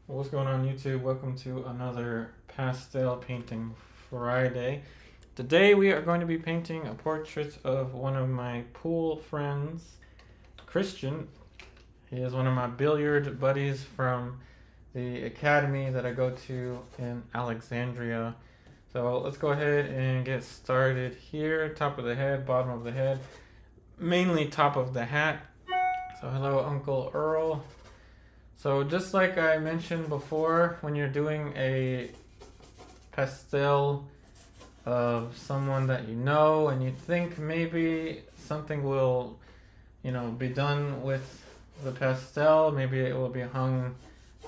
What's going on YouTube? Welcome to another pastel painting Friday. Today we are going to be painting a portrait of one of my pool friends, Christian. He is one of my billiard buddies from the academy that I go to in Alexandria. So let's go ahead and get started here. Top of the head, bottom of the head, mainly top of the hat. So hello Uncle Earl. So just like I mentioned before, when you're doing a pastel of someone that you know and you think maybe something will, be done with the pastel, maybe it will be hung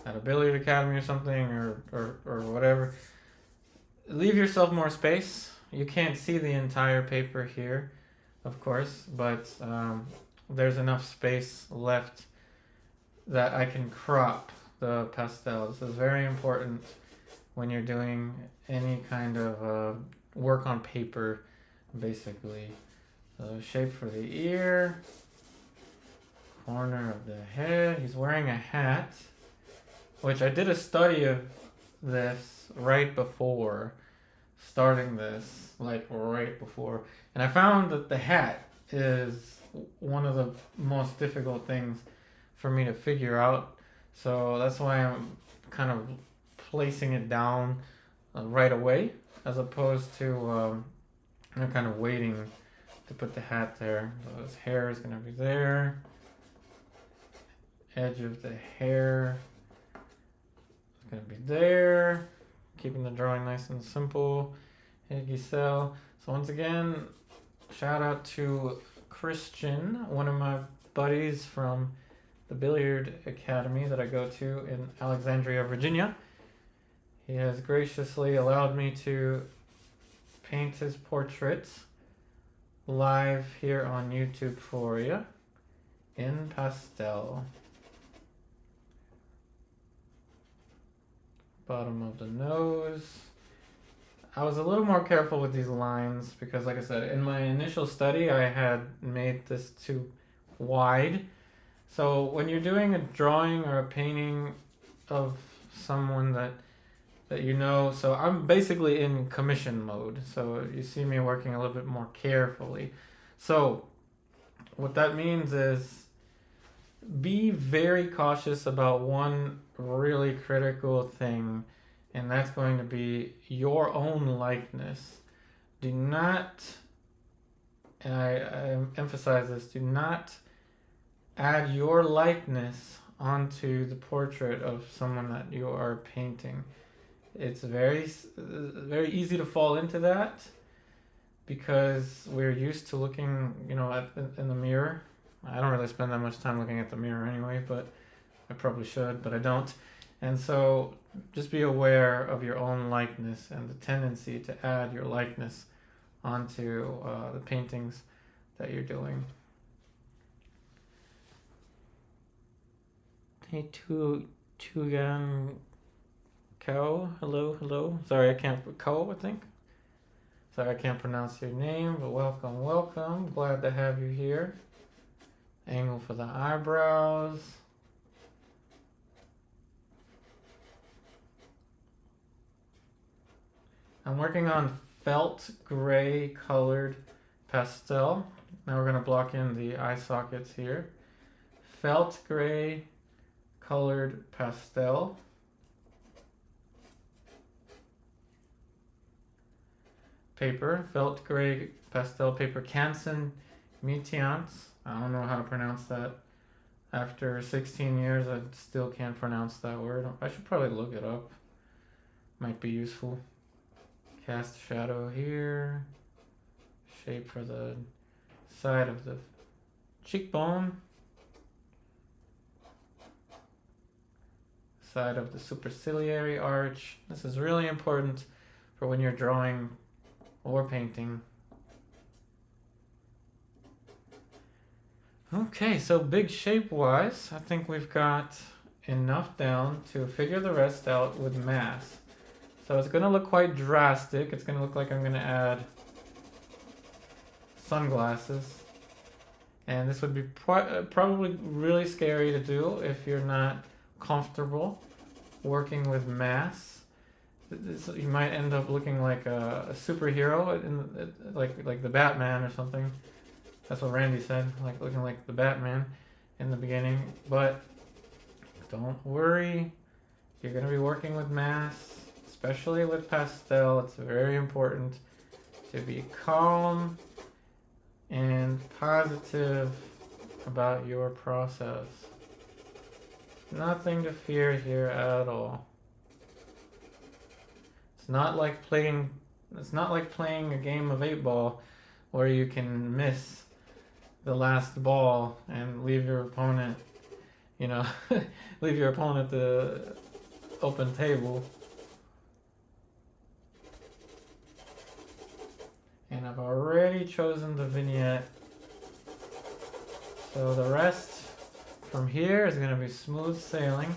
at a billiard academy or something or whatever, leave yourself more space. You can't see the entire paper here, of course, but there's enough space left that I can crop the pastels. This is very important when you're doing any kind of work on paper, basically. So shape for the ear, corner of the head. He's wearing a hat, which I did a study of this right before starting this, like right before. And I found that the hat is one of the most difficult things for me to figure out. So that's why I'm kind of placing it down right away, as opposed to kind of waiting to put the hat there. So his hair is going to be there. Edge of the hair is going to be there. Keeping the drawing nice and simple. Hey Giselle. So once again, shout out to Christian, one of my buddies from the billiard academy that I go to in Alexandria, Virginia. He has graciously allowed me to paint his portrait live here on YouTube for you in pastel. Bottom of the nose. I was a little more careful with these lines because, like I said, in my initial study I had made this too wide. So when you're doing a drawing or a painting of someone that you know, so I'm basically in commission mode. So you see me working a little bit more carefully. So what that means is be very cautious about one really critical thing, and that's going to be your own likeness. Do not, and I emphasize this, do not add your likeness onto the portrait of someone that you are painting. It's very easy to fall into that because we're used to looking, in the mirror. I don't really spend that much time looking at the mirror anyway, but I probably should, but I don't. And so just be aware of your own likeness and the tendency to add your likeness onto the paintings that you're doing. Hey, Tugan Ko, hello. Sorry, I can't, Ko, I think. Sorry, I can't pronounce your name, but welcome. Glad to have you here. Angle for the eyebrows. I'm working on felt gray colored pastel. Now we're gonna block in the eye sockets here. Felt gray colored pastel. Paper, felt gray pastel paper, Canson Métiance. I don't know how to pronounce that. After 16 years, I still can't pronounce that word. I should probably look it up. Might be useful. Cast shadow here. Shape for the side of the cheekbone. Side of the superciliary arch. This is really important for when you're drawing or painting. Okay, so big shape wise, I think we've got enough down to figure the rest out with mass. So it's going to look quite drastic. It's going to look like I'm going to add sunglasses. And this would be probably really scary to do if you're not comfortable working with mass. You might end up looking like a superhero, like the Batman or something. That's what Randy said, like looking like the Batman in the beginning. But don't worry, you're going to be working with mass, especially with pastel. It's very important to be calm and positive about your process. Nothing to fear here at all. It's not like playing a game of 8-ball where you can miss the last ball and leave your opponent, leave your opponent the open table. And I've already chosen the vignette. So the rest from here is going to be smooth sailing.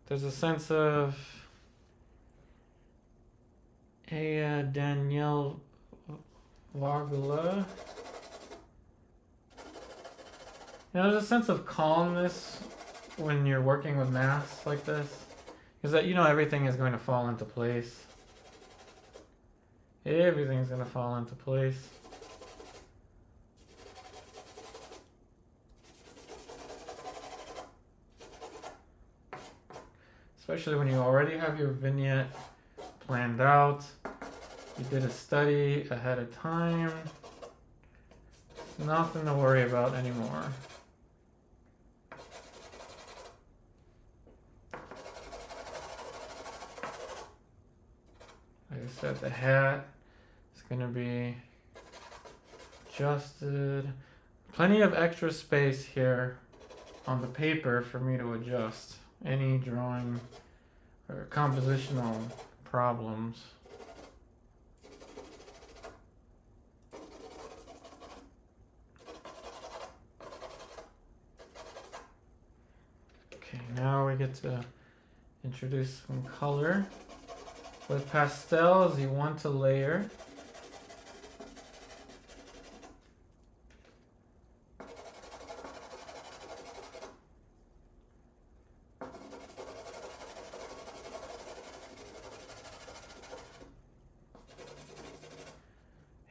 There's a sense of Danielle Vargula. There's a sense of calmness when you're working with mass like this, because everything is going to fall into place. Everything's going to fall into place. Especially when you already have your vignette planned out. You did a study ahead of time. Nothing to worry about anymore. Like I said, the hat is going to be adjusted. Plenty of extra space here on the paper for me to adjust any drawing or compositional problems. Okay, now we get to introduce some color. With pastels, you want to layer.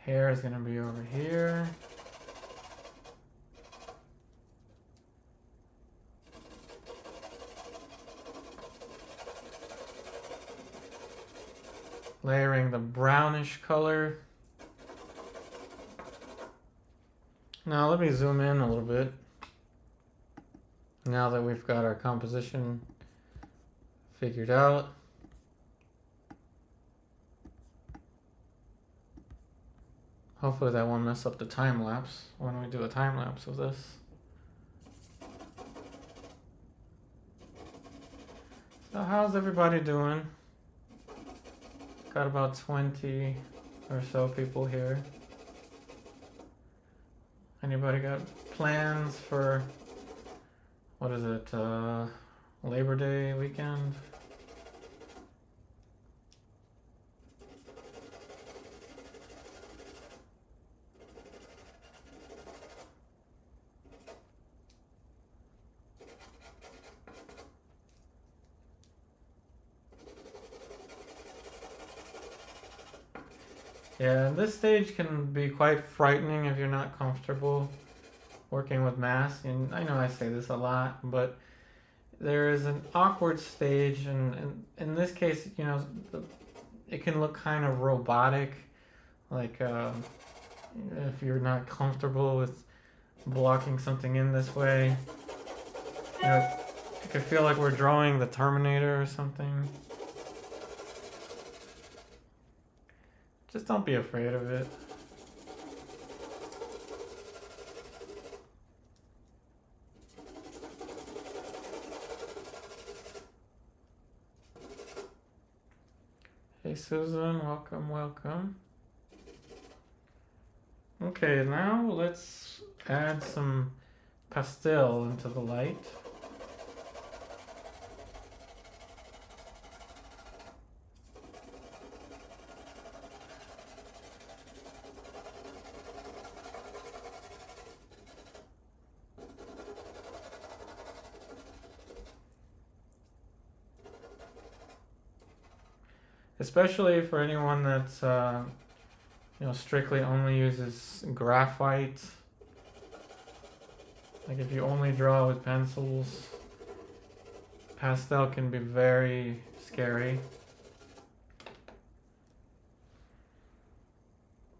Hair is going to be over here. Layering the brownish color. Now let me zoom in a little bit. Now that we've got our composition figured out. Hopefully that won't mess up the time lapse when we do a time lapse of this. So how's everybody doing? Got about 20 or so people here. Anybody got plans for, what is it, Labor Day weekend? Yeah, this stage can be quite frightening if you're not comfortable working with mass. And I know I say this a lot, but there is an awkward stage, and in this case, it can look kind of robotic, like if you're not comfortable with blocking something in this way. It could feel like we're drawing the Terminator or something. Just don't be afraid of it. Hey Susan, welcome, welcome. Okay, now let's add some pastel into the light. especially for anyone that's strictly only uses graphite. Like if you only draw with pencils, pastel can be very scary.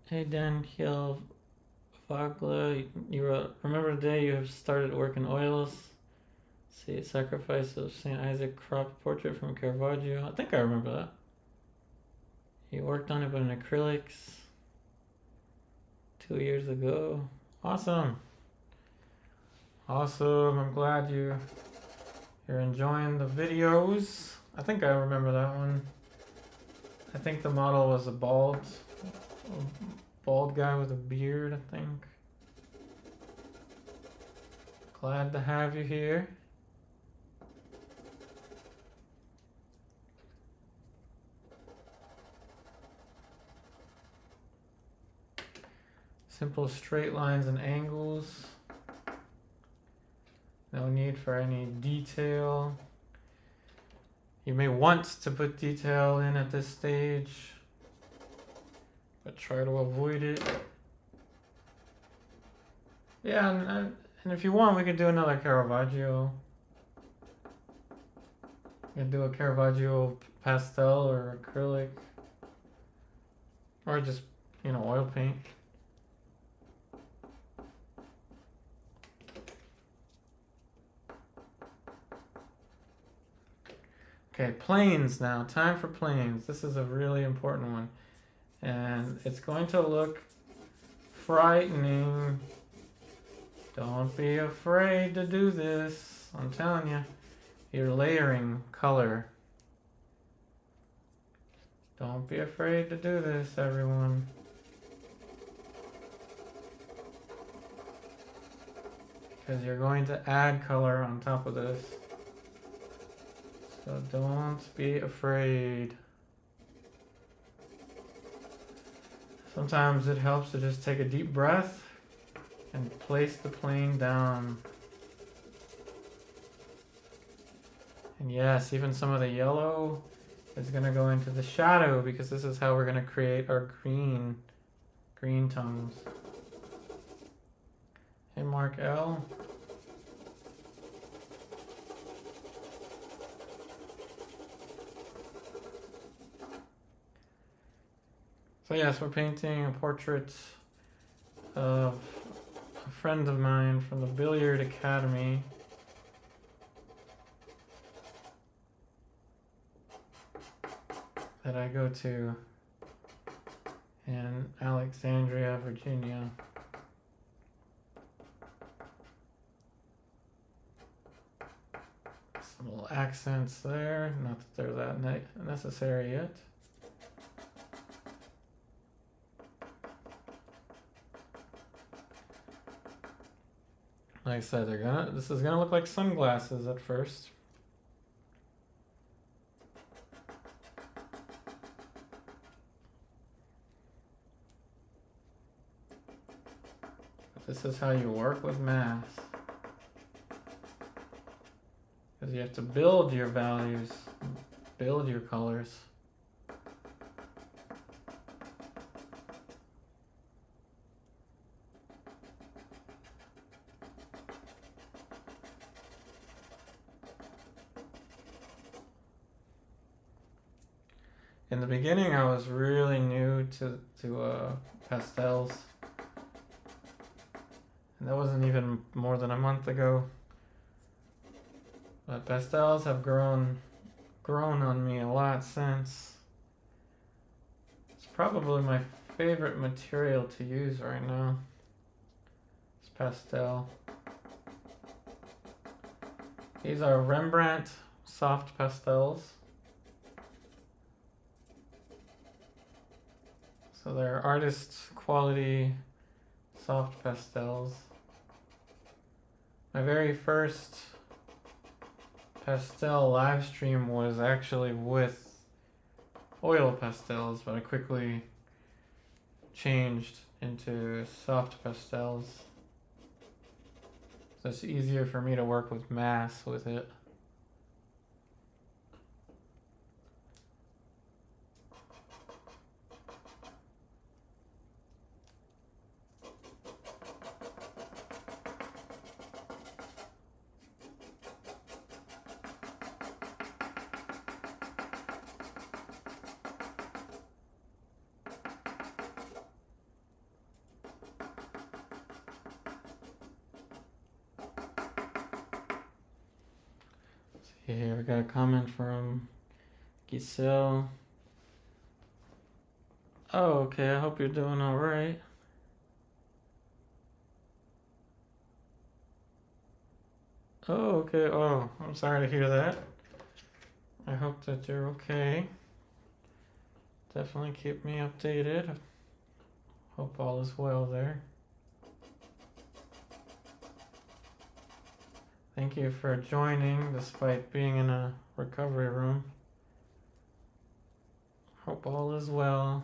Hey Dan Hill Fagla, you wrote, remember the day you have started working oils? See, Sacrifice of St. Isaac cropped portrait from Caravaggio. I think I remember that. You worked on it but in acrylics 2 years ago. Awesome. Awesome. I'm glad you're enjoying the videos. I think I remember that one. I think the model was a bald guy with a beard, I think. Glad to have you here. Simple straight lines and angles. No need for any detail. You may want to put detail in at this stage, but try to avoid it. Yeah, and if you want, we could do another Caravaggio. We could do a Caravaggio pastel or acrylic, or just, oil paint. Okay, planes now. Time for planes. This is a really important one. And it's going to look frightening. Don't be afraid to do this. I'm telling you. You're layering color. Don't be afraid to do this, everyone. Because you're going to add color on top of this. So don't be afraid. Sometimes it helps to just take a deep breath and place the plane down. And yes, even some of the yellow is going to go into the shadow because this is how we're going to create our green tones. Hey, Mark L. So yes, we're painting a portrait of a friend of mine from the Billiard Academy. That I go to in Alexandria, Virginia. Some little accents there, not that they're that necessary yet. Like I said, this is gonna look like sunglasses at first. But this is how you work with math. Because you have to build your values, build your colors. In the beginning, I was really new to pastels, and that wasn't even more than a month ago. But pastels have grown on me a lot since. It's probably my favorite material to use right now. It's pastel. These are Rembrandt soft pastels. So they're artist quality soft pastels. My very first pastel live stream was actually with oil pastels, but I quickly changed into soft pastels. So it's easier for me to work with mass with it. Okay, here we got a comment from Giselle. Oh, okay, I hope you're doing alright. Oh, okay. Oh, I'm sorry to hear that. I hope that you're okay. Definitely keep me updated. Hope all is well there. Thank you for joining despite being in a recovery room. Hope all is well.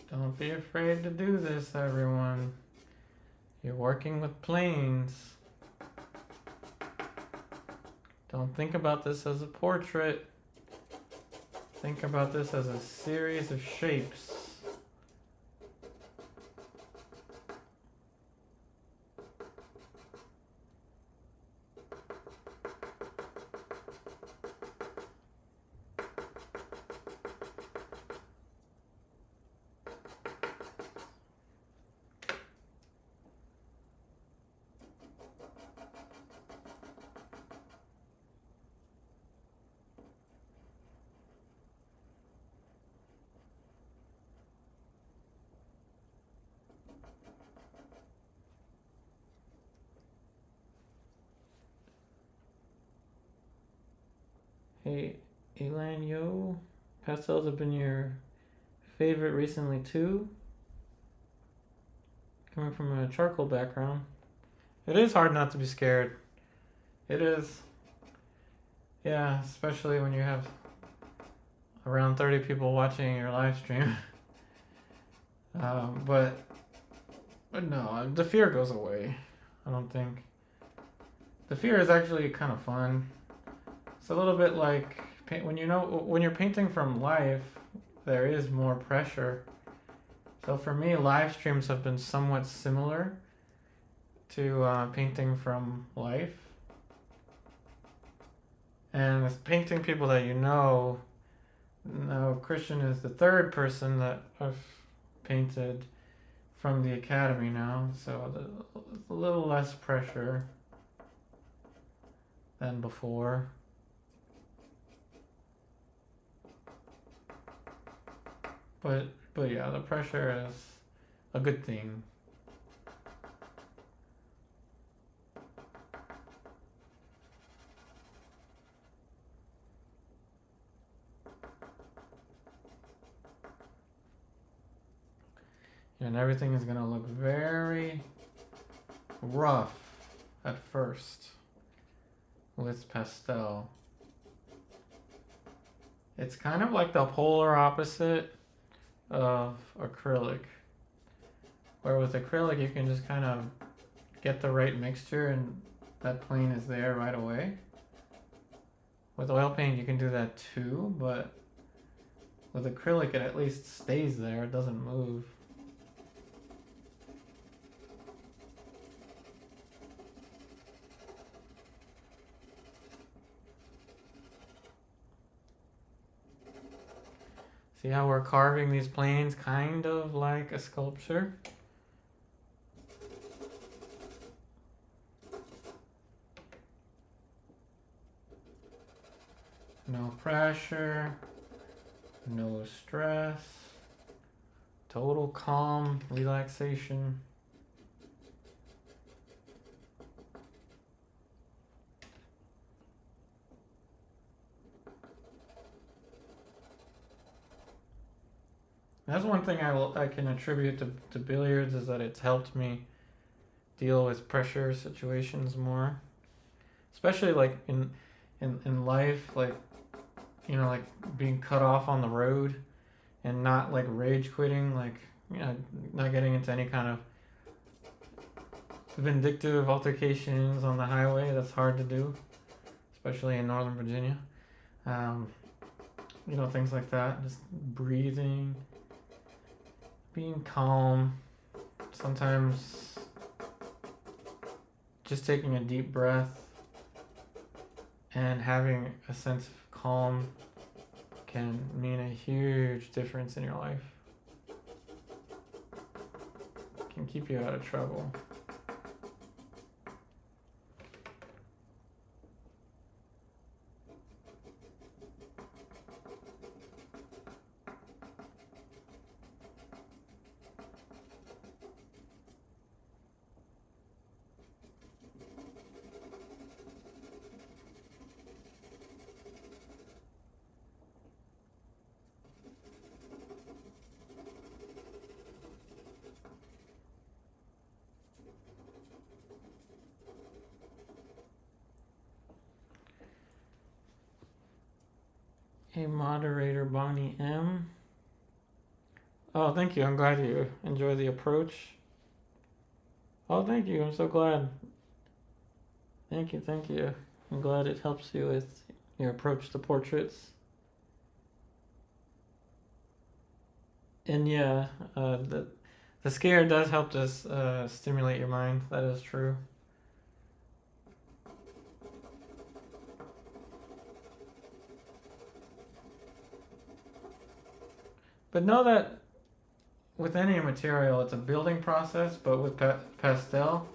Don't be afraid to do this, everyone. You're working with planes. Don't think about this as a portrait. Think about this as a series of shapes. Hey, Elan, yo. Pastels have been your favorite recently too. Coming from a charcoal background. It is hard not to be scared. It is. Yeah, especially when you have around 30 people watching your live stream. But no, the fear goes away. I don't think. The fear is actually kind of fun. It's a little bit like when you're painting from life, there is more pressure. So for me, live streams have been somewhat similar to painting from life. And as painting people that you know, Christian is the third person that I've painted from the academy now, so a little less pressure than before. But yeah, the pressure is a good thing. And everything is gonna look very rough at first with pastel. It's kind of like the polar opposite of acrylic, where with acrylic you can just kind of get the right mixture and that plane is there right away. With oil paint you can do that too, but with acrylic it at least stays there, it doesn't move. See how we're carving these planes kind of like a sculpture? No pressure, no stress, total calm, relaxation. That's one thing I can attribute to billiards, is that it's helped me deal with pressure situations more, especially like in life, like like being cut off on the road and not like rage quitting, like not getting into any kind of vindictive altercations on the highway. That's hard to do, especially in Northern Virginia. Things like that, just breathing, being calm, sometimes just taking a deep breath and having a sense of calm can mean a huge difference in your life. Can keep you out of trouble. Hey, moderator Bonnie M. Oh, thank you. I'm glad you enjoy the approach. Oh, thank you. I'm so glad. Thank you. Thank you. I'm glad it helps you with your approach to portraits. And yeah, the scare does help to stimulate your mind. That is true. But know that with any material, it's a building process, but with pastel,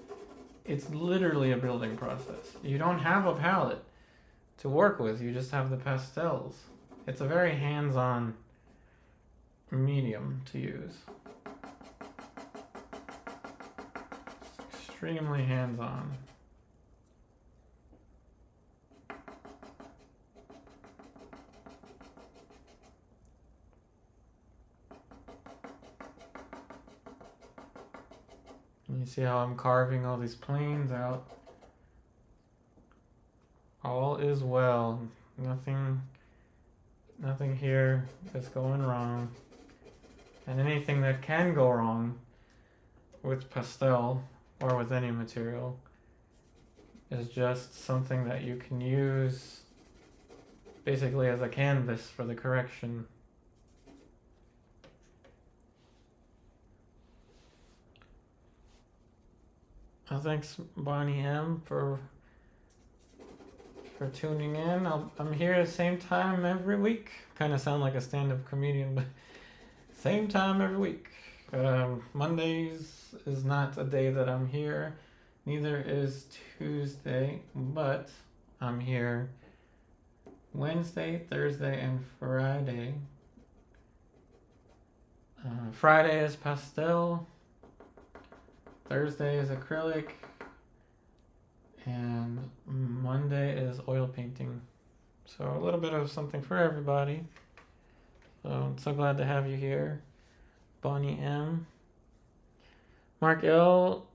it's literally a building process. You don't have a palette to work with, you just have the pastels. It's a very hands-on medium to use. Extremely hands-on. You see how I'm carving all these planes out? All is well. Nothing here is going wrong. And anything that can go wrong with pastel or with any material is just something that you can use basically as a canvas for the correction. Thanks, Bonnie M, for tuning in. I'm here at the same time every week. Kind of sound like a stand-up comedian, but same time every week. Mondays is not a day that I'm here. Neither is Tuesday, but I'm here Wednesday, Thursday, and Friday. Friday is pastel. Thursday is acrylic, and Monday is oil painting. So a little bit of something for everybody. So I'm so glad to have you here. Bonnie M. Mark L.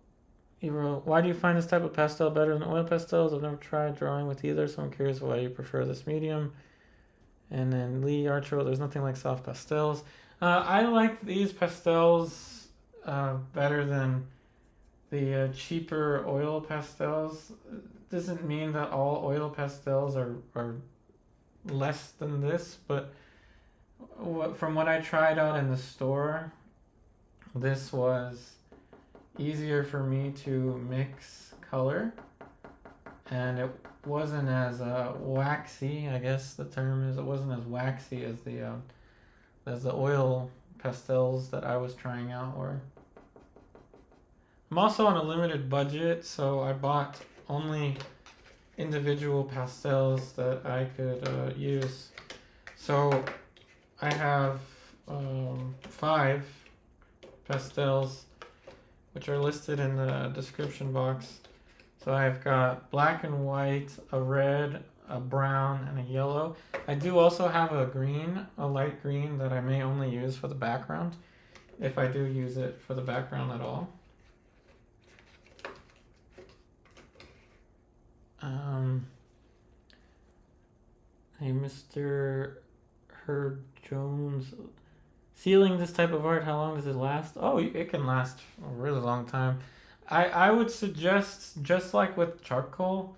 You wrote, why do you find this type of pastel better than oil pastels? I've never tried drawing with either, so I'm curious why you prefer this medium. And then Lee Archer wrote, there's nothing like soft pastels. I like these pastels better than the cheaper oil pastels. Doesn't mean that all oil pastels are less than this, but from what I tried out in the store, this was easier for me to mix color, and it wasn't as waxy, I guess the term is. It wasn't as waxy as the oil pastels that I was trying out were. I'm also on a limited budget, so I bought only individual pastels that I could use. So I have 5 pastels, which are listed in the description box. So I've got black and white, a red, a brown, and a yellow. I do also have a green, a light green, that I may only use for the background, if I do use it for the background at all. Hey, Mr. Herb Jones. Sealing this type of art, how long does it last? Oh, it can last a really long time. I would suggest, just like with charcoal,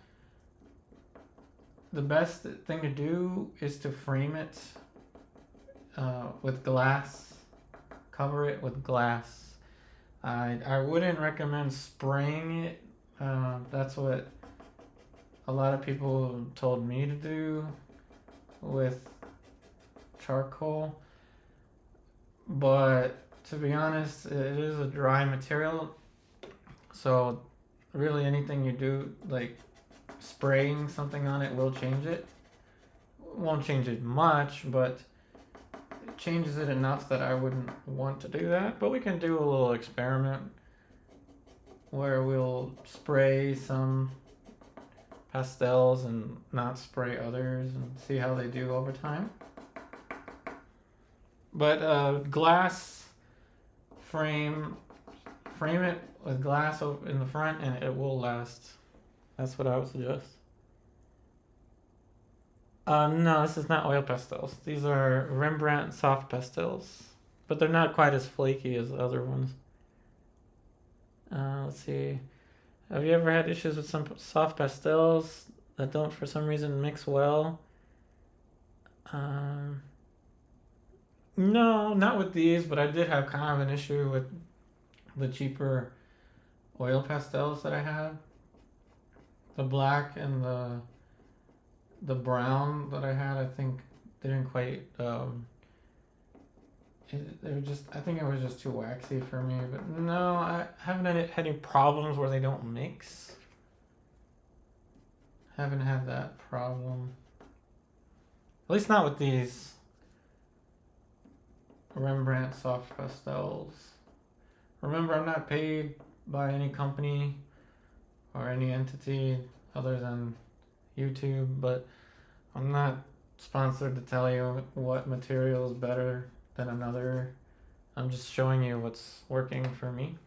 the best thing to do is to frame it with glass. Cover it with glass. I wouldn't recommend spraying it That's what a lot of people told me to do with charcoal. But to be honest, it is a dry material. So really anything you do, like spraying something on it, will change it. Won't change it much, but it changes it enough that I wouldn't want to do that. But we can do a little experiment where we'll spray some pastels and not spray others and see how they do over time. But glass frame it with glass in the front and it will last. That's what I would suggest. No, this is not oil pastels. These are Rembrandt soft pastels, but they're not quite as flaky as the other ones. Let's see. Have you ever had issues with some soft pastels that don't for some reason mix well? No, not with these, but I did have kind of an issue with the cheaper oil pastels that I had. The black and the brown that I had, I think didn't quite. They were just. I think it was just too waxy for me. But no, I haven't had any problems where they don't mix. Haven't had that problem. At least not with these Rembrandt soft pastels. Remember, I'm not paid by any company or any entity other than YouTube, but I'm not sponsored to tell you what material is better than another. I'm just showing you what's working for me.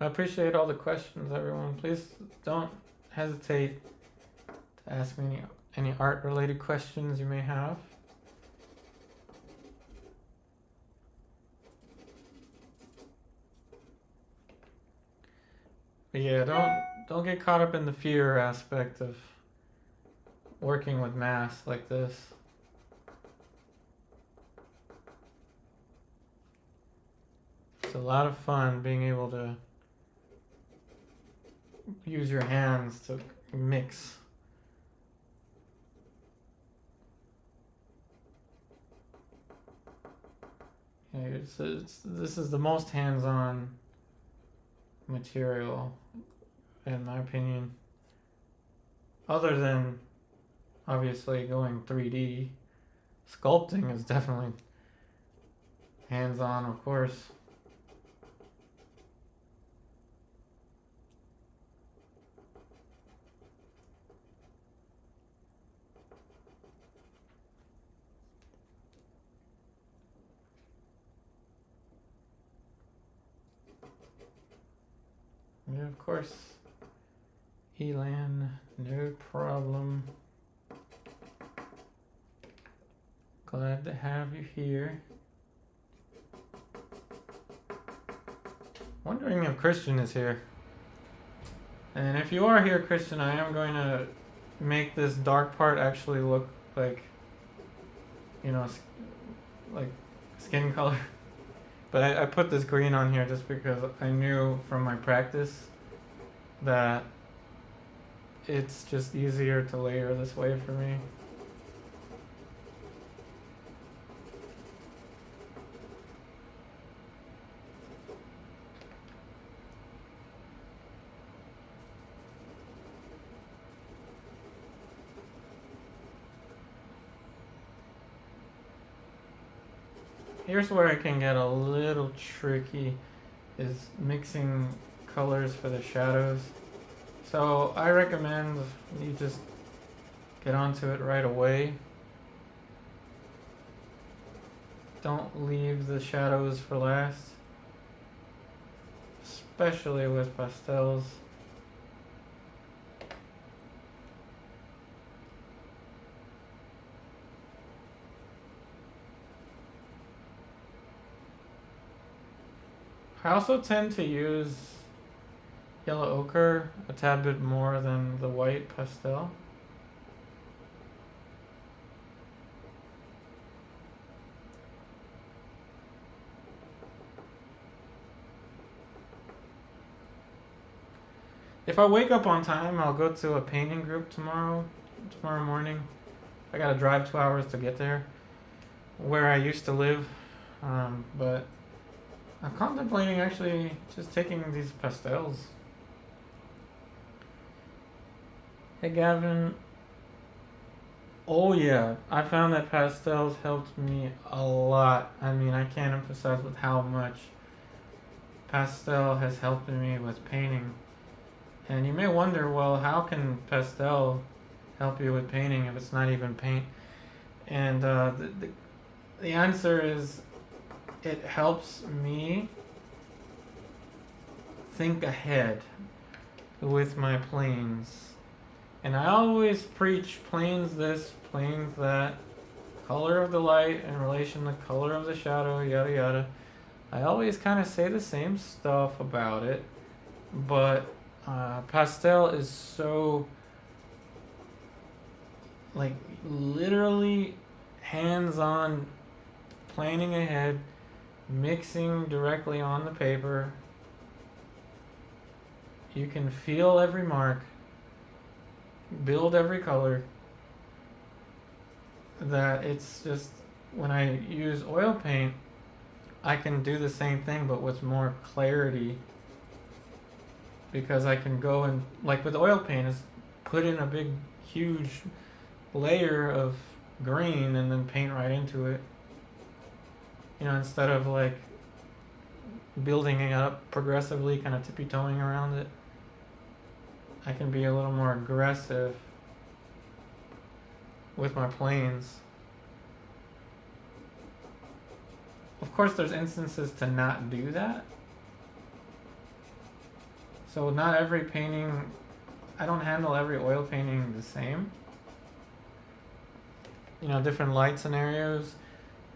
I appreciate all the questions, everyone. Please don't hesitate to ask me any art-related questions you may have. But yeah, don't get caught up in the fear aspect of working with mass like this. It's a lot of fun being able to use your hands to mix. Okay, this is the most hands-on material, in my opinion. Other than obviously going 3D, sculpting is definitely hands-on, of course. Yeah, of course. Elan, no problem. Glad to have you here. Wondering if Christian is here. And if you are here, Christian, I am going to make this dark part actually look like, like skin color. But I put this green on here just because I knew from my practice that it's just easier to layer this way for me. Here's where it can get a little tricky, is mixing colors for the shadows. So I recommend you just get onto it right away. Don't leave the shadows for last, especially with pastels. I also tend to use yellow ochre a tad bit more than the white pastel. If I wake up on time, I'll go to a painting group tomorrow morning. I gotta drive 2 hours to get there, where I used to live. But I'm contemplating actually just taking these pastels. Hey Gavin. Oh yeah, I found that pastels helped me a lot. I mean, I can't emphasize with how much pastel has helped me with painting. And you may wonder, well, how can pastel help you with painting if it's not even paint? And the answer is it helps me think ahead with my planes. And I always preach planes this, planes that, color of the light in relation to color of the shadow, yada yada. I always kind of say the same stuff about it, but pastel is so, like, literally hands-on, planning ahead, mixing directly on the paper. You can feel every mark, build every color, that it's just, when I use oil paint, I can do the same thing but with more clarity, because I can go and, like with oil paint, is put in a big huge layer of green and then paint right into it, you know, instead of like building it up progressively, kind of tippy-toeing around it. I can be a little more aggressive with my planes. Of course, there's instances to not do that. So not every painting, I don't handle every oil painting the same. You know, different light scenarios.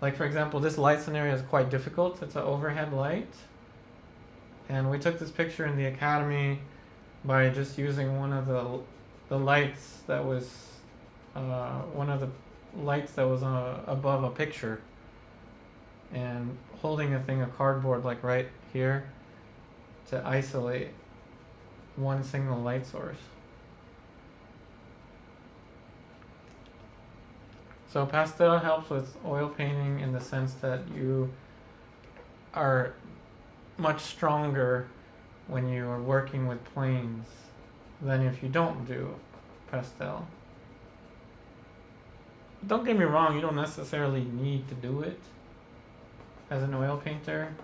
Like for example, this light scenario is quite difficult. It's an overhead light. And we took this picture in the academy by just using one of the lights that was above a picture, and holding a thing of cardboard like right here to isolate one single light source. So pastel helps with oil painting in the sense that you are much stronger when you are working with planes than if you don't do pastel. Don't get me wrong, you don't necessarily need to do it as an oil painter.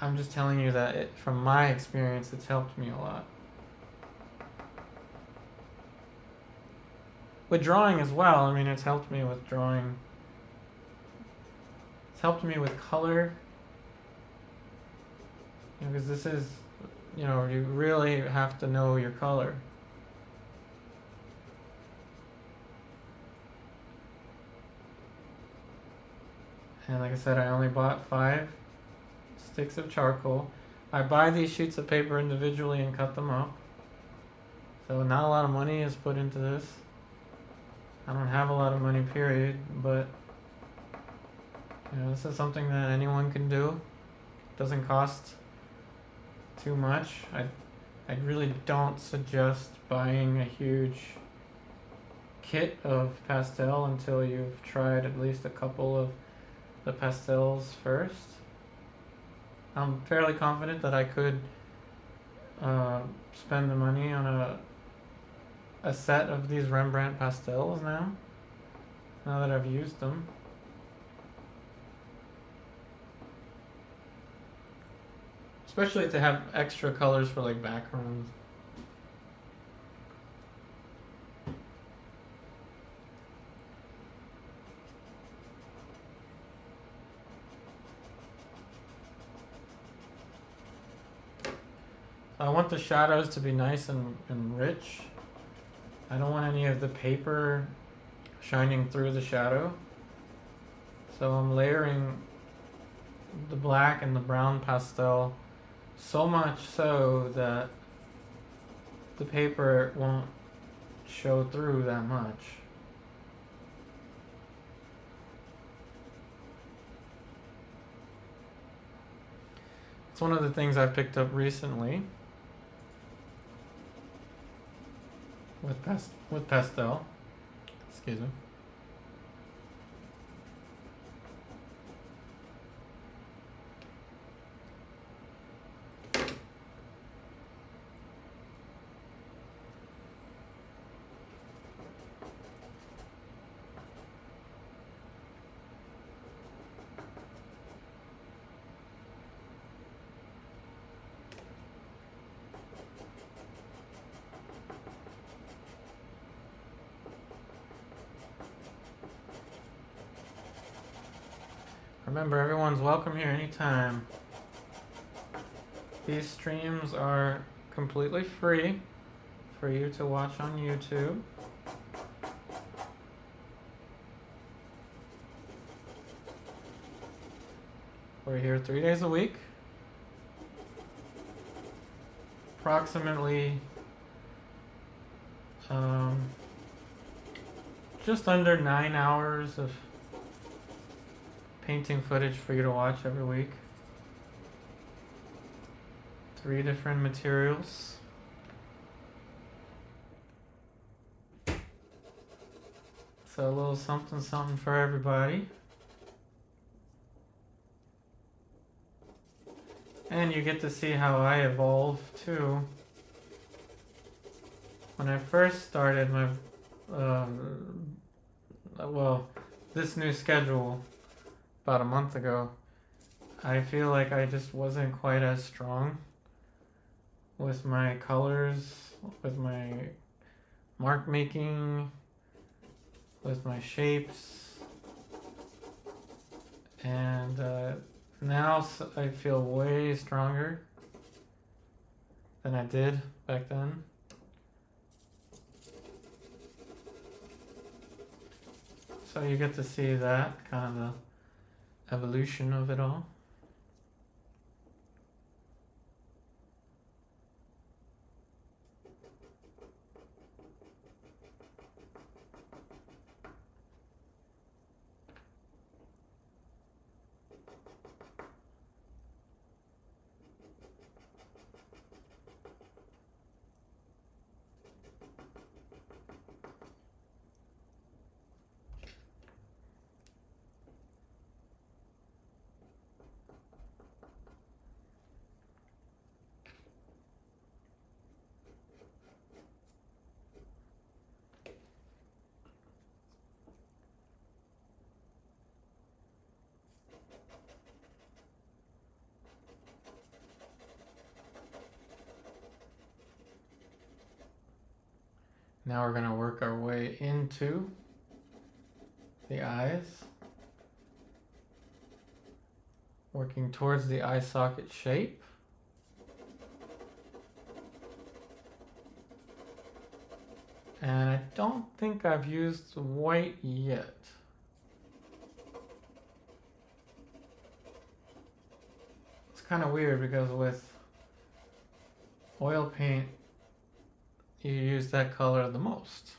I'm just telling you that from my experience, it's helped me a lot. With drawing as well, I mean, it's helped me with drawing. It's helped me with color. Because this is, you know, you really have to know your color. And like I said, I only bought 5 sticks of charcoal. I buy these sheets of paper individually and cut them up. So not a lot of money is put into this. I don't have a lot of money, period, but you know, this is something that anyone can do. It doesn't cost too much. I really don't suggest buying a huge kit of pastel until you've tried at least a couple of the pastels first. I'm fairly confident that I could spend the money on a set of these Rembrandt pastels now that I've used them. Especially to have extra colors for like backgrounds. I want the shadows to be nice and rich. I don't want any of the paper shining through the shadow. So I'm layering the black and the brown pastel, so much so that the paper won't show through that much. It's one of the things I've picked up recently with pastel. Excuse me. Remember, everyone's welcome here anytime. These streams are completely free for you to watch on YouTube. We're here 3 days a week. Approximately just under 9 hours of painting footage for you to watch every week. 3 different materials. So a little something something for everybody. And you get to see how I evolve too. When I first started my this new schedule about a month ago, I feel like I just wasn't quite as strong with my colors, with my mark making, with my shapes, and now I feel way stronger than I did back then. So you get to see that kind of the evolution of it all. Now we're going to work our way into the eyes, working towards the eye socket shape. And I don't think I've used white yet. It's kind of weird because with oil paint, you use that color the most.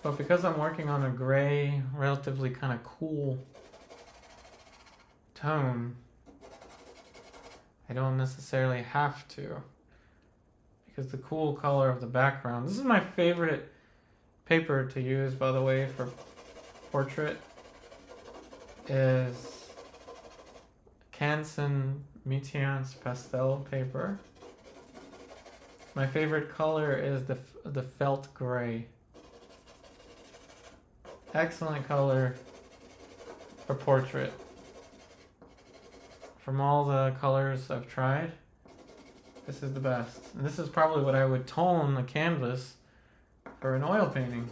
But because I'm working on a gray, relatively kind of cool tone, I don't necessarily have to. Because the cool color of the background, this is my favorite paper to use, by the way, for portrait, is Canson Nuance pastel paper. My favorite color is the felt gray. Excellent color for portrait. From all the colors I've tried, this is the best. And this is probably what I would tone the canvas for an oil painting.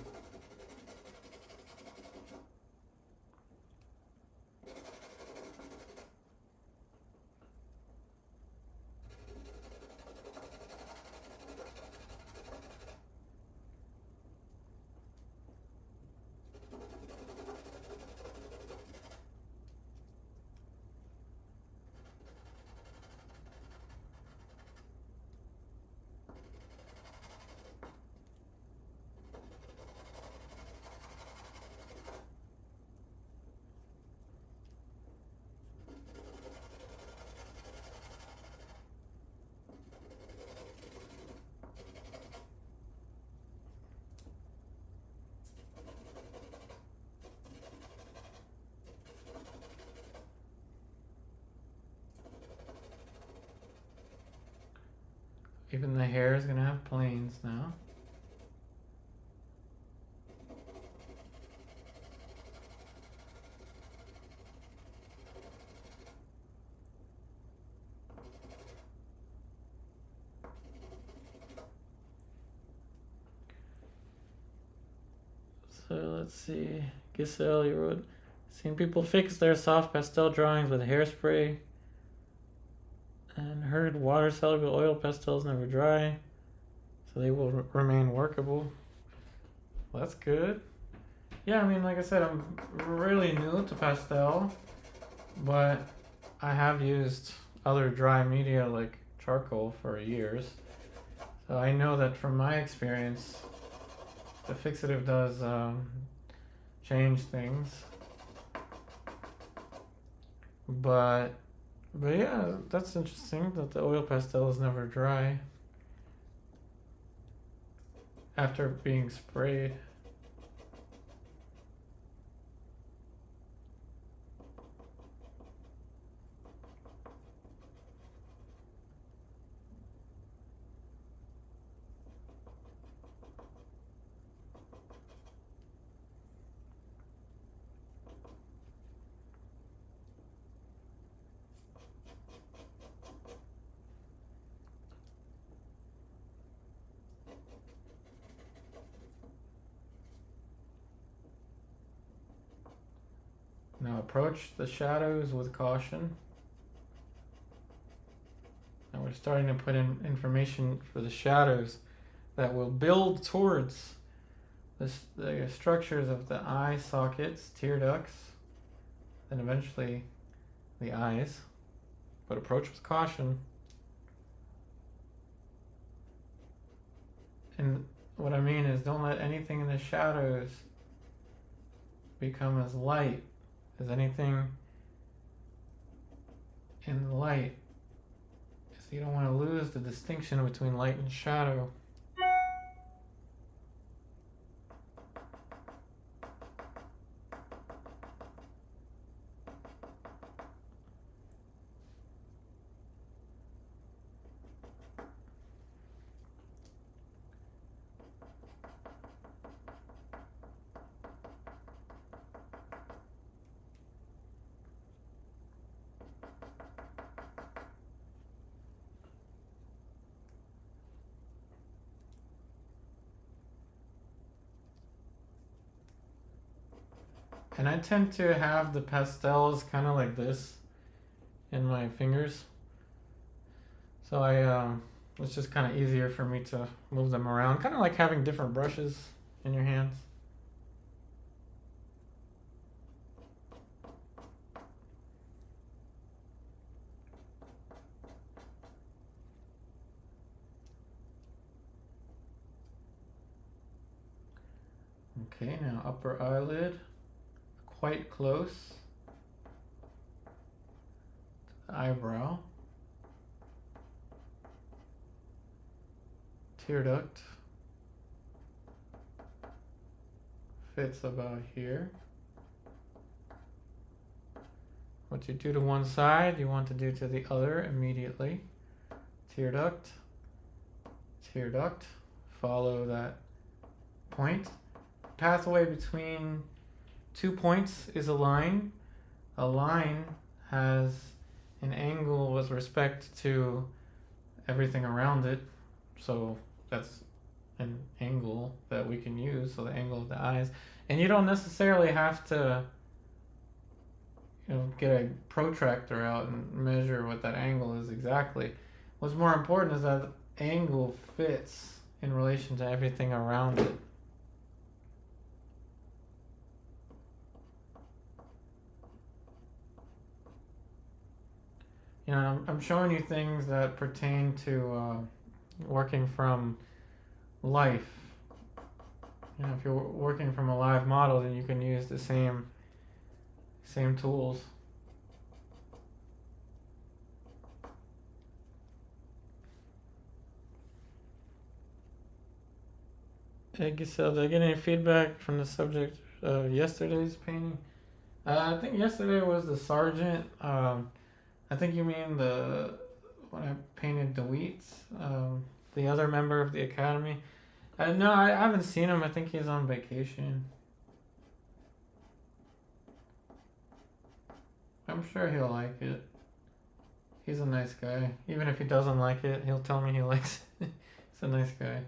Even the hair is gonna have planes now. So let's see. Giselle, you wrote, seen people fix their soft pastel drawings with hairspray, and heard water soluble oil pastels never dry, so they will remain workable. Well, that's good. Yeah, I mean, like I said, I'm really new to pastel, but I have used other dry media like charcoal for years, so I know that from my experience, the fixative does change things. But yeah, that's interesting that the oil pastel is never dry after being sprayed. Now approach the shadows with caution. And we're starting to put in information for the shadows that will build towards the structures of the eye sockets, tear ducts, and eventually the eyes. But approach with caution. And what I mean is, don't let anything in the shadows become as light as anything in the light. So you don't want to lose the distinction between light and shadow. And I tend to have the pastels kind of like this in my fingers. So it's just kind of easier for me to move them around. Kind of like having different brushes in your hands. Okay, now upper eyelid. Quite close to the eyebrow, tear duct fits about here. What you do to one side, you want to do to the other immediately. Tear duct, follow that point. Pathway between 2 points is a line. A line has an angle with respect to everything around it. So that's an angle that we can use. So the angle of the eyes. And you don't necessarily have to get a protractor out and measure what that angle is exactly. What's more important is that the angle fits in relation to everything around it. I'm showing you things that pertain to working from life. If you're working from a live model, then you can use the same tools. Giselle, did I get any feedback from the subject of yesterday's painting? I think yesterday was the sergeant. I think you mean when I painted the wheats. the other member of the academy. No, I haven't seen him. I think he's on vacation. I'm sure he'll like it. He's a nice guy. Even if he doesn't like it, he'll tell me he likes it. He's a nice guy.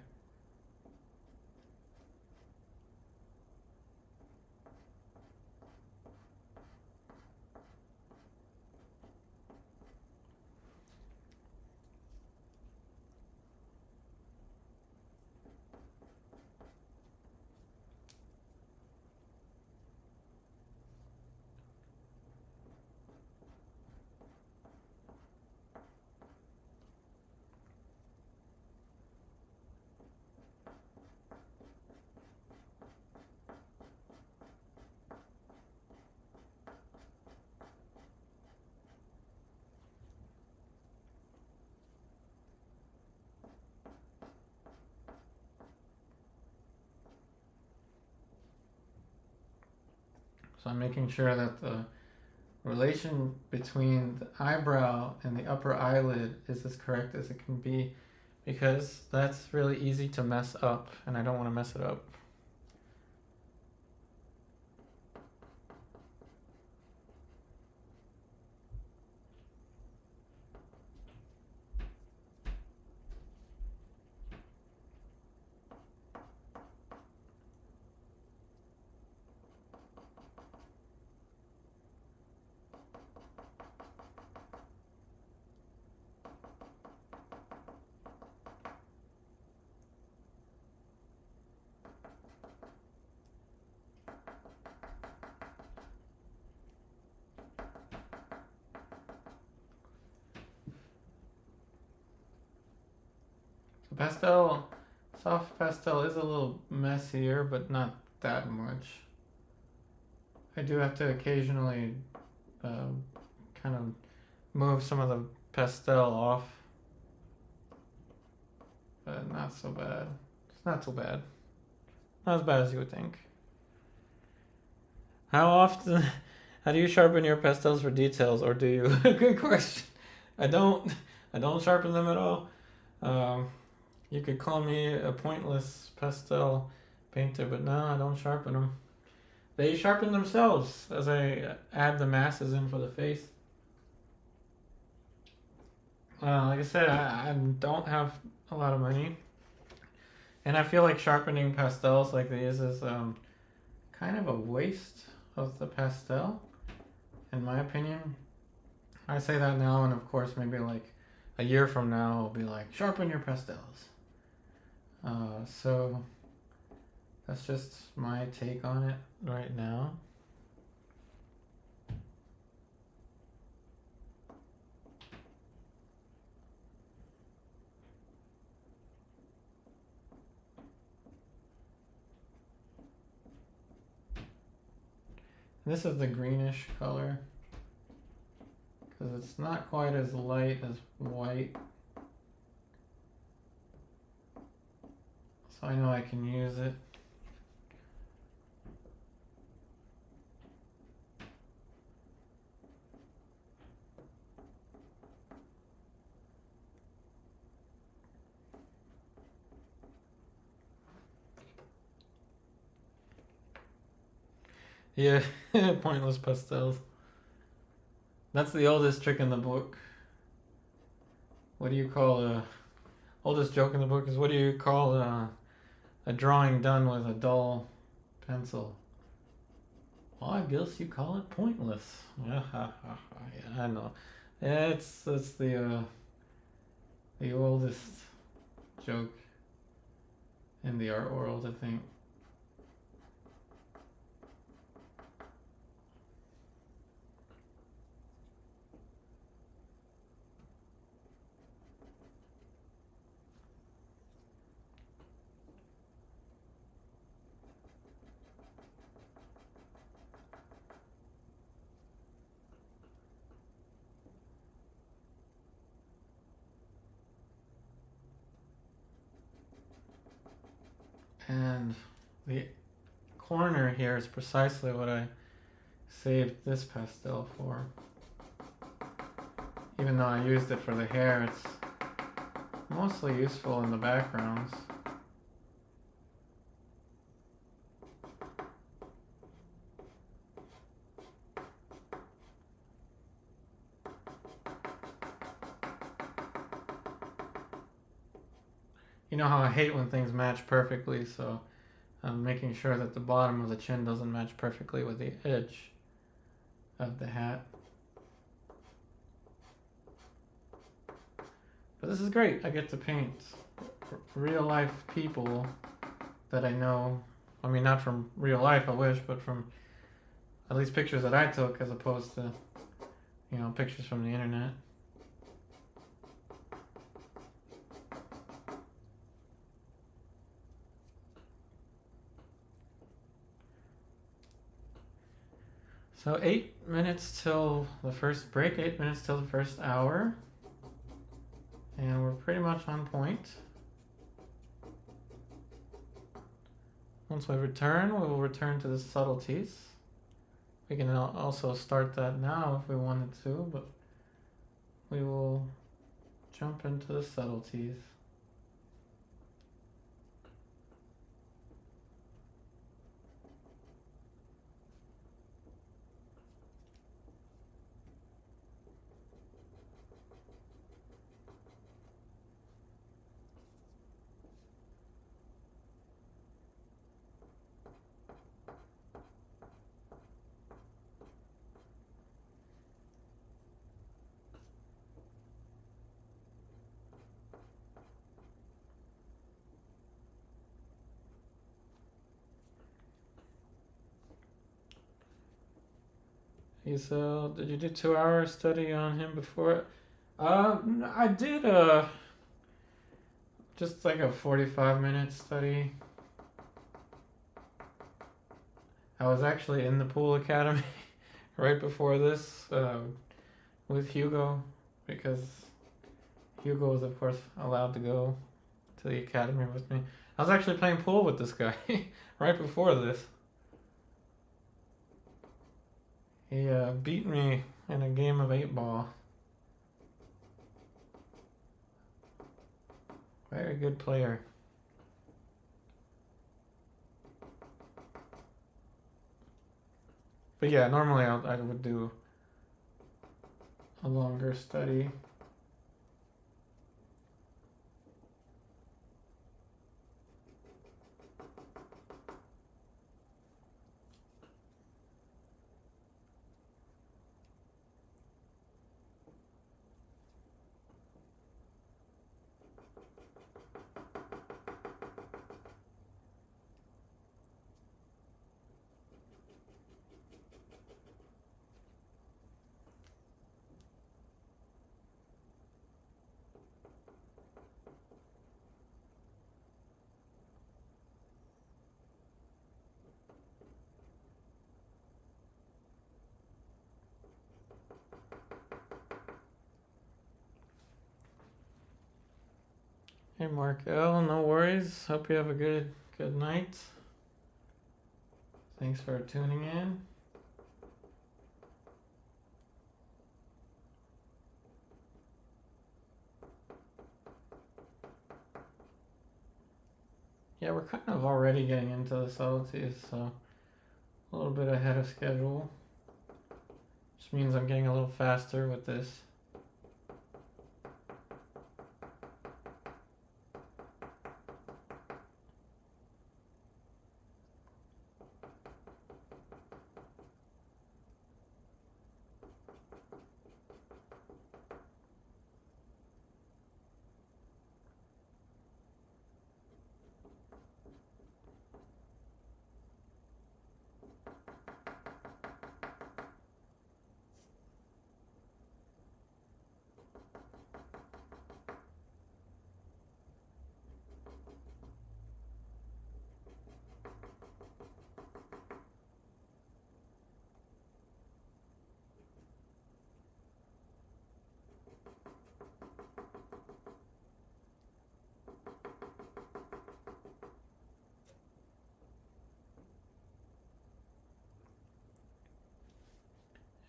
So I'm making sure that the relation between the eyebrow and the upper eyelid is as correct as it can be, because that's really easy to mess up and I don't want to mess it up. Pastel, soft pastel is a little messier, but not that much. I do have to occasionally kind of move some of the pastel off, but not so bad. It's not so bad. Not as bad as you would think. How often, how do you sharpen your pastels for details, or do you? Good question. I don't sharpen them at all. You could call me a pointless pastel painter, but no, I don't sharpen them. They sharpen themselves as I add the masses in for the face. Like I said, I don't have a lot of money, and I feel like sharpening pastels like these is kind of a waste of the pastel, in my opinion. I say that now, and of course maybe like a year from now I'll be like, sharpen your pastels. So that's just my take on it right now. This is the greenish color, because it's not quite as light as white. So I know I can use it. Yeah, pointless pastels. That's the oldest trick in the book. What do you call oldest joke in the book is, what do you call a drawing done with a dull pencil? Well, I guess you call it pointless. Yeah, yeah, I know. Yeah, it's the oldest joke in the art world, I think. And the corner here is precisely what I saved this pastel for. Even though I used it for the hair, mostly useful in the backgrounds. You know how I hate when things match perfectly, so I'm making sure that the bottom of the chin doesn't match perfectly with the edge of the hat. But this is great. I get to paint real life people that I know. I mean, not from real life, I wish, but from at least pictures that I took as opposed to, pictures from the internet. So 8 minutes till the first break, 8 minutes till the first hour. And we're pretty much on point. Once we return, we will return to the subtleties. We can also start that now if we wanted to, but we will jump into the subtleties. Did you do 2 hour study on him before? I did just like a 45-minute study. I was actually in the pool academy right before this with Hugo, because Hugo was of course allowed to go to the academy with me. I was actually playing pool with this guy right before this. He beat me in a game of 8-ball. Very good player. But yeah, normally I would do a longer study. Hey Markel, no worries. Hope you have a good night. Thanks for tuning in. Yeah, we're kind of already getting into the subtleties, so a little bit ahead of schedule. Which means I'm getting a little faster with this.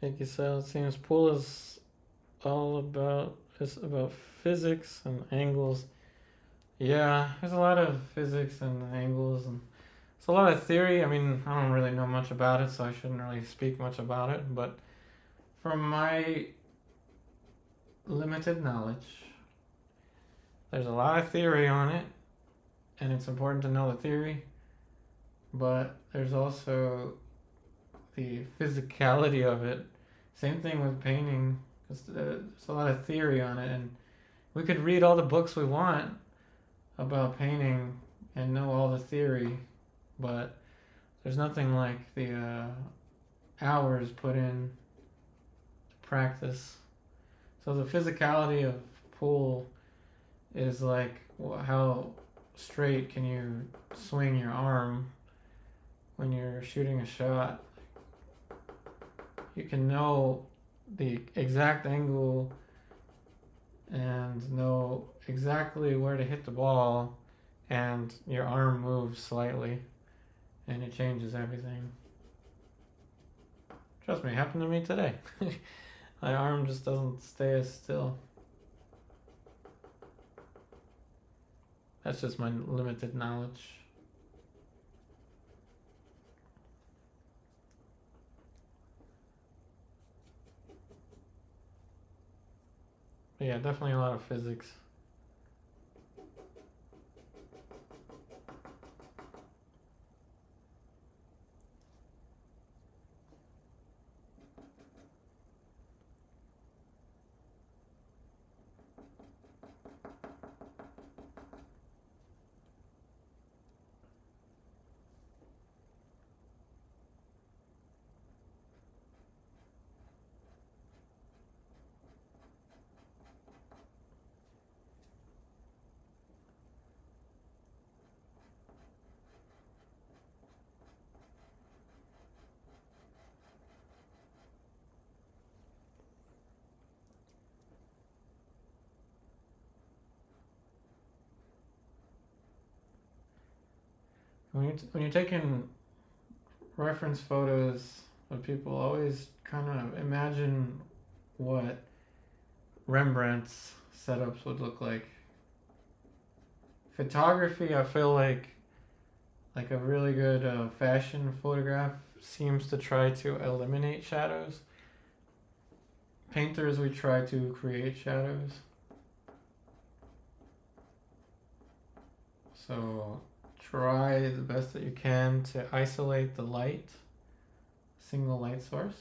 Hey Giselle, it seems pool is all about just about physics and angles. Yeah, there's a lot of physics and angles, and it's a lot of theory. I mean, I don't really know much about it, so I shouldn't really speak much about it. But from my limited knowledge, there's a lot of theory on it, and it's important to know the theory. But there's also the physicality of it. Same thing with painting. There's a lot of theory on it, and we could read all the books we want about painting and know all the theory, but there's nothing like the hours put in to practice. So the physicality of pool is like how straight can you swing your arm when you're shooting a shot. You can know the exact angle and know exactly where to hit the ball, and your arm moves slightly and it changes everything. Trust me, it happened to me today. My arm just doesn't stay as still. That's just my limited knowledge. But yeah, definitely a lot of physics. When you're taking reference photos of people, always kind of imagine what Rembrandt's setups would look like. Photography, I feel like a really good fashion photograph seems to try to eliminate shadows. Painters, we try to create shadows. So try the best that you can to isolate the light, single light source.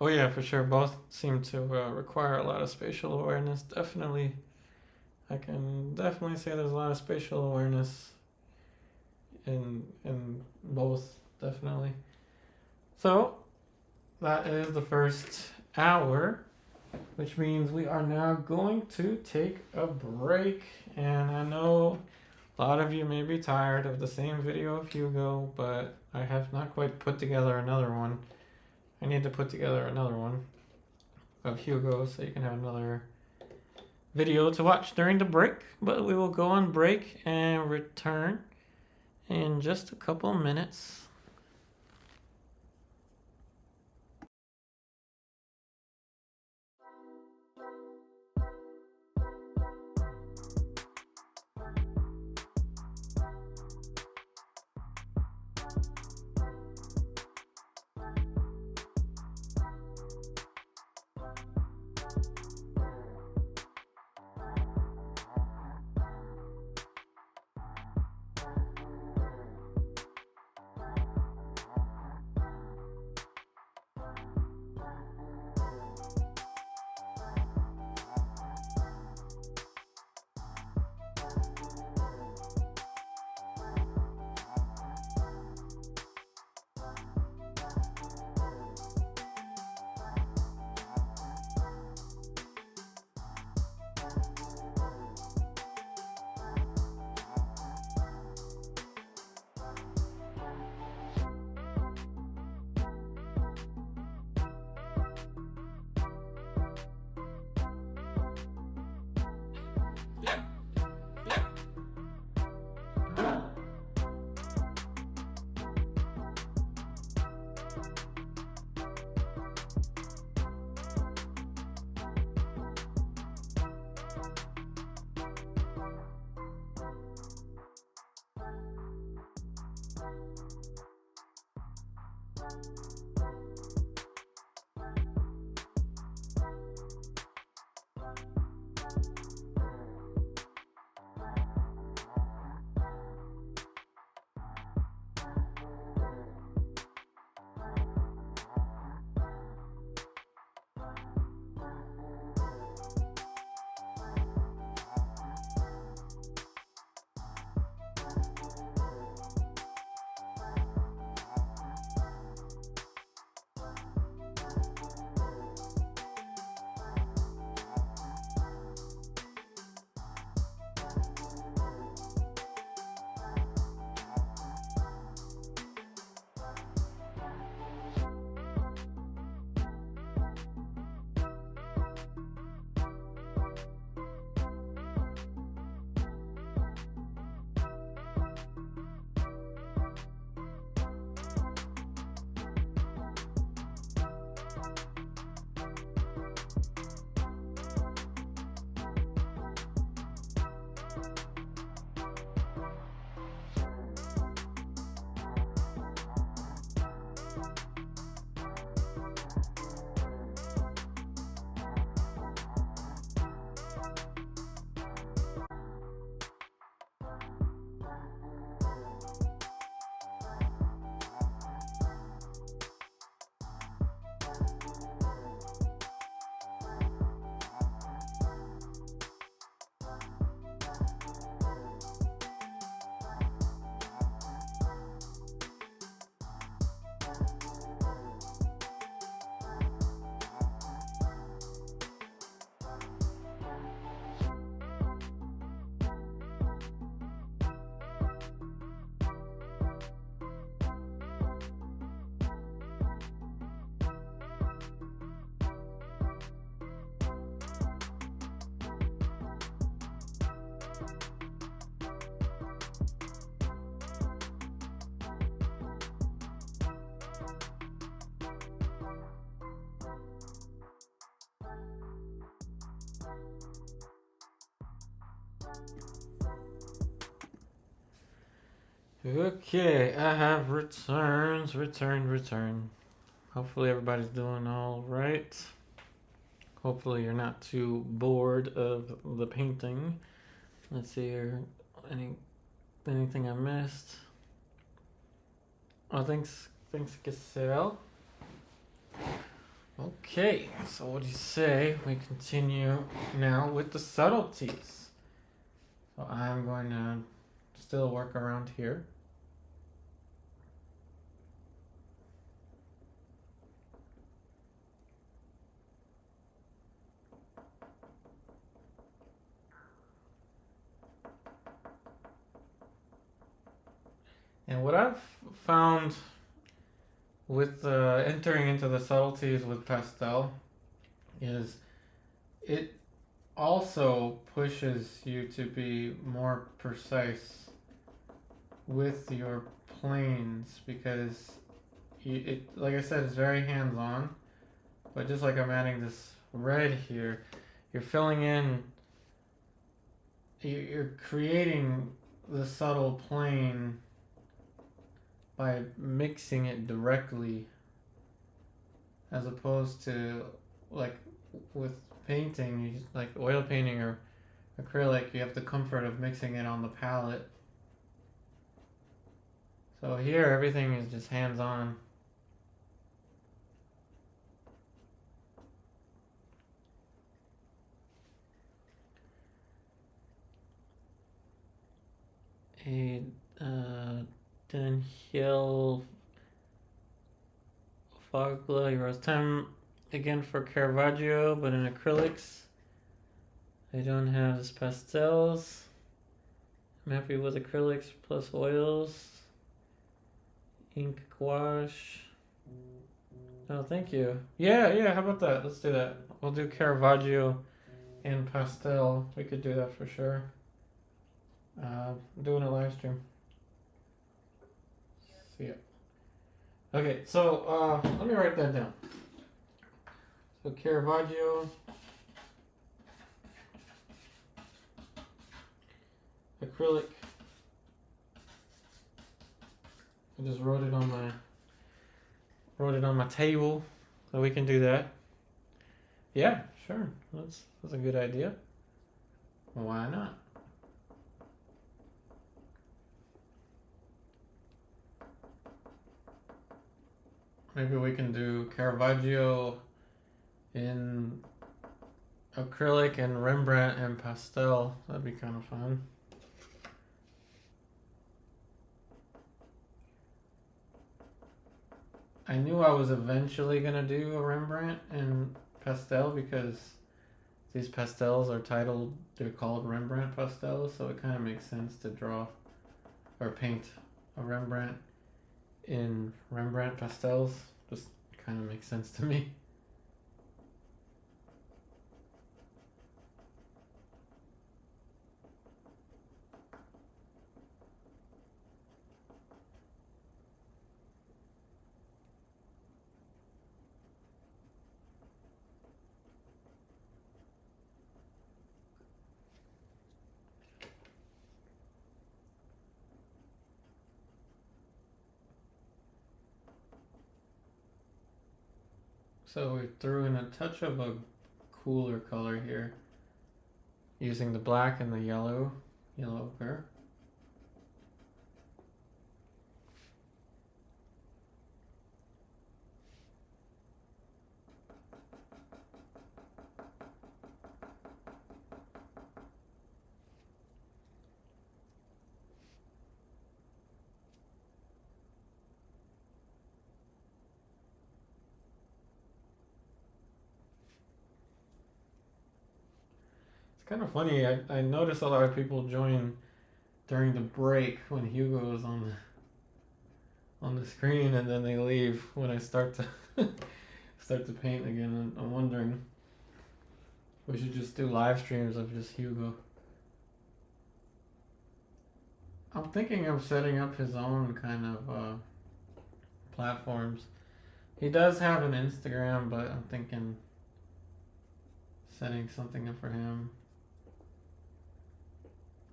Oh yeah, for sure. Both seem to require a lot of spatial awareness. Definitely, I can definitely say there's a lot of spatial awareness in both. Definitely. So that is the first hour, which means we are now going to take a break. And I know a lot of you may be tired of the same video of Hugo, but I have not quite put together another one. I need to put together another one of Hugo so you can have another video to watch during the break. But we will go on break and return in just a couple minutes. Okay, I have returned. Hopefully everybody's doing all right. Hopefully you're not too bored of the painting. Let's see here. Anything I missed? Oh, thanks, Giselle. Okay, so what do you say we continue now with the subtleties? So I'm going to still work around here. And what I've found with entering into the subtleties with Pastel is it also pushes you to be more precise with your planes because like I said, it's very hands-on. But just like I'm adding this red here, you're filling in, you're creating the subtle plane by mixing it directly, as opposed to like with painting, like oil painting or acrylic, you have the comfort of mixing it on the palette. So here everything is just hands-on. Daniel Fogla, he wrote time again for Caravaggio, but in acrylics. I don't have this pastels. I'm happy with acrylics plus oils. Ink gouache. Oh, thank you. Yeah, how about that? Let's do that. We'll do Caravaggio and pastel. We could do that for sure. Doing a live stream. See ya. Okay, so let me write that down. So Caravaggio, acrylic, I just wrote it on my table, so we can do that. Yeah, sure. That's a good idea. Why not? Maybe we can do Caravaggio in acrylic and Rembrandt and pastel. That'd be kind of fun. I knew I was eventually gonna do a Rembrandt and pastel because these pastels are titled, they're called Rembrandt pastels, so it kind of makes sense to draw or paint a Rembrandt in Rembrandt pastels. Just kind of makes sense to me. So we threw in a touch of a cooler color here using the black and the yellow ochre. It's kind of funny. I noticed a lot of people join during the break when Hugo is on the screen, and then they leave when I start to start to paint again. I'm wondering, we should just do live streams of just Hugo. I'm thinking of setting up his own kind of platforms. He does have an Instagram, but I'm thinking setting something up for him.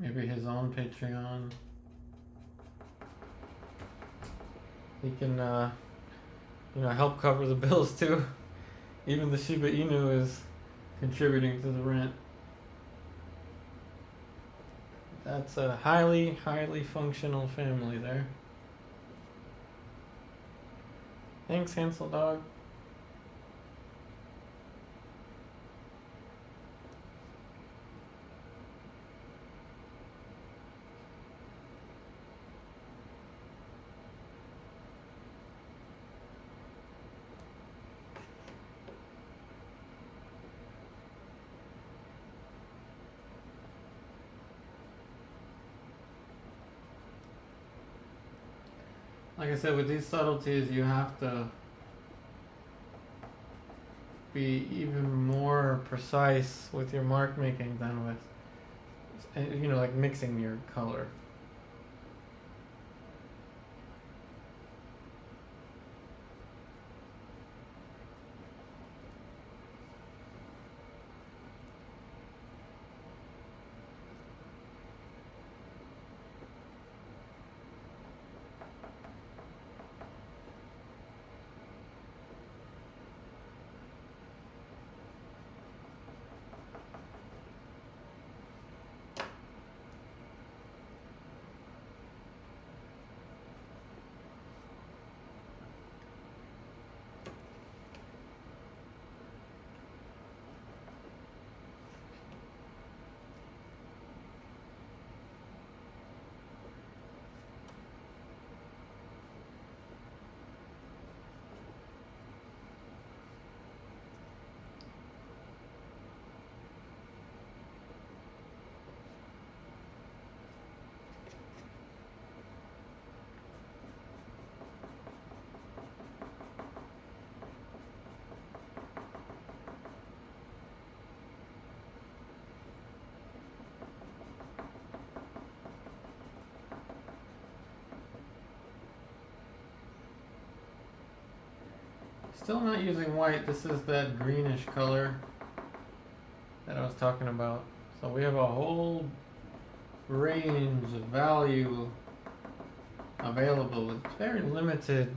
Maybe his own Patreon. He can, help cover the bills too. Even the Shiba Inu is contributing to the rent. That's a highly, highly functional family there. Thanks, Hansel Dog. Like I said, with these subtleties, you have to be even more precise with your mark making than with, like mixing your color. Still not using white. This is that greenish color that I was talking about. So we have a whole range of value available with very limited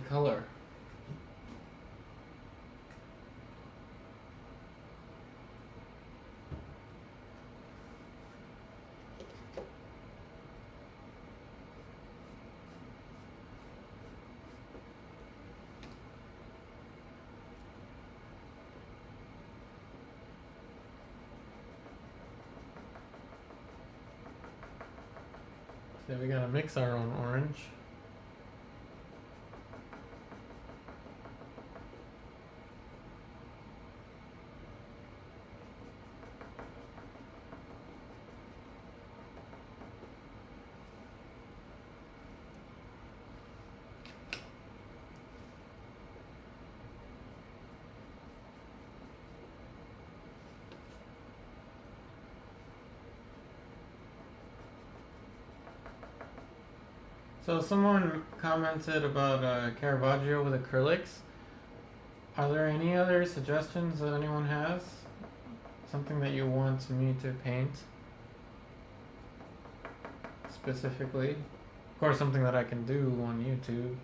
color. So we gotta mix our own orange. So someone commented about Caravaggio with acrylics. Are there any other suggestions that anyone has? Something that you want me to paint specifically? Of course, something that I can do on YouTube.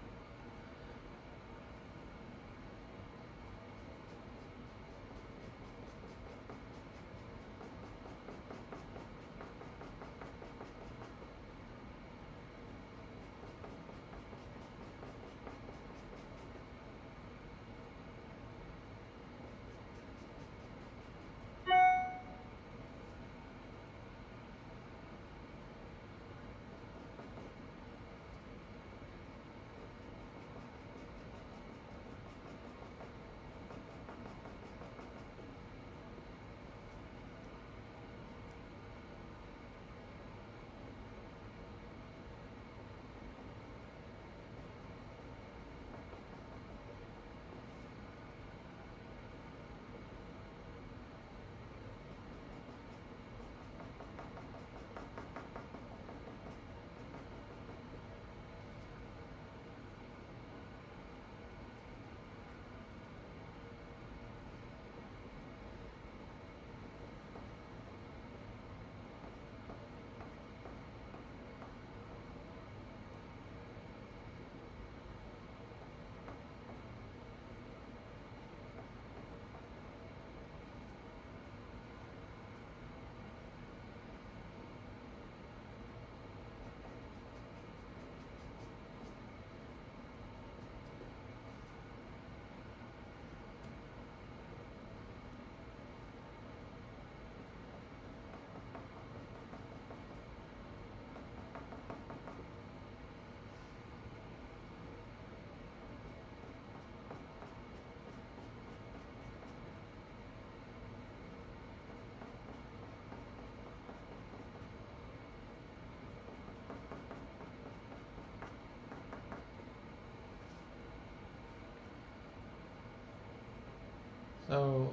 So,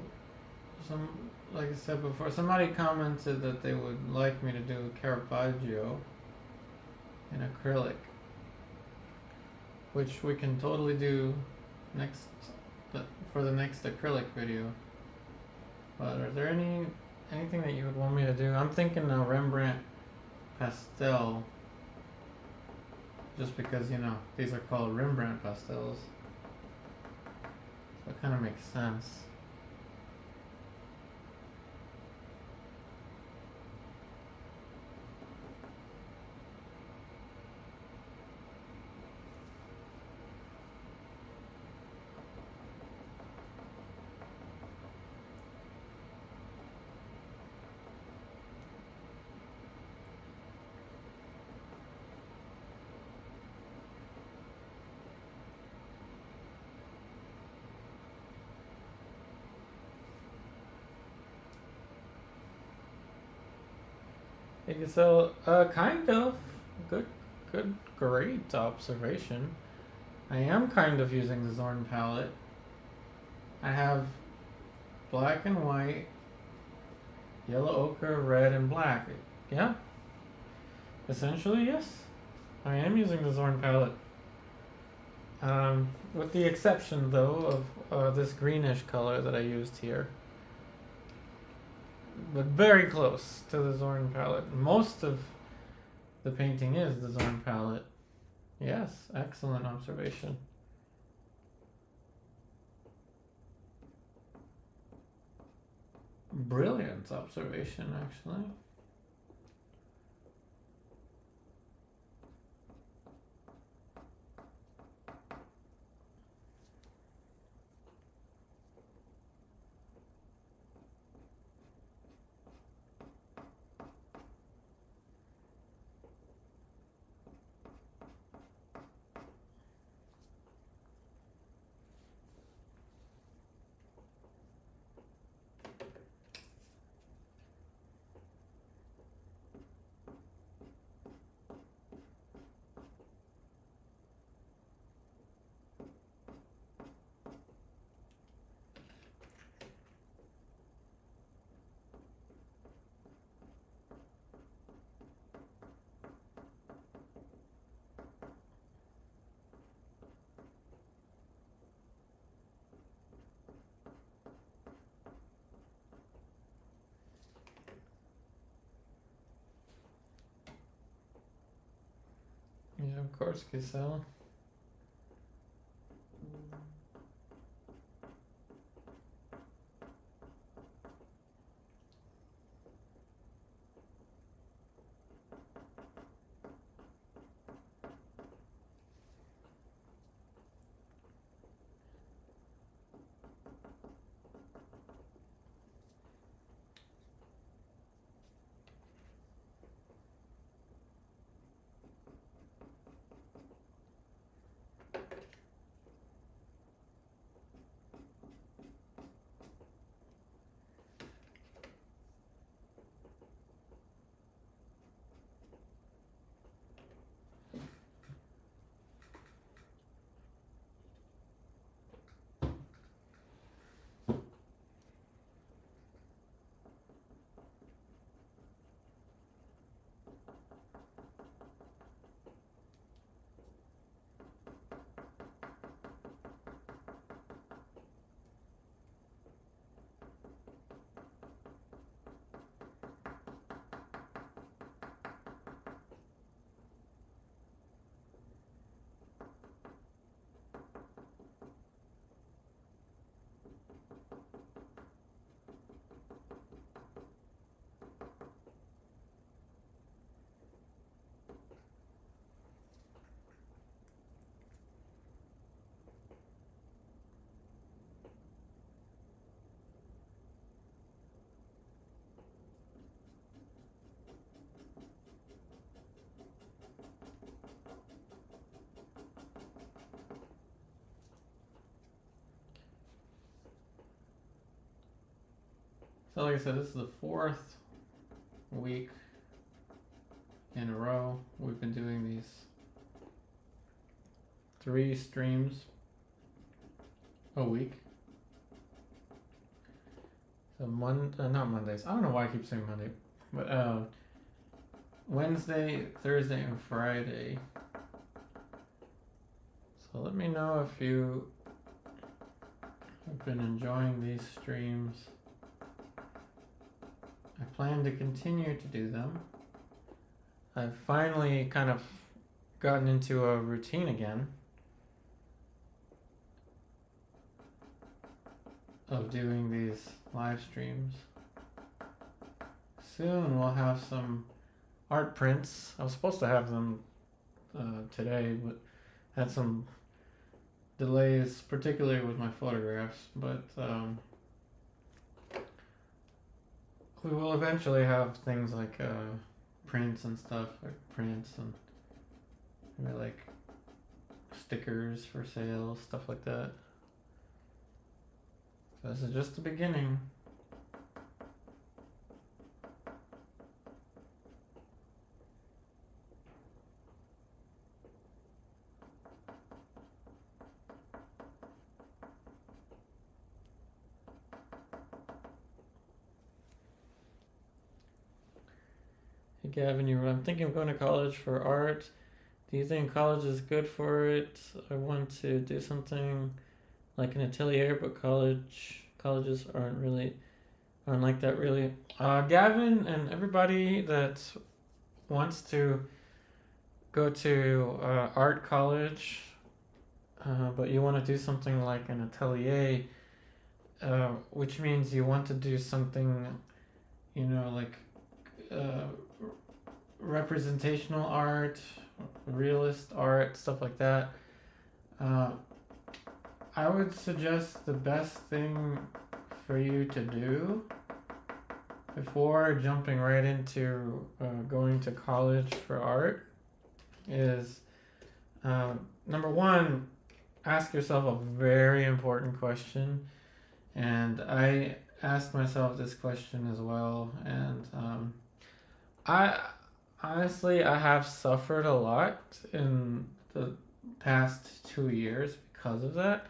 like I said before, somebody commented that they would like me to do Caravaggio in acrylic, which we can totally do next for the next acrylic video. But are there anything that you would want me to do? I'm thinking a Rembrandt pastel, just because these are called Rembrandt pastels. So it kind of makes sense. So, kind of great observation. I am kind of using the Zorn palette. I have black and white, yellow ochre, red, and black. Yeah, essentially, yes. I am using the Zorn palette. With the exception, though, of this greenish color that I used here. But very close to the Zorn palette. Most of the painting is the Zorn palette. Yes, excellent observation. Brilliant observation, actually. Yeah, of course, Giselle. So like I said, this is the 4th week in a row we've been doing these 3 streams a week. So not Mondays. I don't know why I keep saying Monday, but Wednesday, Thursday, and Friday. So let me know if you have been enjoying these streams. I plan to continue to do them. I've finally kind of gotten into a routine again of doing these live streams. Soon we'll have some art prints. I was supposed to have them today, but had some delays, particularly with my photographs, but we will eventually have things like prints and stuff, like prints and maybe like stickers for sale, stuff like that. So this is just the beginning. Hey Gavin, I'm thinking of going to college for art. Do you think college is good for it? I want to do something like an atelier, but colleges aren't like that really. Gavin and everybody that wants to go to art college, but you want to do something like an atelier, which means you want to do something, like uh, representational art, realist art, stuff like that. Uh, I would suggest the best thing for you to do before jumping right into going to college for art is number one, ask yourself a very important question. And I asked myself this question as well. And I honestly, I have suffered a lot in the past 2 years because of that.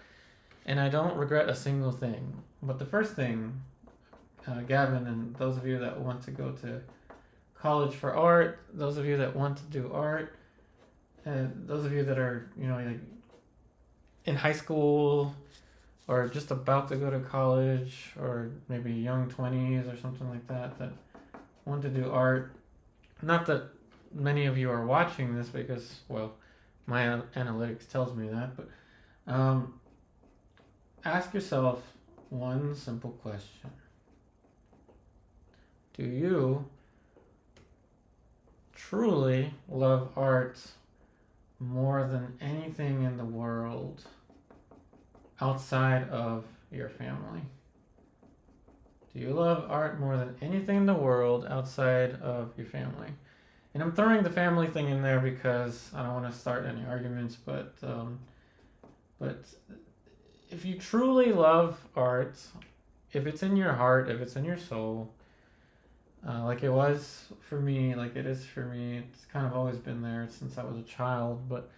And I don't regret a single thing. But the first thing, Gavin, and those of you that want to go to college for art, those of you that want to do art, and those of you that are, like in high school or just about to go to college or maybe young 20s or something like that want to do art. Not that many of you are watching this because, well, my analytics tells me that, but ask yourself one simple question. Do you truly love art more than anything in the world outside of your family? Do you love art more than anything in the world outside of your family? And I'm throwing the family thing in there because I don't want to start any arguments, but if you truly love art, if it's in your heart, if it's in your soul, like it was for me, like it is for me, it's kind of always been there since I was a child, but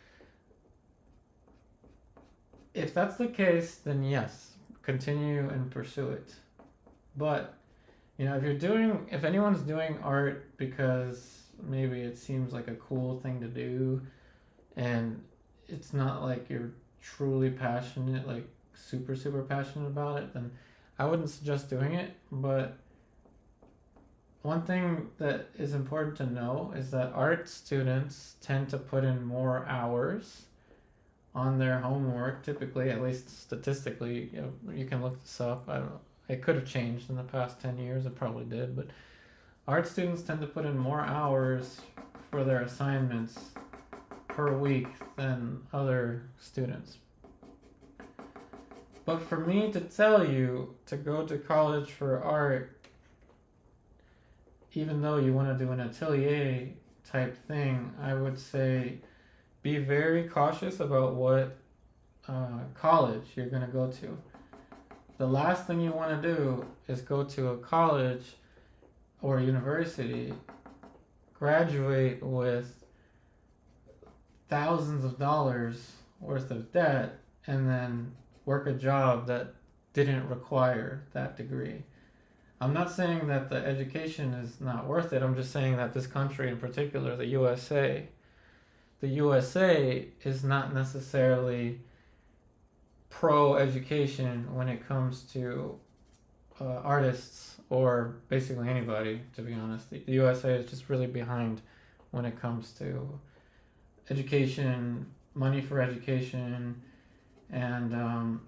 if that's the case, then yes, continue and pursue it. But, if anyone's doing art because maybe it seems like a cool thing to do and it's not like you're truly passionate, like super, super passionate about it, then I wouldn't suggest doing it. But one thing that is important to know is that art students tend to put in more hours on their homework, typically, at least statistically. You can look this up. I don't know. It could have changed in the past 10 years. It probably did. But art students tend to put in more hours for their assignments per week than other students. But for me to tell you to go to college for art, even though you want to do an atelier type thing, I would say be very cautious about what college you're going to go to. The last thing you want to do is go to a college or a university, graduate with thousands of dollars worth of debt, and then work a job that didn't require that degree. I'm not saying that the education is not worth it. I'm just saying that this country in particular, the USA is not necessarily pro-education when it comes to artists or basically anybody, to be honest. The USA is just really behind when it comes to education, money for education, and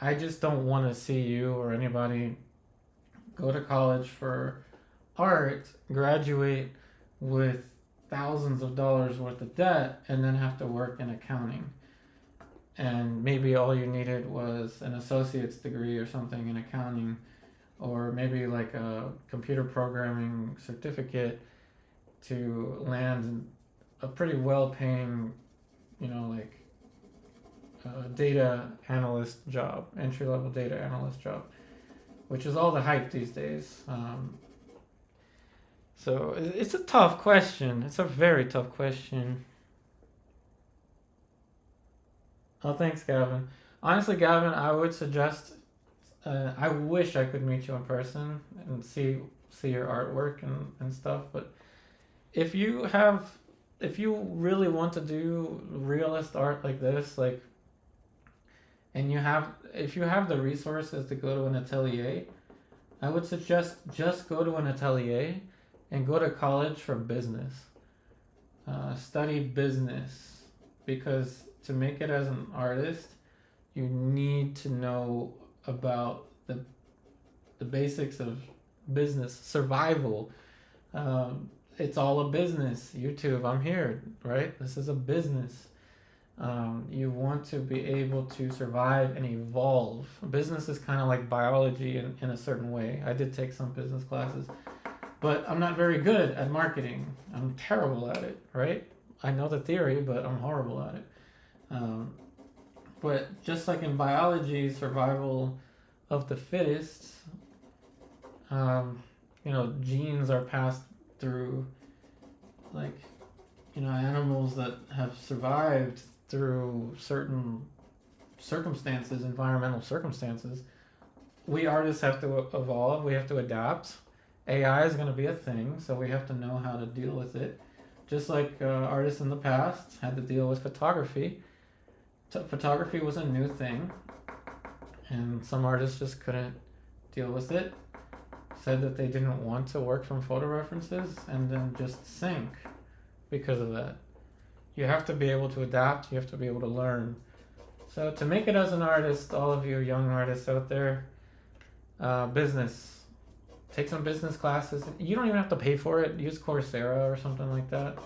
I just don't want to see you or anybody go to college for art, graduate with thousands of dollars worth of debt, and then have to work in accounting. And maybe all you needed was an associate's degree or something in accounting, or maybe like a computer programming certificate to land a pretty well-paying, data analyst job, entry-level data analyst job, which is all the hype these days. So it's a tough question. It's a very tough question. Oh, thanks, Gavin. Honestly, Gavin, I would suggest. I wish I could meet you in person and see your artwork and stuff. But if you really want to do realist art like this, and if you have the resources to go to an atelier, I would suggest just go to an atelier and go to college for business. study business, because to make it as an artist, you need to know about the basics of business survival. It's all a business. YouTube, I'm here, right? This is a business. You want to be able to survive and evolve. Business is kind of like biology in a certain way. I did take some business classes, but I'm not very good at marketing. I'm terrible at it, right? I know the theory, but I'm horrible at it. But just like in biology, survival of the fittest, genes are passed through, like, animals that have survived through certain circumstances, environmental circumstances. We artists have to evolve, we have to adapt. AI is going to be a thing, so we have to know how to deal with it. Just like artists in the past had to deal with photography. Photography was a new thing, and some artists just couldn't deal with it. Said that they didn't want to work from photo references, and then just sank because of that. You have to be able to adapt, you have to be able to learn. So to make it as an artist, all of you young artists out there, business. Take some business classes. You don't even have to pay for it. Use Coursera or something like that.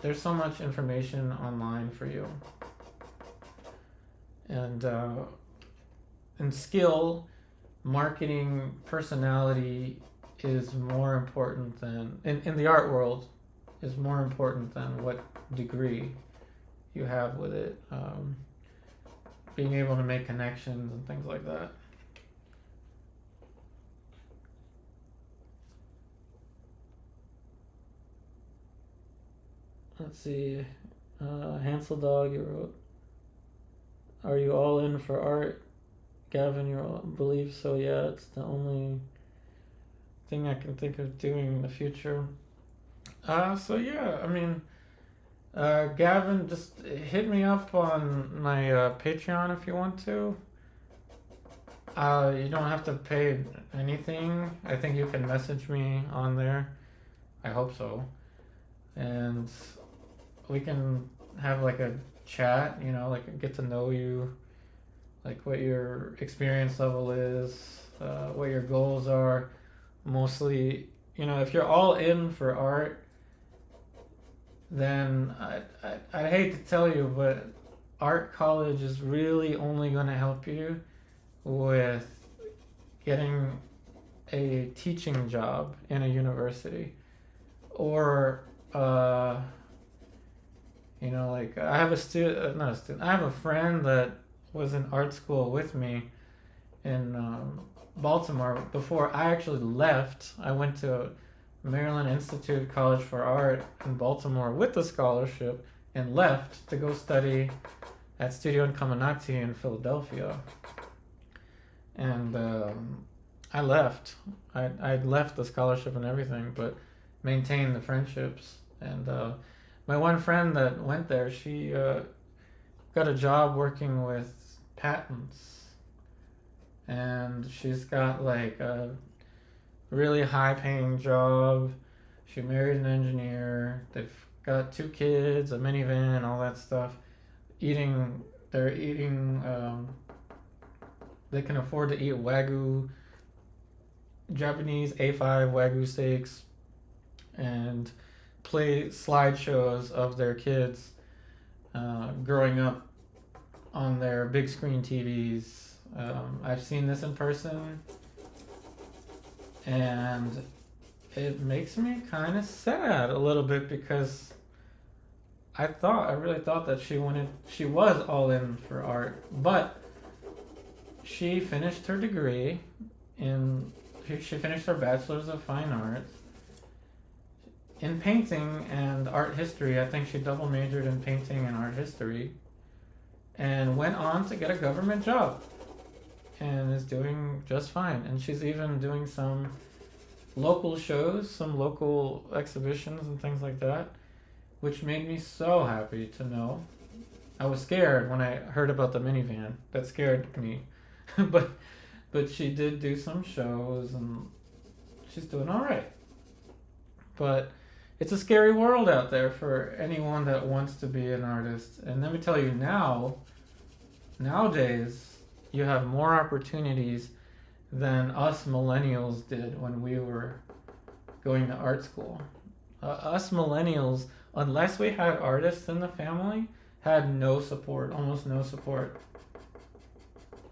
There's so much information online for you. And skill, marketing, personality is more important than, in the art world, is more important than what degree you have with it. Being able to make connections and things like that. Let's see. Hansel Dog, you wrote, "Are you all in for art?" Gavin, you believe so? Yeah, it's the only thing I can think of doing in the future. So yeah, I mean, Gavin, just hit me up on my Patreon if you want to. You don't have to pay anything. I think you can message me on there. I hope so. And we can have like a chat, like get to know you, like what your experience level is, what your goals are. Mostly, if you're all in for art, then I hate to tell you, but art college is really only going to help you with getting a teaching job in a university, or like I have a student, not a student, I have a friend that was in art school with me in Baltimore. Before I actually left, I went to Maryland Institute College for Art in Baltimore with a scholarship and left to go study at Studio Incaminati in Philadelphia. And I left. I left the scholarship and everything, but maintained the friendships. And my one friend that went there, she got a job working with patents. And she's got like a really high paying job. She married an engineer. They've got 2 kids, a minivan, all that stuff. They're eating, they can afford to eat Wagyu, Japanese A5 Wagyu steaks, and play slideshows of their kids growing up on their big screen TVs. I've seen this in person, and it makes me kind of sad a little bit, because I really thought that she was all in for art, but she finished her degree she finished her Bachelor's of Fine Arts in painting and art history. I think she double majored in painting and art history, and went on to get a government job, and is doing just fine. And she's even doing some local shows, some local exhibitions and things like that, which made me so happy to know. I was scared when I heard about the minivan. That scared me. but she did do some shows, and she's doing all right. But it's a scary world out there for anyone that wants to be an artist. And let me tell you nowadays, you have more opportunities than us millennials did when we were going to art school. Us millennials, unless we had artists in the family, had no support, almost no support.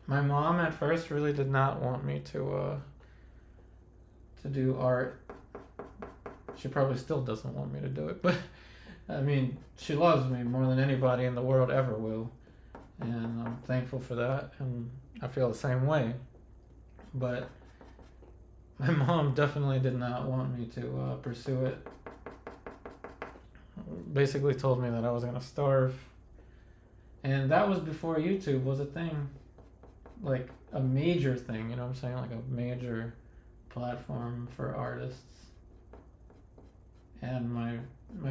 My mom at first really did not want me to do art. She probably still doesn't want me to do it, but I mean, she loves me more than anybody in the world ever will, and I'm thankful for that, and I feel the same way. But my mom definitely did not want me to pursue it. Basically told me that I was gonna starve, and that was before YouTube was a thing, like a major thing. You know what I'm saying? Like a major platform for artists. And my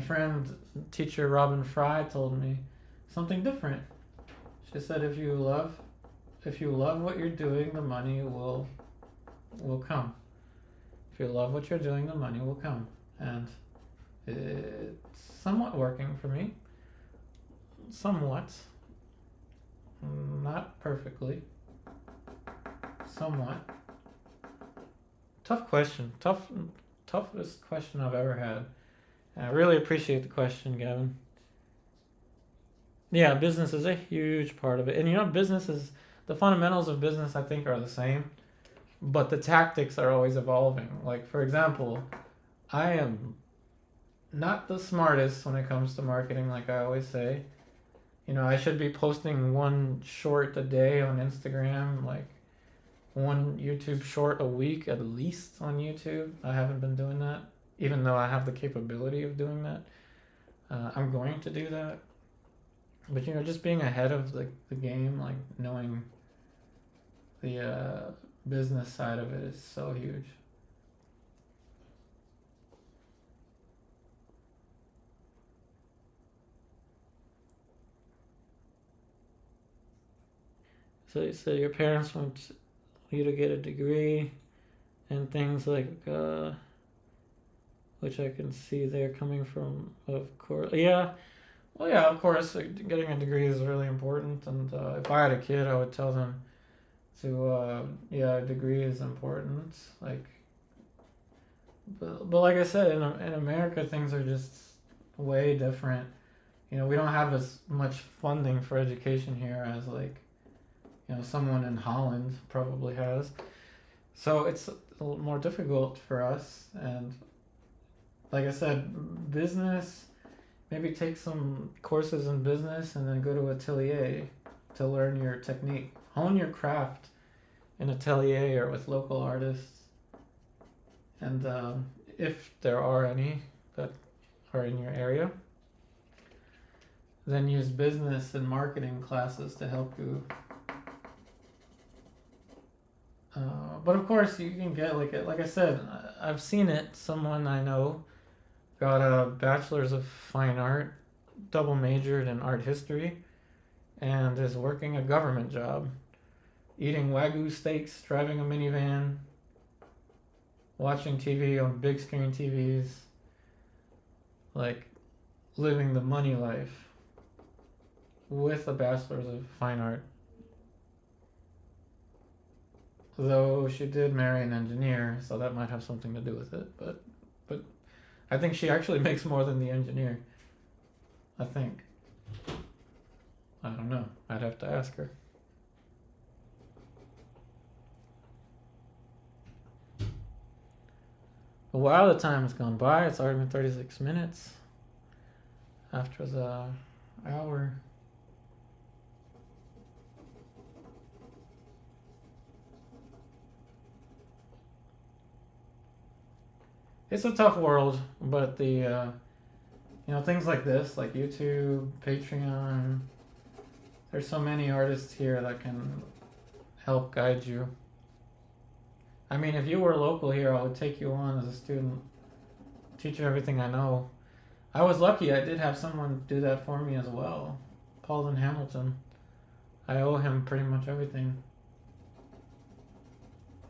friend teacher Robin Fry told me something different. She said, if you love what you're doing, the money will come. If you love what you're doing, the money will come. And it's somewhat working for me. Somewhat. Not perfectly. Somewhat. Tough question. Toughest question I've ever had. And I really appreciate the question, Gavin. Yeah, business is a huge part of it. And you know, the fundamentals of business I think are the same, but the tactics are always evolving. Like, for example, I am not the smartest when it comes to marketing, like I always say. You know, I should be posting one short a day on Instagram, like one YouTube short a week at least on YouTube. I haven't been doing that, even though I have the capability of doing that. I'm going to do that. But, you know, just being ahead of the game, like knowing the business side of it is so huge. So you said your parents want you to get a degree and things like, which I can see they're coming from, of course. Yeah, well, yeah, of course, getting a degree is really important. And if I had a kid, I would tell them to, yeah, a degree is important. Like, but like I said, in America, things are just way different. You know, we don't have as much funding for education here as, like, you know, someone in Holland probably has. So it's a little more difficult for us. And like I said, business, maybe take some courses in business and then go to atelier to learn your technique. Hone your craft in atelier or with local artists. And if there are any that are in your area, then use business and marketing classes to help you. But of course, you can get, like I said, I've seen it. Someone I know got a bachelor's of fine art, double majored in art history, and is working a government job, eating Wagyu steaks, driving a minivan, watching TV on big screen TVs, like living the money life with a bachelor's of fine art. Though she did marry an engineer, so that might have something to do with it. But I think she actually makes more than the engineer. I think. I don't know. I'd have to ask her. But wow, the time has gone by. It's already been 36 minutes after the hour. It's a tough world, but the you know, things like this, like YouTube, Patreon, there's so many artists here that can help guide you. I mean, if you were local here, I would take you on as a student, teach you everything I know. I was lucky, I did have someone do that for me as well. Paulden Hamilton. I owe him pretty much everything.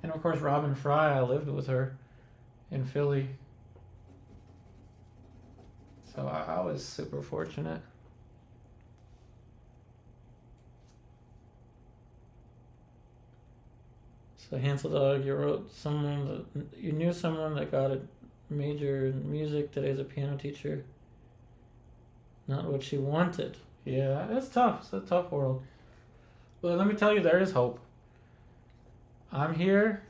And of course, Robin Fry, I lived with her in Philly. So I was super fortunate. So Hansel Dog, you knew someone that got a major in music. Today's a piano teacher. Not what she wanted. Yeah, it's tough. It's a tough world. But let me tell you, there is hope. I'm here.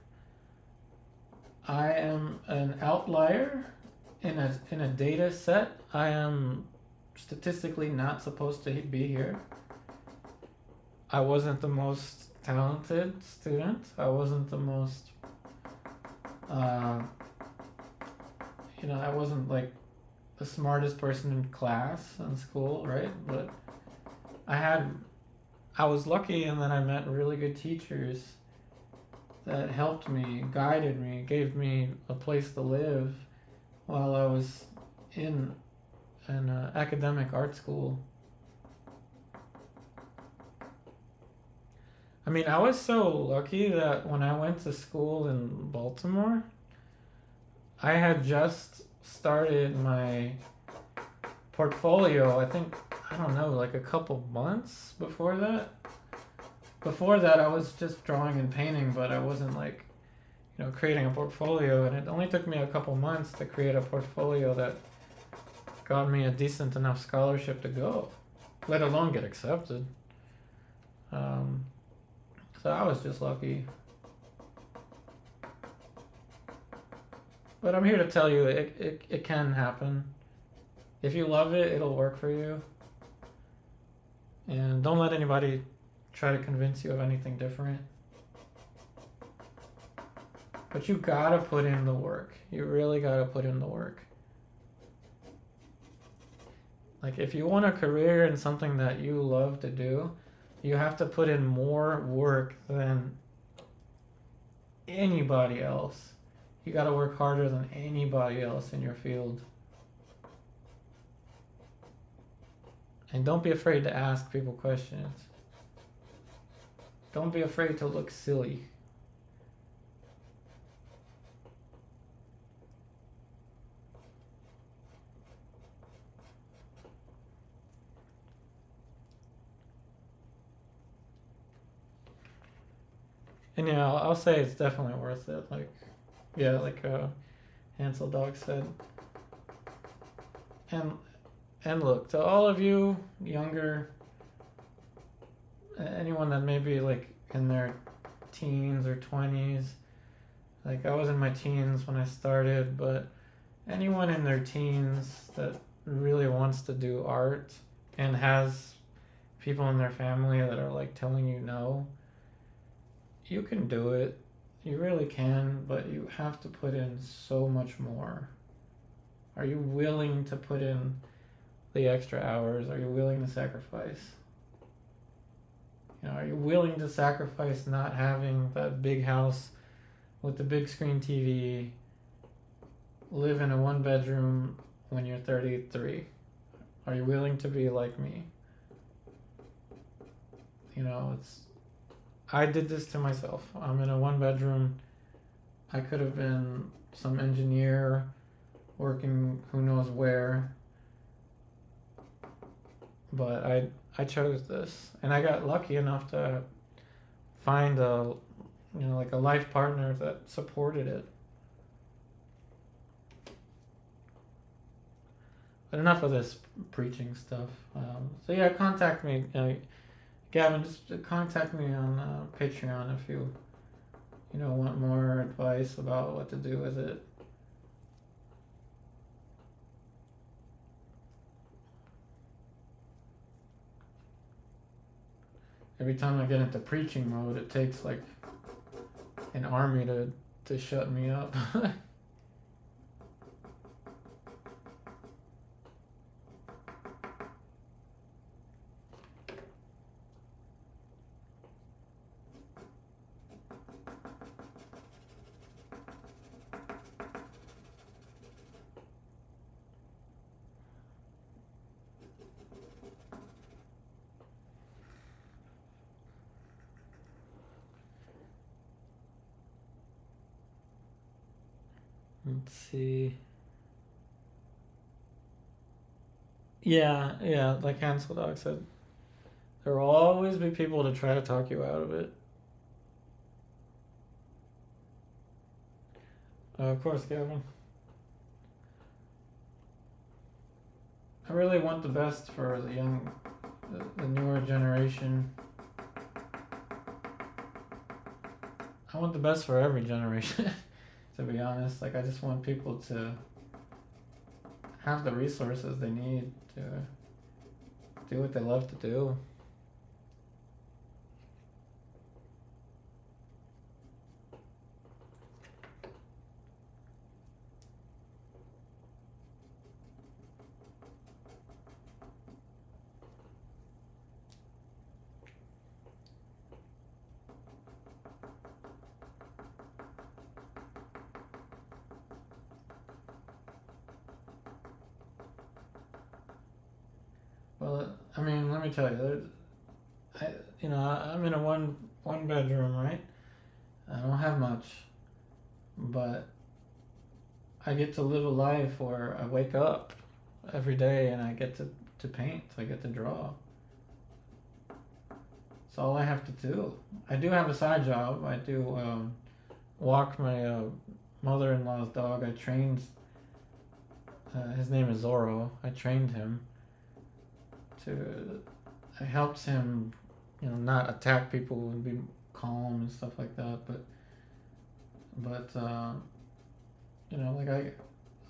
I am an outlier in a data set. I am statistically not supposed to be here. I wasn't the most talented student. I wasn't the most, I wasn't like the smartest person in class in school, right? But I was lucky, and then I met really good teachers that helped me, guided me, gave me a place to live while I was in an academic art school. I mean, I was so lucky that when I went to school in Baltimore, I had just started my portfolio, I don't know, like a couple months before that. Before that, I was just drawing and painting, but I wasn't like, creating a portfolio. And it only took me a couple months to create a portfolio that got me a decent enough scholarship to go, let alone get accepted. So I was just lucky. But I'm here to tell you, it can happen. If you love it, it'll work for you. And don't let anybody try to convince you of anything different. But you gotta put in the work. You really gotta put in the work. Like, if you want a career in something that you love to do, you have to put in more work than anybody else. You gotta work harder than anybody else in your field. And don't be afraid to ask people questions. Don't be afraid to look silly. And I'll say it's definitely worth it. Like Hansel Dog said. And look, to all of you younger, anyone that may be like in their teens or 20s, like I was in my teens when I started, but anyone in their teens that really wants to do art and has people in their family that are like telling you no, you can do it. You really can, but you have to put in so much more. Are you willing to put in the extra hours? Are you willing to sacrifice? Are you willing to sacrifice not having that big house with the big screen TV, live in a 1-bedroom when you're 33? Are you willing to be like me? I did this to myself. I'm in a 1-bedroom. I could have been some engineer working who knows where, but I chose this, and I got lucky enough to find a life partner that supported it. But enough of this preaching stuff. So contact me, Gavin. Just contact me on Patreon if you want more advice about what to do with it. Every time I get into preaching mode, it takes like an army to shut me up. Let's see. Yeah, like Hansel Dog said, there will always be people to try to talk you out of it. Of course, Gavin. I really want the best for the newer generation. I want the best for every generation, to be honest. Like, I just want people to have the resources they need to do what they love to do. Well, I mean, let me tell you, I'm in a one bedroom, right? I don't have much, but I get to live a life where I wake up every day and I get to paint. I get to draw. It's all I have to do. I do have a side job. I do walk my mother-in-law's dog. I trained. His name is Zorro. I trained him to. I helped him, not attack people and be calm and stuff like that. But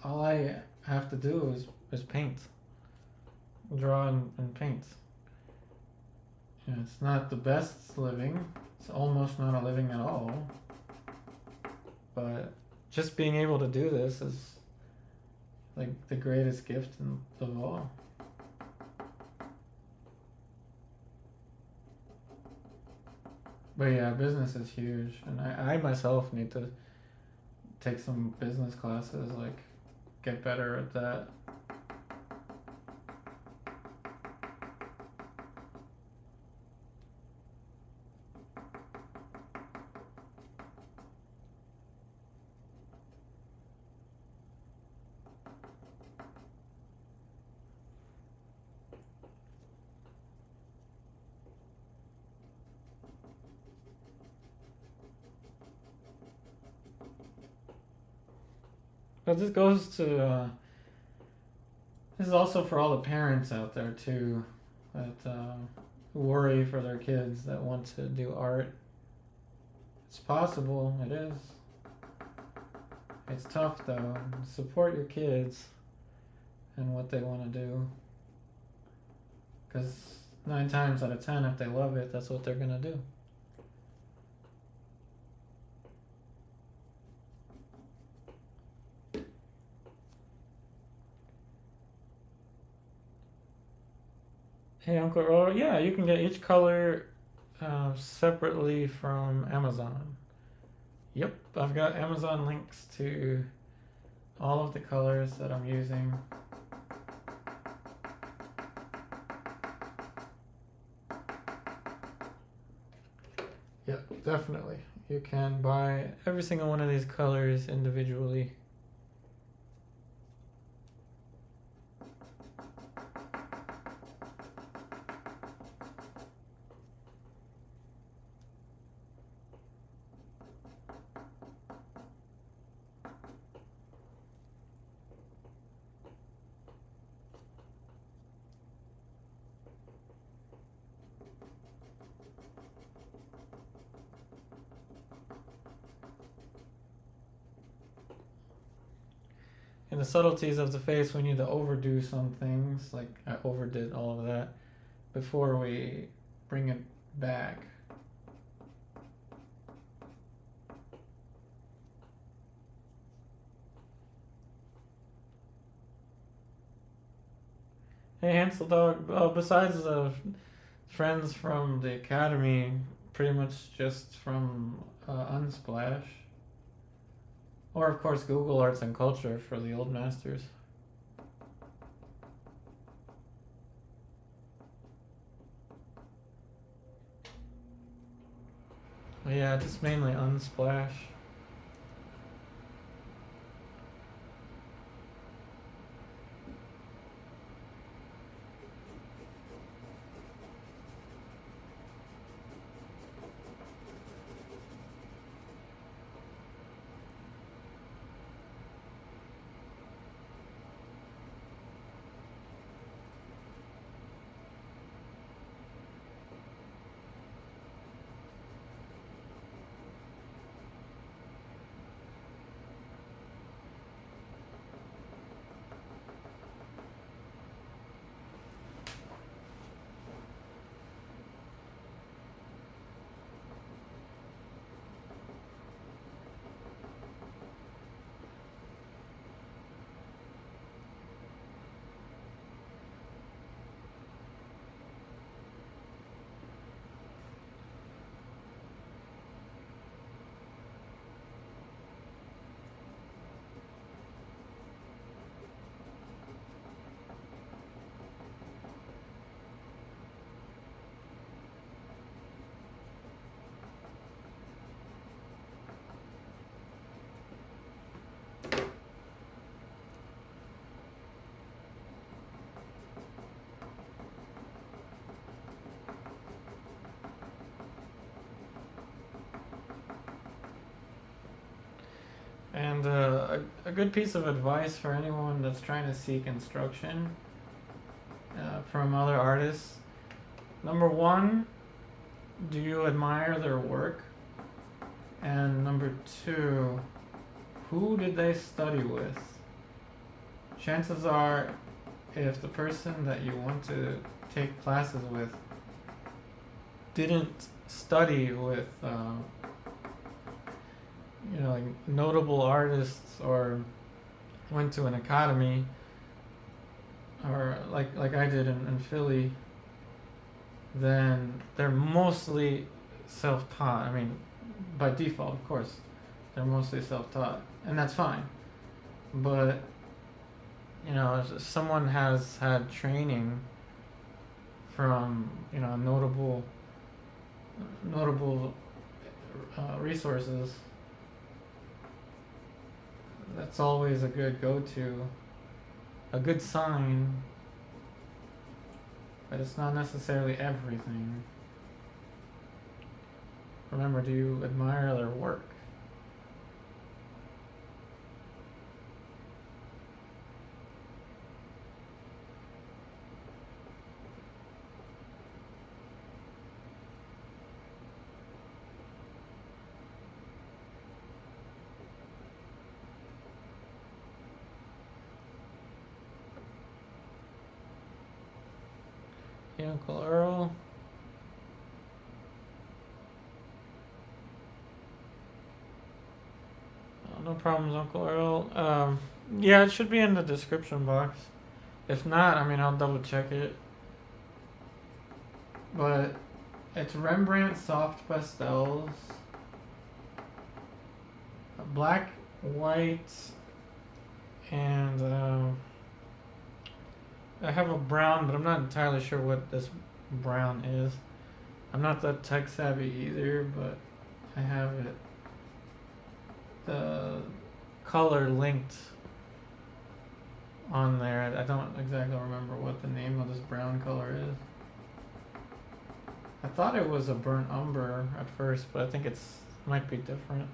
all I have to do is paint, draw and paint. It's not the best living. It's almost not a living at all. But just being able to do this is like the greatest gift of all. But yeah, business is huge, and I myself need to take some business classes, like get better at that. But this is also for all the parents out there too, that worry for their kids that want to do art. It's possible. It is. It's tough though. Support your kids and what they want to do. Because 9 times out of 10, if they love it, that's what they're gonna do. Hey, Uncle Ro, yeah, you can get each color separately from Amazon. Yep, I've got Amazon links to all of the colors that I'm using. Yep, definitely. You can buy every single one of these colors individually. In the subtleties of the face, we need to overdo some things, like I overdid all of that, before we bring it back. Hey, Hansel Dog, besides the friends from the academy, pretty much just from Unsplash. Or, of course, Google Arts and Culture for the old masters. Yeah, just mainly Unsplash. good piece of advice for anyone that's trying to seek instruction from other artists. Number one, do you admire their work? And number two, who did they study with? Chances are, if the person that you want to take classes with didn't study with like notable artists or went to an academy, or like I did in Philly, then they're mostly self-taught. I mean, by default, of course, they're mostly self-taught, and that's fine. But if someone has had training from notable resources, that's always a good go-to, a good sign, but it's not necessarily everything. Remember, do you admire their work? Hey, Uncle Earl. No problems, Uncle Earl. Yeah, it should be in the description box. If not, I'll double check it. But it's Rembrandt soft pastels, black, white, and I have a brown, but I'm not entirely sure what this brown is. I'm not that tech savvy either, but I have it. The color linked on there. I don't exactly remember what the name of this brown color is. I thought it was a burnt umber at first, but I think it's might be different.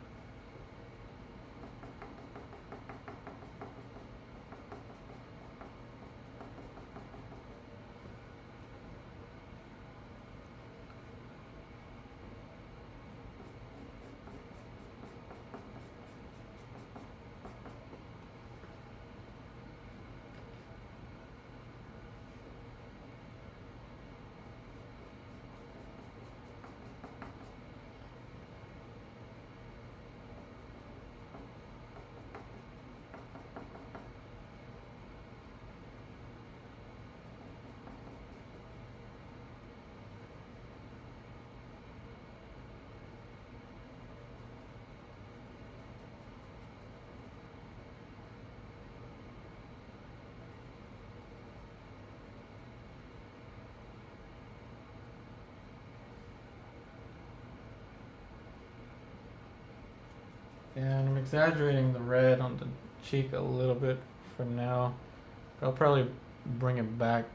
And I'm exaggerating the red on the cheek a little bit for now. I'll probably bring it back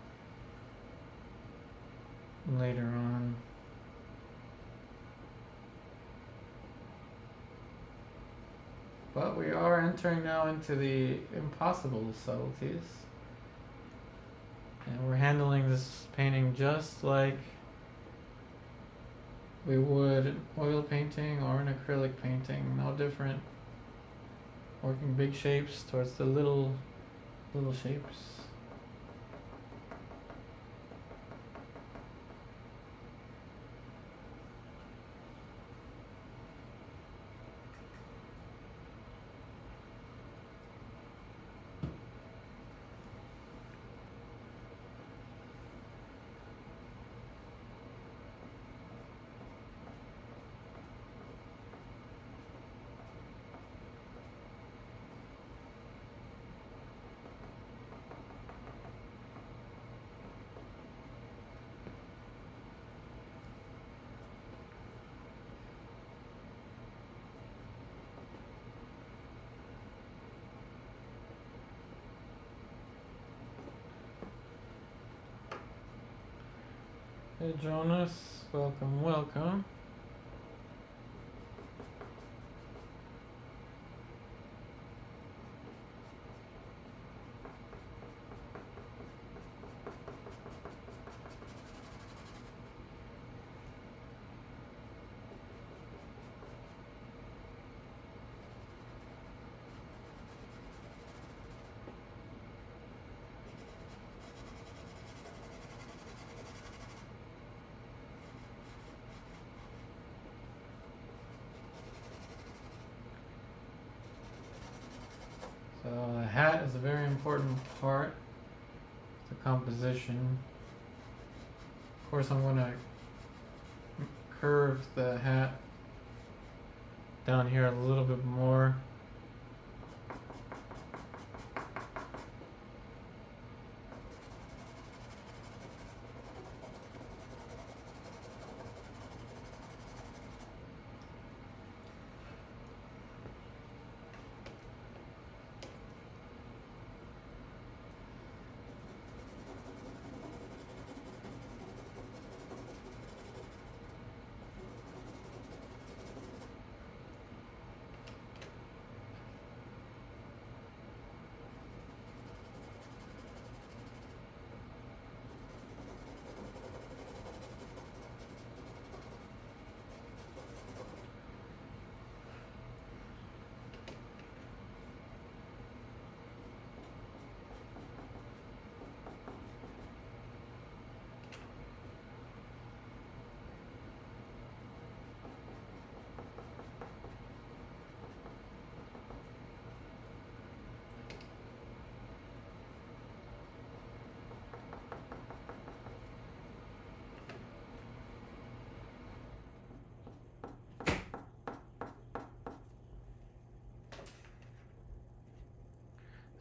later on. But we are entering now into the impossible subtleties. And we're handling this painting just like we would an oil painting or an acrylic painting, no different. Working big shapes towards the little shapes. Hey Jonas, welcome, welcome. hat is a very important part of the composition. Of course, I'm going to curve the hat down here a little bit more.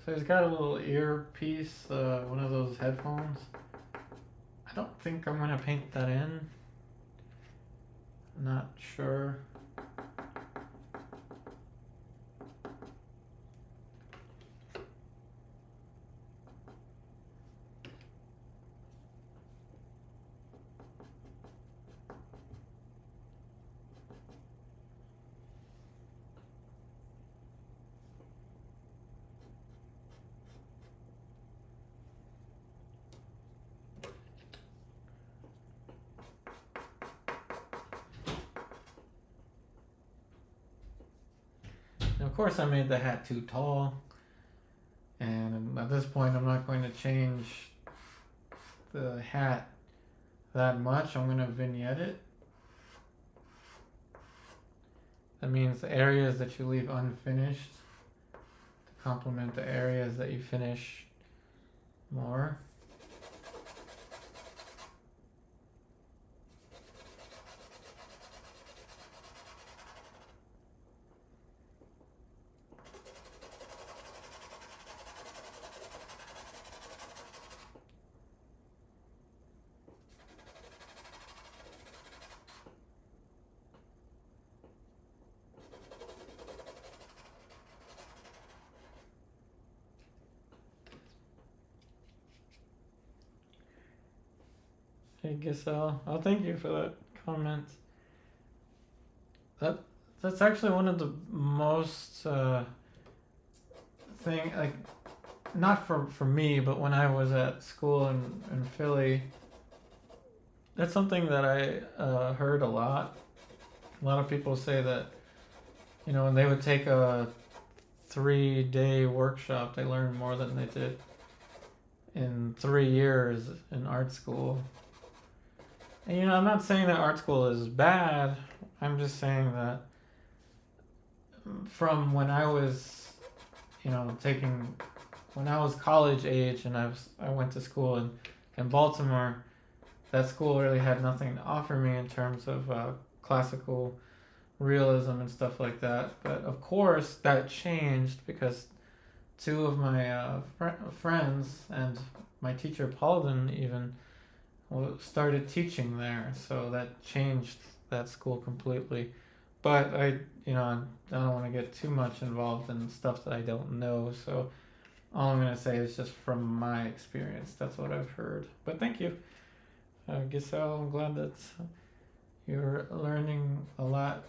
So he's got a little earpiece, one of those headphones. I don't think I'm gonna paint that in. Not sure. And of course I made the hat too tall, and at this point I'm not going to change the hat that much. I'm going to vignette it. That means the areas that you leave unfinished to complement the areas that you finish more. Hey Giselle, oh thank you for that comment. That's actually one of the most thing, like, not for me, but when I was at school in Philly, that's something that I heard a lot. A lot of people say that, you know, when they would take a 3-day workshop, they learned more than they did in 3 years in art school. And you know, I'm not saying that art school is bad. I'm just saying that from when I was, you know, when I was college age and I went to school in Baltimore, that school really had nothing to offer me in terms of classical realism and stuff like that. But of course, that changed because two of my friends and my teacher Paulden even started teaching there, so that changed that school completely. But I don't want to get too much involved in stuff that I don't know, so all I'm going to say is just from my experience. That's what I've heard. But thank you, Giselle. I'm glad that you're learning a lot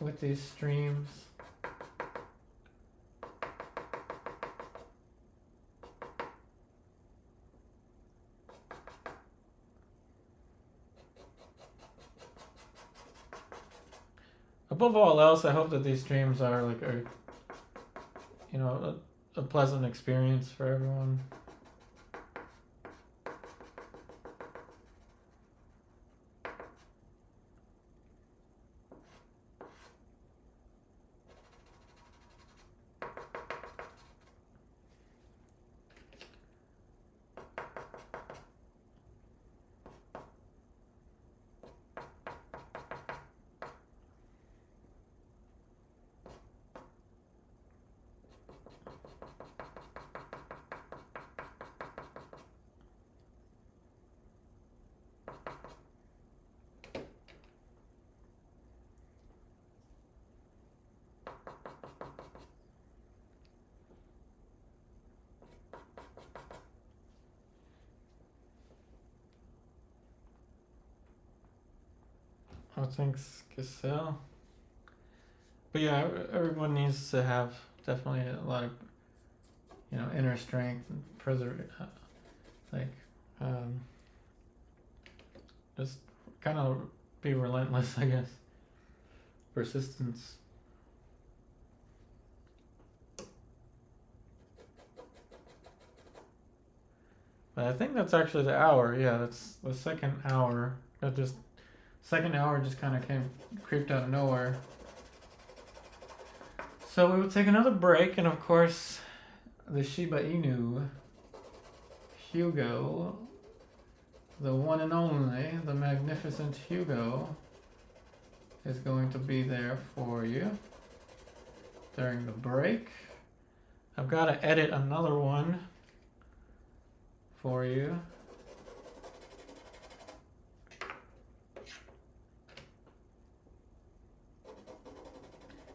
with these streams. Above all else, I hope that these streams are like a pleasant experience for everyone. Oh, thanks, Giselle. But yeah, everyone needs to have definitely a lot of, inner strength and like, um, just kind of be relentless, I guess. Persistence. But I think that's actually the hour. Yeah, that's the second hour. Second hour just kind of creeped out of nowhere. So we will take another break, and of course, the Shiba Inu, Hugo, the one and only, the magnificent Hugo, is going to be there for you during the break. I've got to edit another one for you.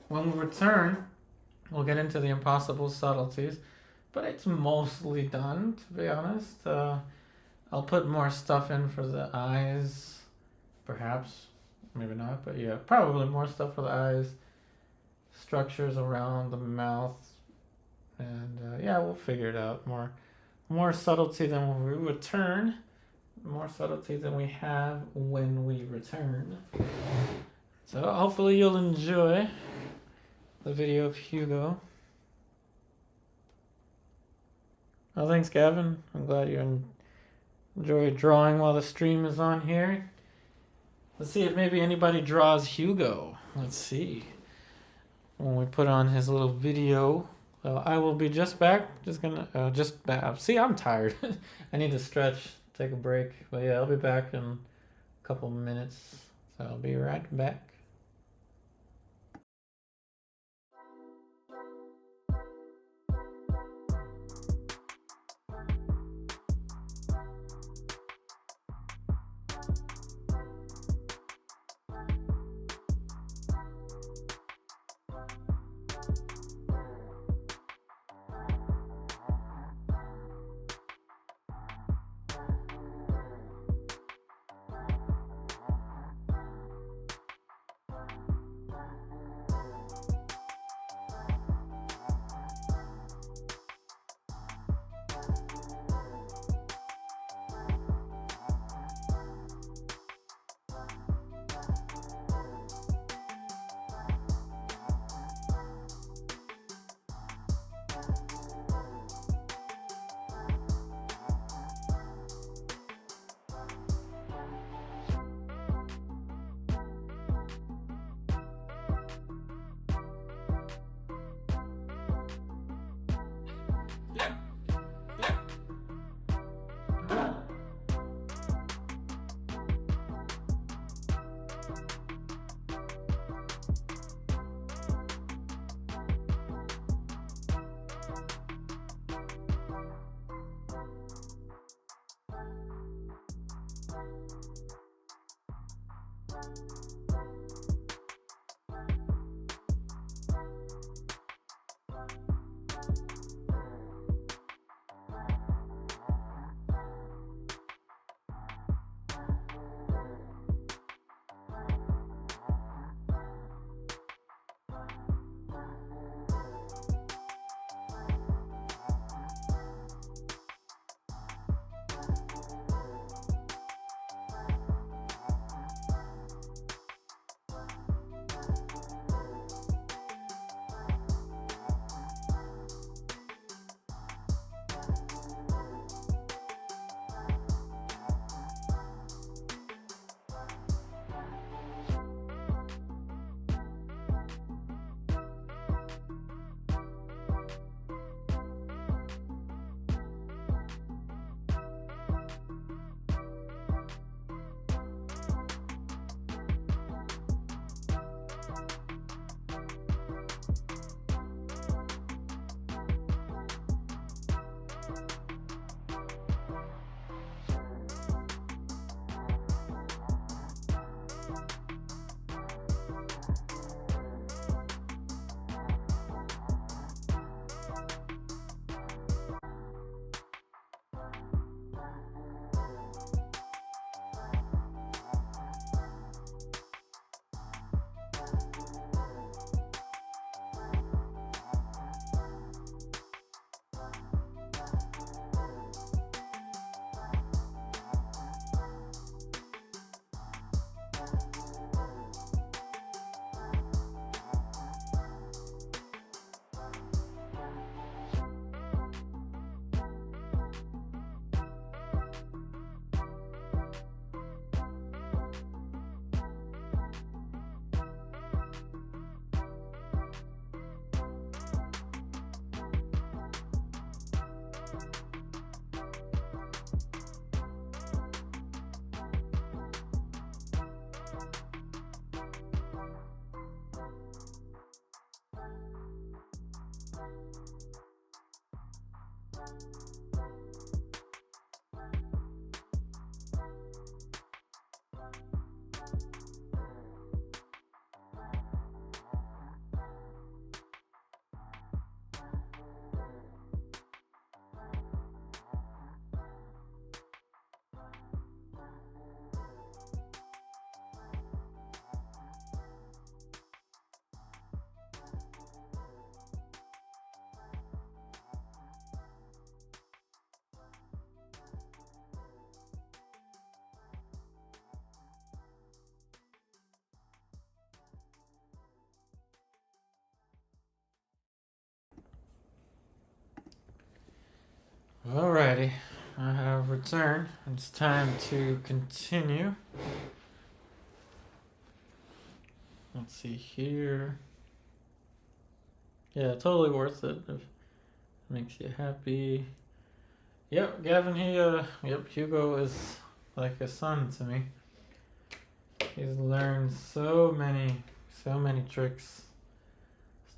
When we return, we'll get into the impossible subtleties, but it's mostly done, to be honest. I'll put more stuff in for the eyes, perhaps, maybe not, but yeah, probably more stuff for the eyes, structures around the mouth, and yeah, we'll figure it out. More subtlety than when we return, more subtlety than we have when we return. So hopefully you'll enjoy the video of Hugo. Oh, thanks, Gavin. I'm glad you enjoy drawing while the stream is on here. Let's see if maybe anybody draws Hugo. Let's see. When we put on his little video. So I will be just back. Just back. See, I'm tired. I need to stretch, take a break. But yeah, I'll be back in a couple minutes. So I'll be right back. Alrighty, I have returned. It's time to continue. Let's see here. Yeah, totally worth it if it makes you happy. Yep, Gavin, Hugo is like a son to me. He's learned so many tricks.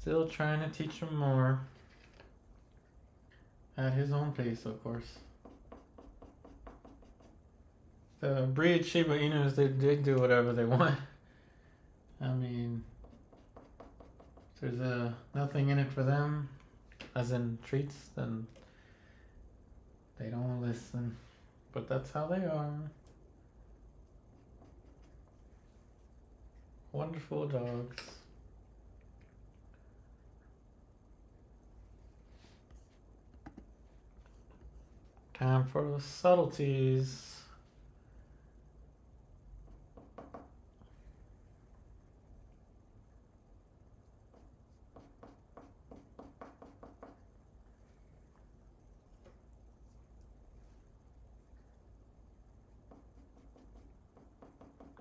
Still trying to teach him more. At his own pace, of course. The breed Shiba Inus, they do whatever they want. I mean, if there's nothing in it for them, as in treats, then they don't listen. But that's how they are. Wonderful dogs. Time for the subtleties.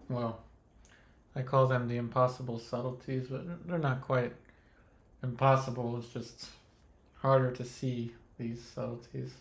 Well, I call them the impossible subtleties, but they're not quite impossible. It's just harder to see these subtleties.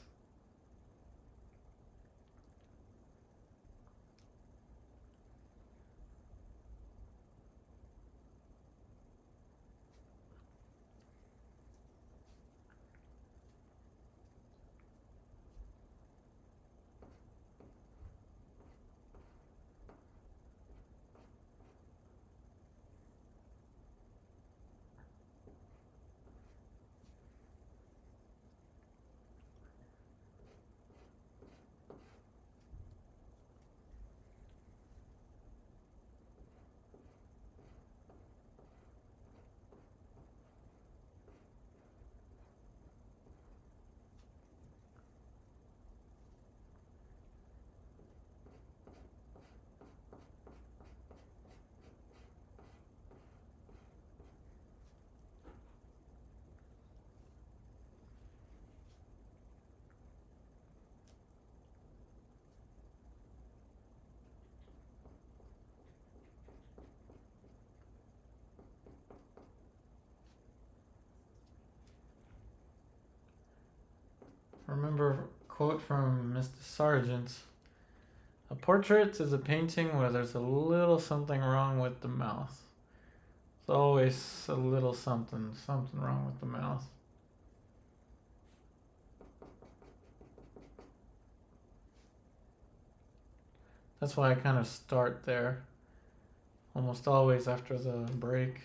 Remember a quote from Mr. Sargent. A portrait is a painting where there's a little something wrong with the mouth. There's always a little something wrong with the mouth. That's why I kind of start there. Almost always after the break.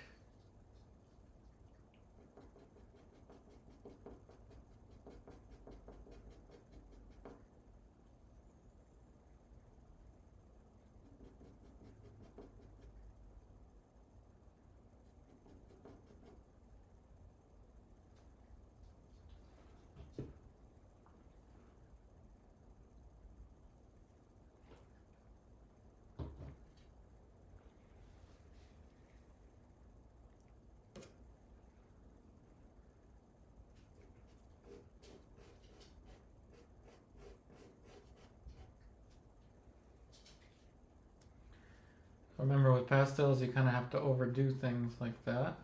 Remember, with pastels, you kind of have to overdo things like that.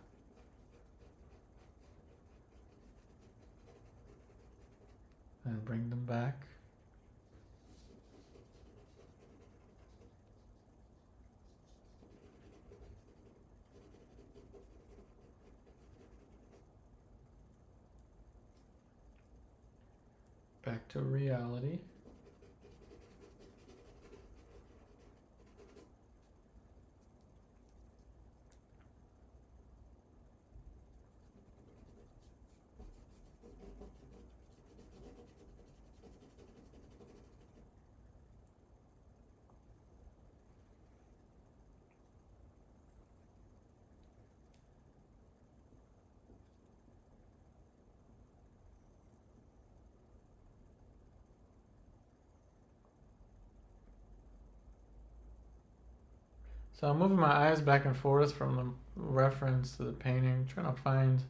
And bring them back. Back to reality. So I'm moving my eyes back and forth from the reference to the painting, trying to find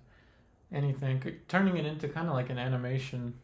anything, turning it into kind of like an animation.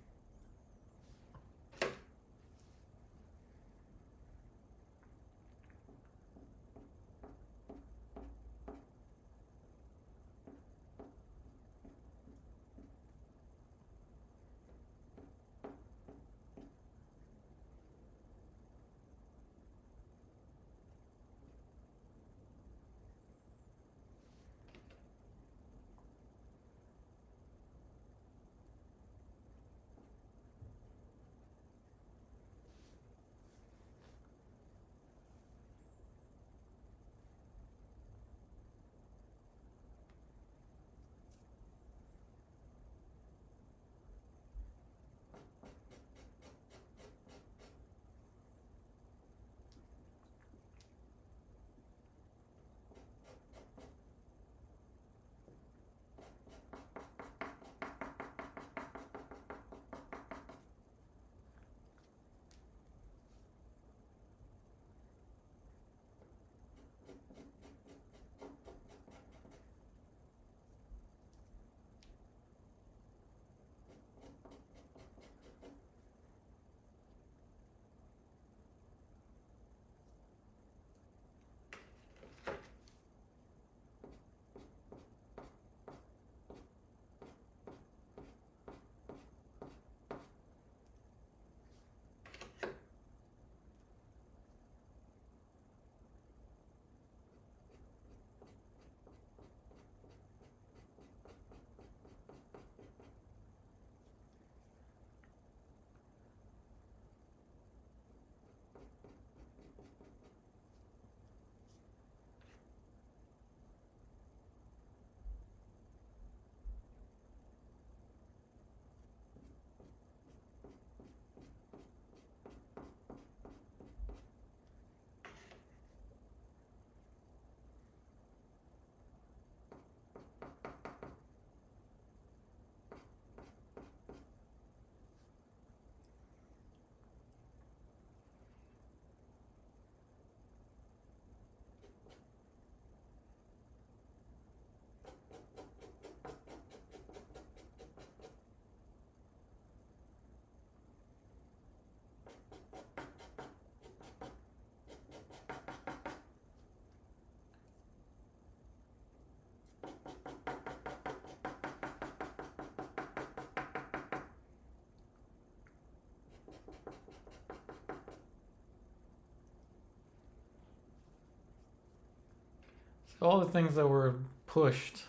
So all the things that were pushed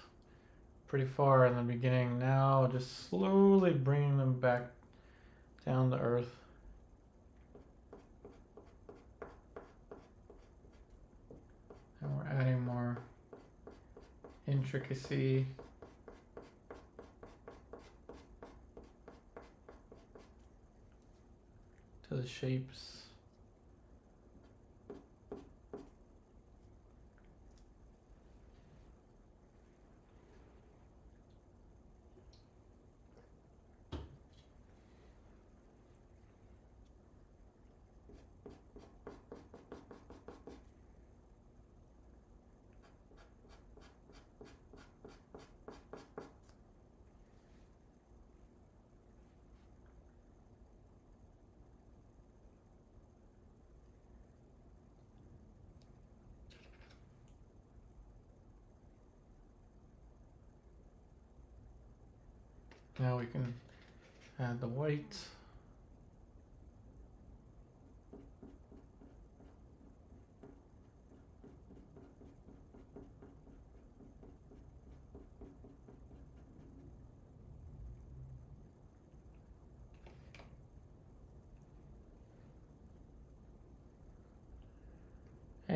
pretty far in the beginning, now just slowly bringing them back down to earth. And we're adding more intricacy. To the shapes. Now we can add the white.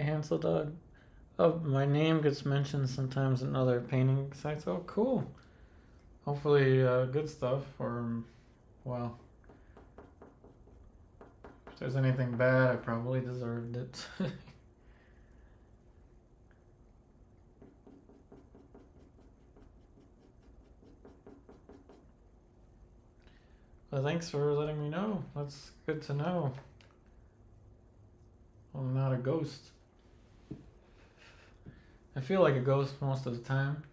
Hansel Dog. Oh, my name gets mentioned sometimes in other painting sites. Oh, cool. Hopefully, good stuff, or, well, if there's anything bad, I probably deserved it. Well, thanks for letting me know. That's good to know. I'm not a ghost. I feel like a ghost most of the time.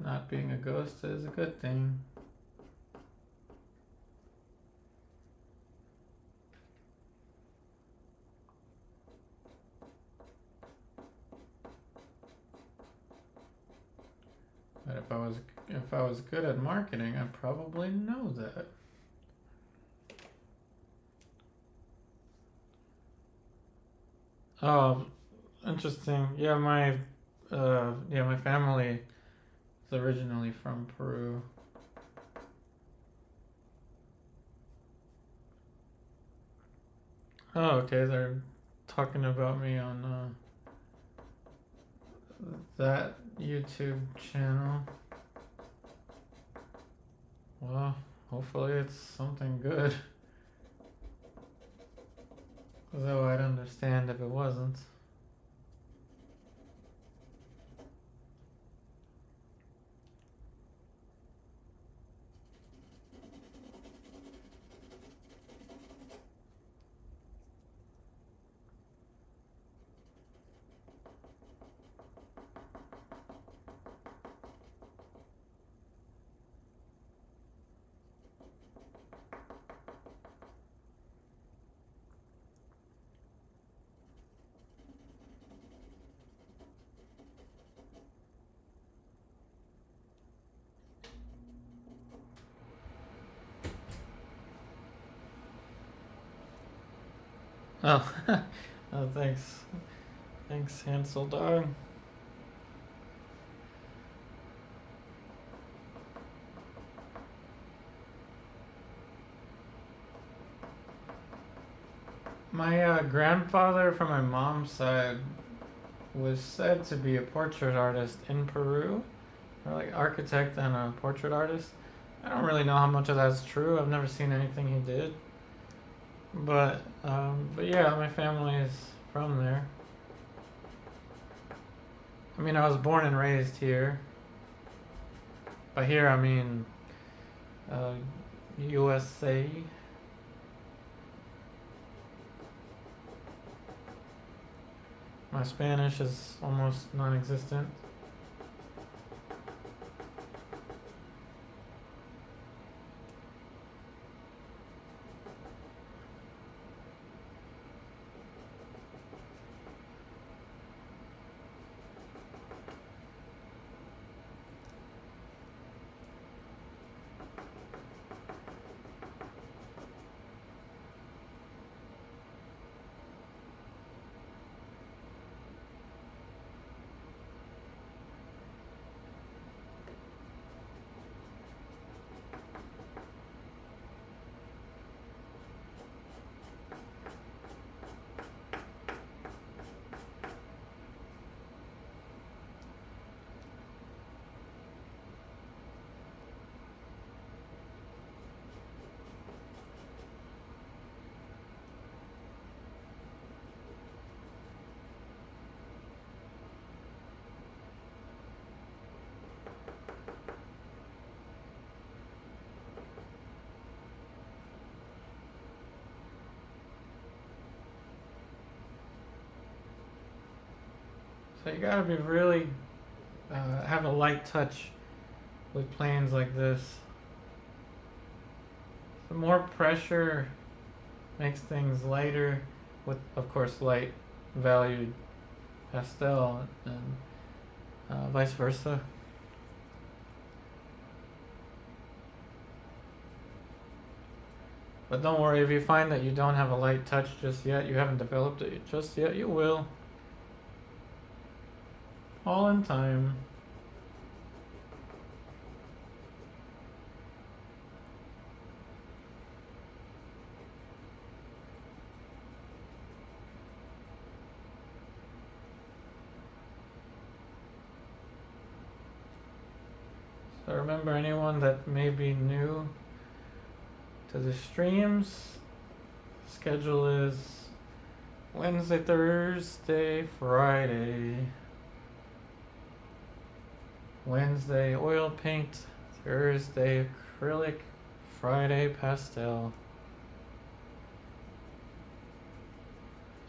Not being a ghost is a good thing. But if I was good at marketing, I'd probably know that. Oh, interesting. Yeah, my family is originally from Peru. Oh, okay. They're talking about me on that YouTube channel. Well, hopefully it's something good. Though I'd understand if it wasn't. Oh, oh, thanks. Thanks, Hansel Dog. My grandfather from my mom's side was said to be a portrait artist in Peru, or like architect and a portrait artist. I don't really know how much of that's true. I've never seen anything he did, but yeah, my family is from there. I mean, I was born and raised here. By here, I mean USA. My Spanish is almost non-existent. So you gotta be really have a light touch with planes like this. The more pressure makes things lighter, with of course light valued pastel, and vice versa. But don't worry, if you find that you don't have a light touch just yet, you haven't developed it just yet, you will. All in time. So remember, anyone that may be new to the streams, schedule is Wednesday, Thursday, Friday. Wednesday oil paint, Thursday acrylic, Friday pastel.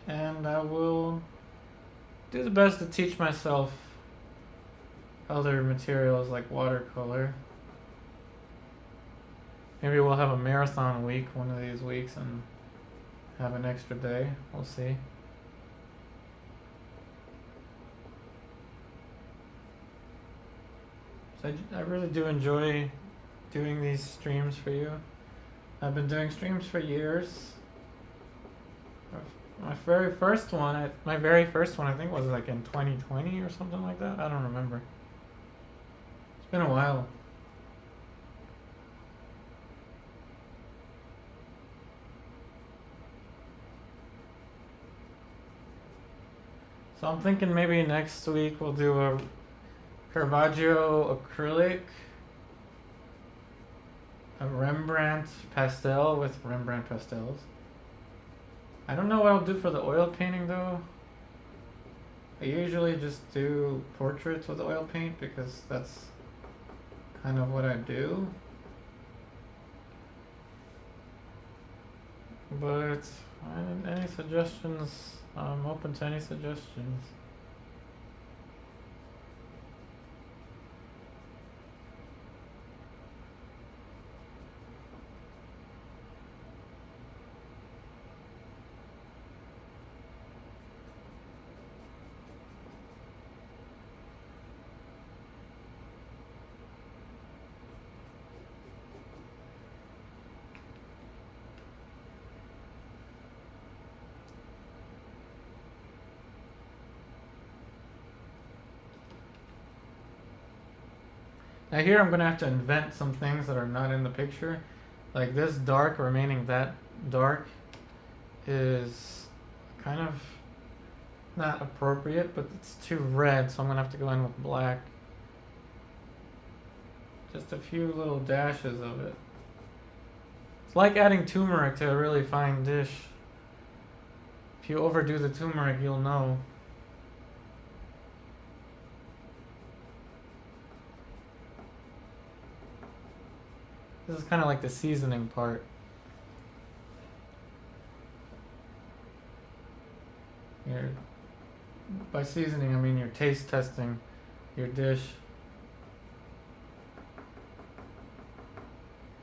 And I will do the best to teach myself other materials like watercolor. Maybe we'll have a marathon week one of these weeks and have an extra day. We'll see. So I really do enjoy doing these streams for you. I've been doing streams for years. My very first one I think was like in 2020 or something like that. I don't remember. It's been a while. So I'm thinking maybe next week we'll do a Caravaggio acrylic, a Rembrandt pastel with Rembrandt pastels. I don't know what I'll do for the oil painting though. I usually just do portraits with oil paint because that's kind of what I do. But any suggestions? I'm open to any suggestions. Now here I'm going to have to invent some things that are not in the picture. Like this dark remaining that dark is kind of not appropriate, but it's too red, so I'm going to have to go in with black. Just a few little dashes of it. It's like adding turmeric to a really fine dish. If you overdo the turmeric, you'll know. This is kind of like the seasoning part. By seasoning, I mean you're taste testing your dish.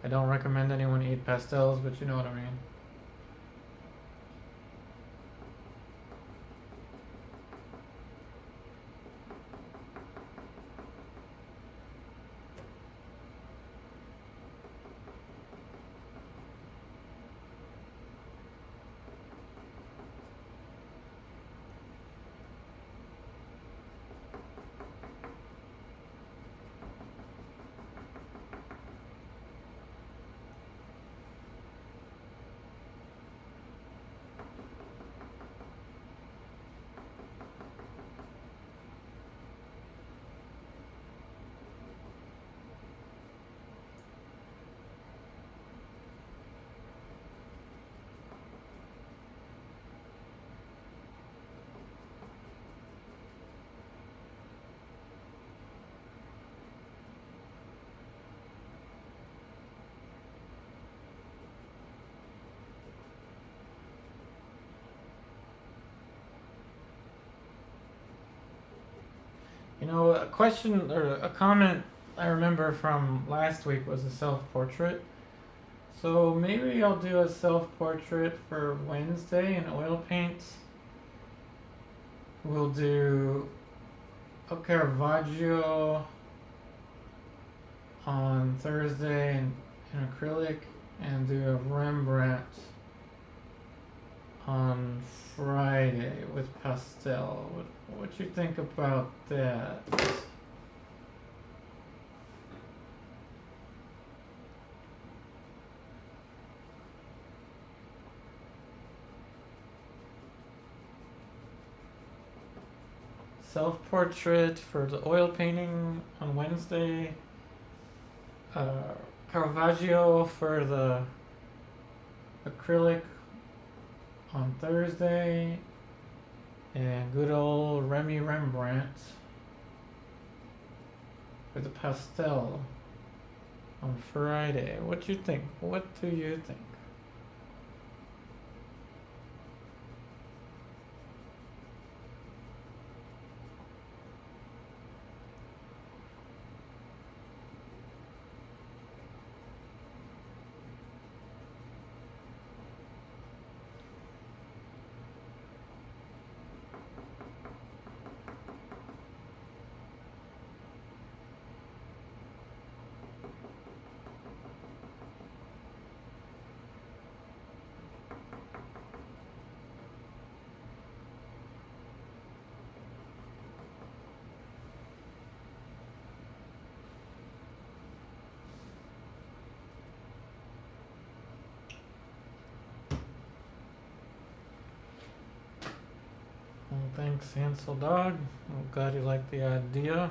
I don't recommend anyone eat pastels, but you know what I mean. You know, a question or a comment I remember from last week was a self-portrait. So maybe I'll do a self-portrait for Wednesday in oil paints. We'll do a Caravaggio on Thursday in acrylic, and do a Rembrandt on Friday with pastel. What you think about that? Self-portrait for the oil painting on Wednesday, uh, Caravaggio for the acrylic on Thursday, and good old Remy Rembrandt for the pastel on Friday. What do you think? What do you think? Well, thanks, Hansel Dog. I'm glad you liked the idea.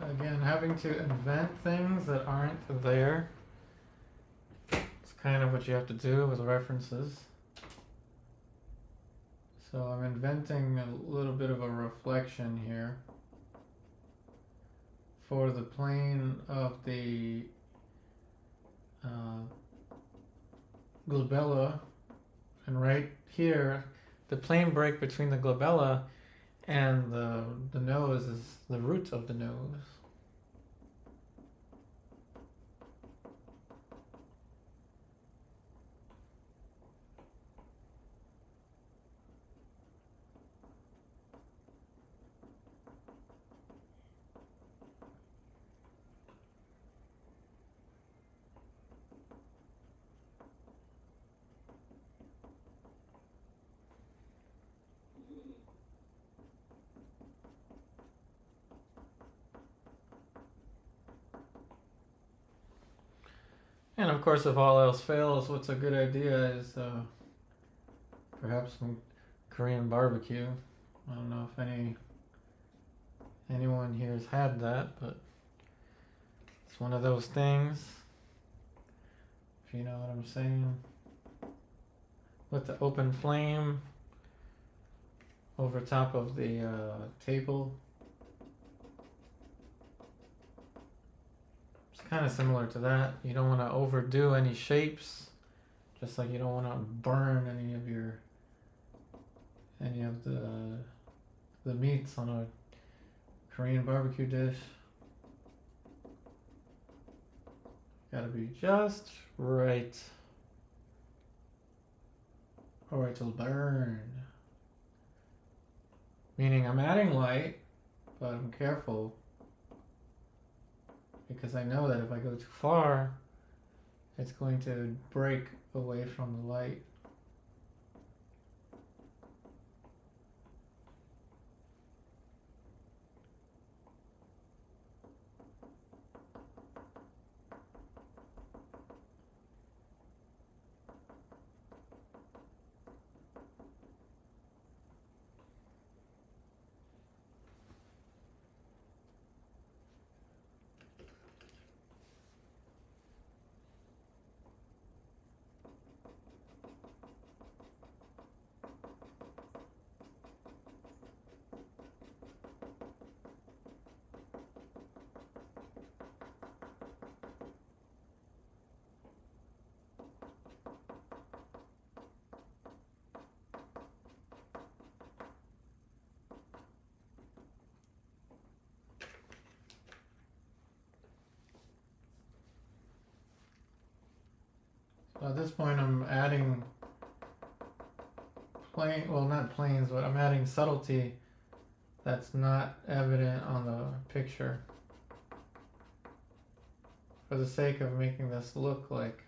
Again, having to invent things that aren't there. It's kind of what you have to do with references. So I'm inventing a little bit of a reflection here for the plane of the glabella, and right here, the plane break between the glabella and the nose is the root of the nose. And of course, if all else fails, what's a good idea is perhaps some Korean barbecue. I don't know if anyone here has had that, but it's one of those things, if you know what I'm saying. With the open flame over top of the table. It's kind of similar to that. You don't want to overdo any shapes, just like you don't want to burn any of the meats on a Korean barbecue dish. Gotta be just right. Or it'll burn. Meaning I'm adding light, but I'm careful. Because I know that if I go too far, it's going to break away from the light. So at this point I'm adding not planes, but I'm adding subtlety that's not evident on the picture for the sake of making this look like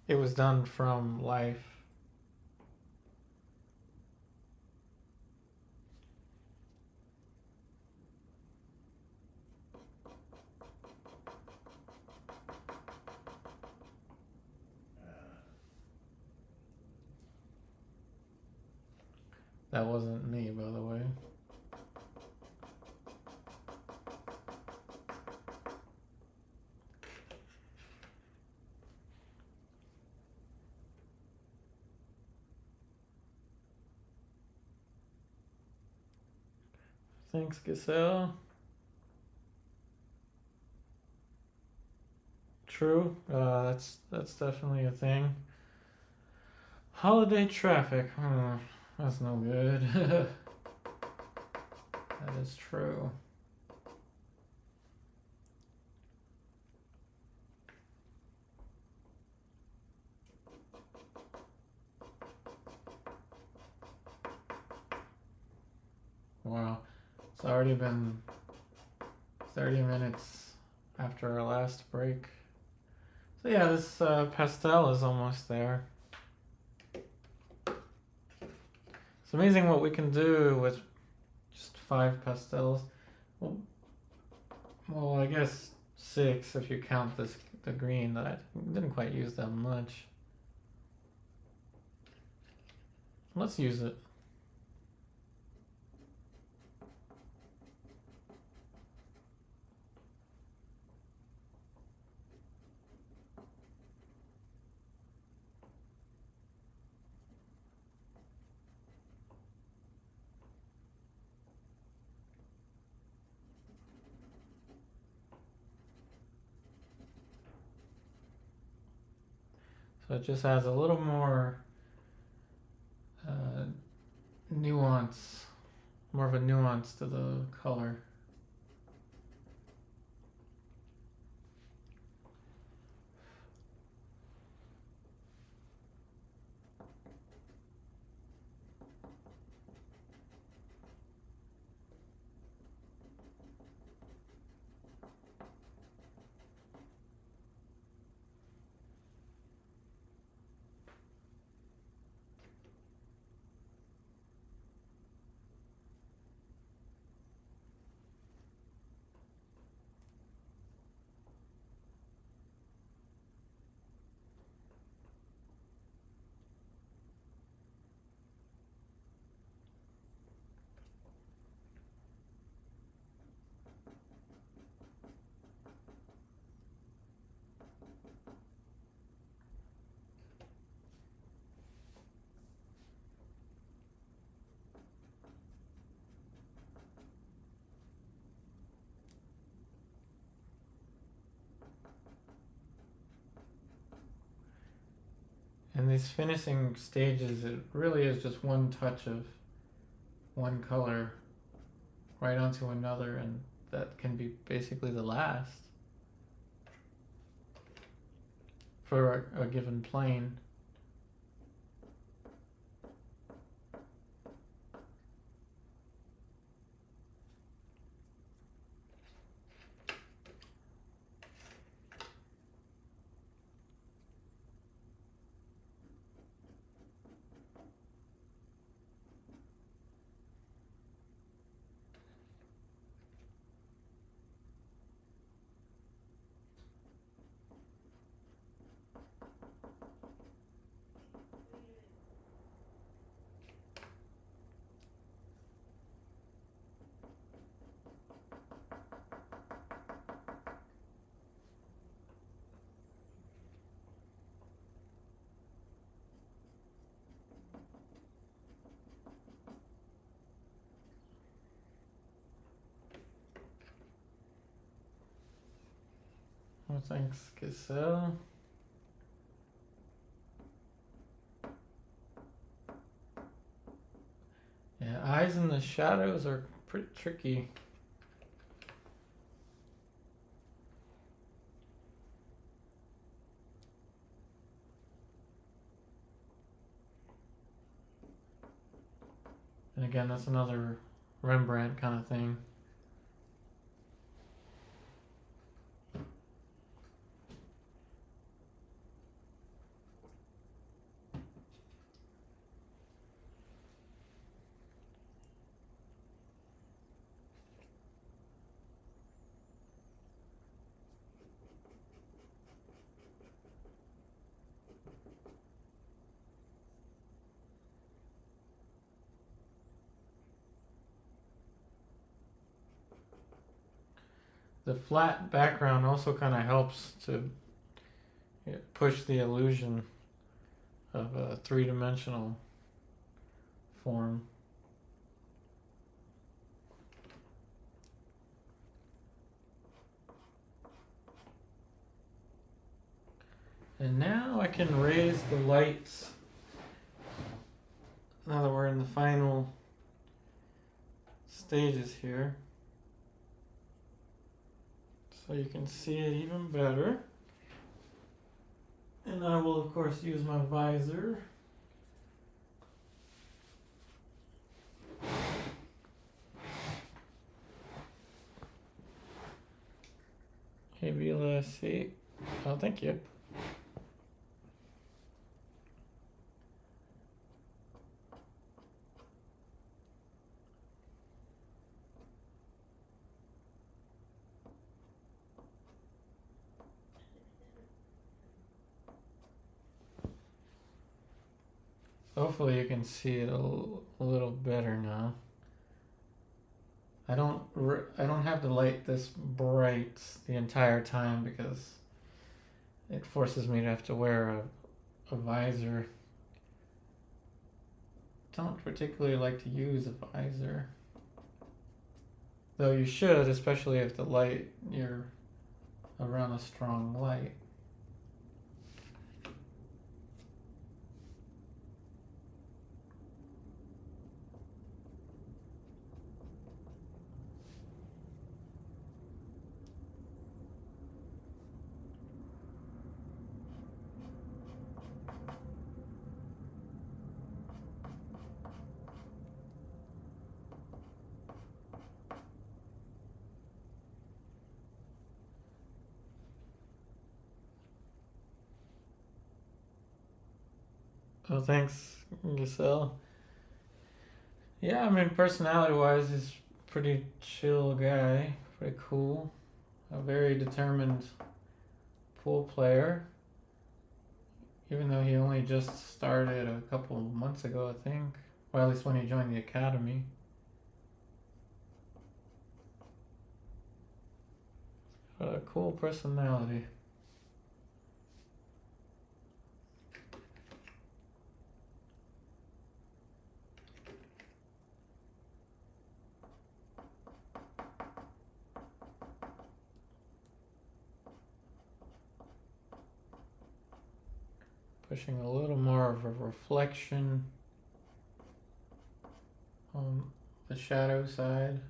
it was done from life. That wasn't me, by the way. Thanks, Giselle. True. That's definitely a thing. Holiday traffic. That's no good. That is true. Wow. It's already been 30 minutes after our last break. So yeah, this pastel is almost there. It's amazing what we can do with just 5 pastels. Well, I guess 6 if you count the green that I didn't quite use that much. Let's use it. So it just adds a little more nuance, more of a nuance to the color. In these finishing stages, it really is just one touch of one color right onto another, and that can be basically the last for a given plane. Well, thanks, Giselle. Yeah, eyes in the shadows are pretty tricky. And again, that's another Rembrandt kind of thing. The flat background also kind of helps to push the illusion of a three-dimensional form. And now I can raise the lights. Now that we're in the final stages here, so you can see it even better. And I will of course use my visor. Hey Vila, see. Oh, thank you. Hopefully you can see it a little better now. I don't have the light this bright the entire time because it forces me to have to wear a visor. Don't particularly like to use a visor, though you should, especially if you're around a strong light. Oh, thanks, Giselle. Yeah, I mean, personality-wise, he's a pretty chill guy, pretty cool, a very determined pool player. Even though he only just started a couple of months ago, I think. Well, at least when he joined the academy. What a cool personality. Pushing a little more of a reflection on the shadow side.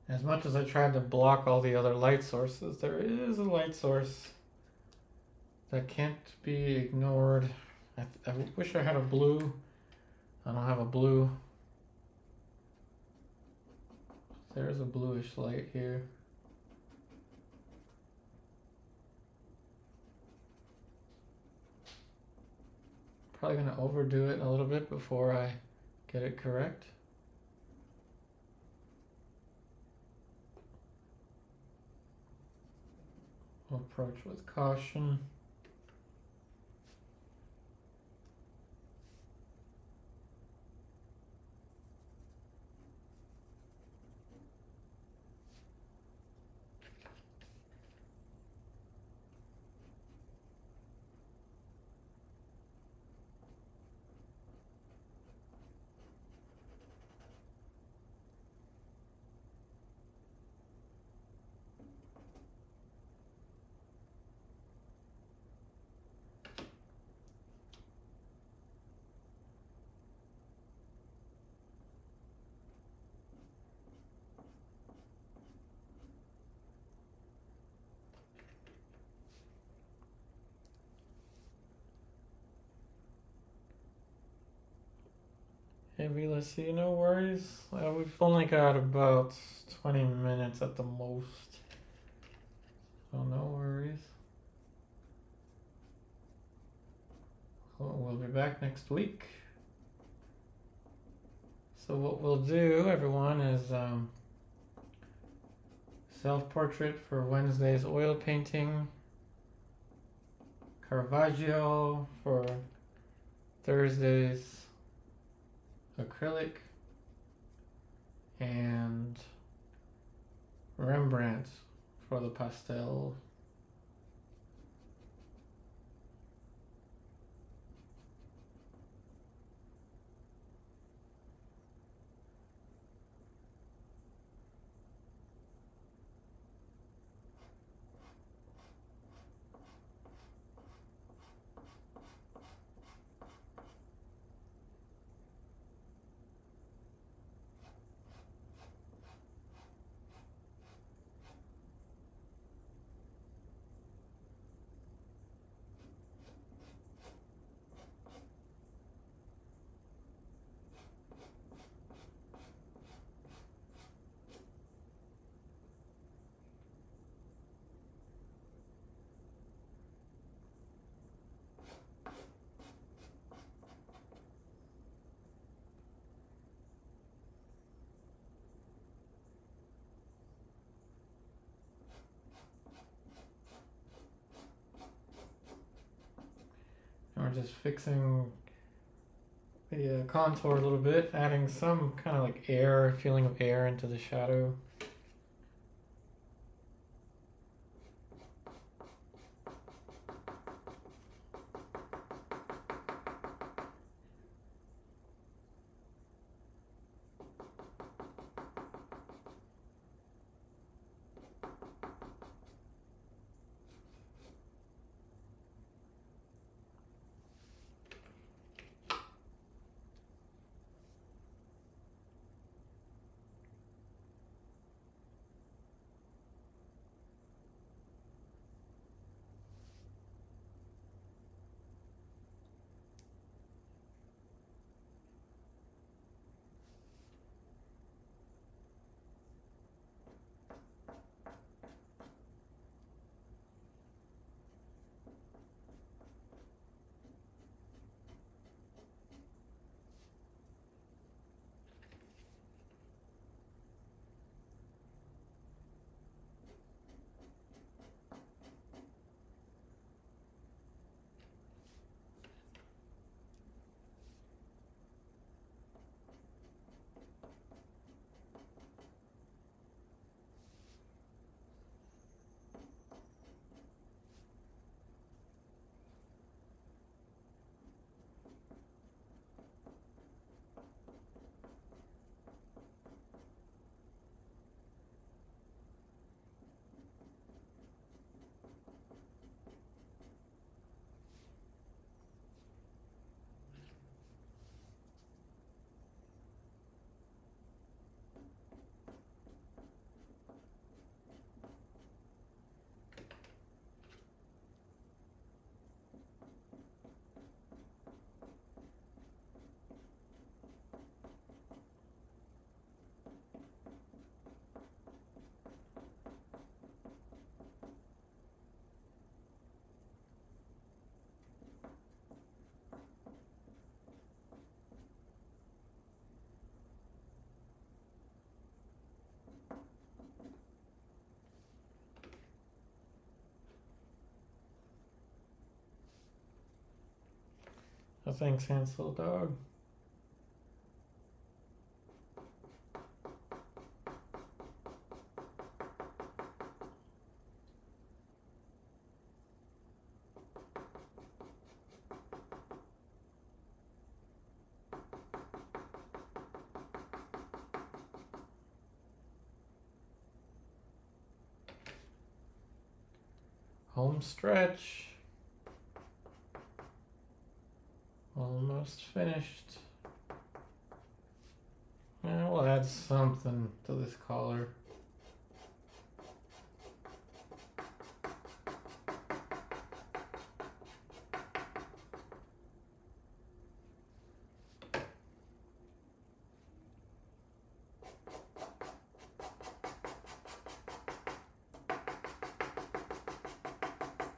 As much as I tried to block all the other light sources, there is a light source that can't be ignored. I wish I had a blue. I don't have a blue. There's a bluish light here. probably going to overdo it a little bit before I get it correct. Approach with caution. Hey, let's see, no worries. We've only got about 20 minutes at the most. So no worries. We'll be back next week. So what we'll do, everyone, is self-portrait for Wednesday's oil painting, Caravaggio for Thursday's acrylic, and Rembrandt for the pastel. And we're just fixing the contour a little bit, adding some kind of like air, feeling of air into the shadow. Oh, thanks, Hansel dog. Home stretch. Almost finished. Yeah, we'll add something to this collar.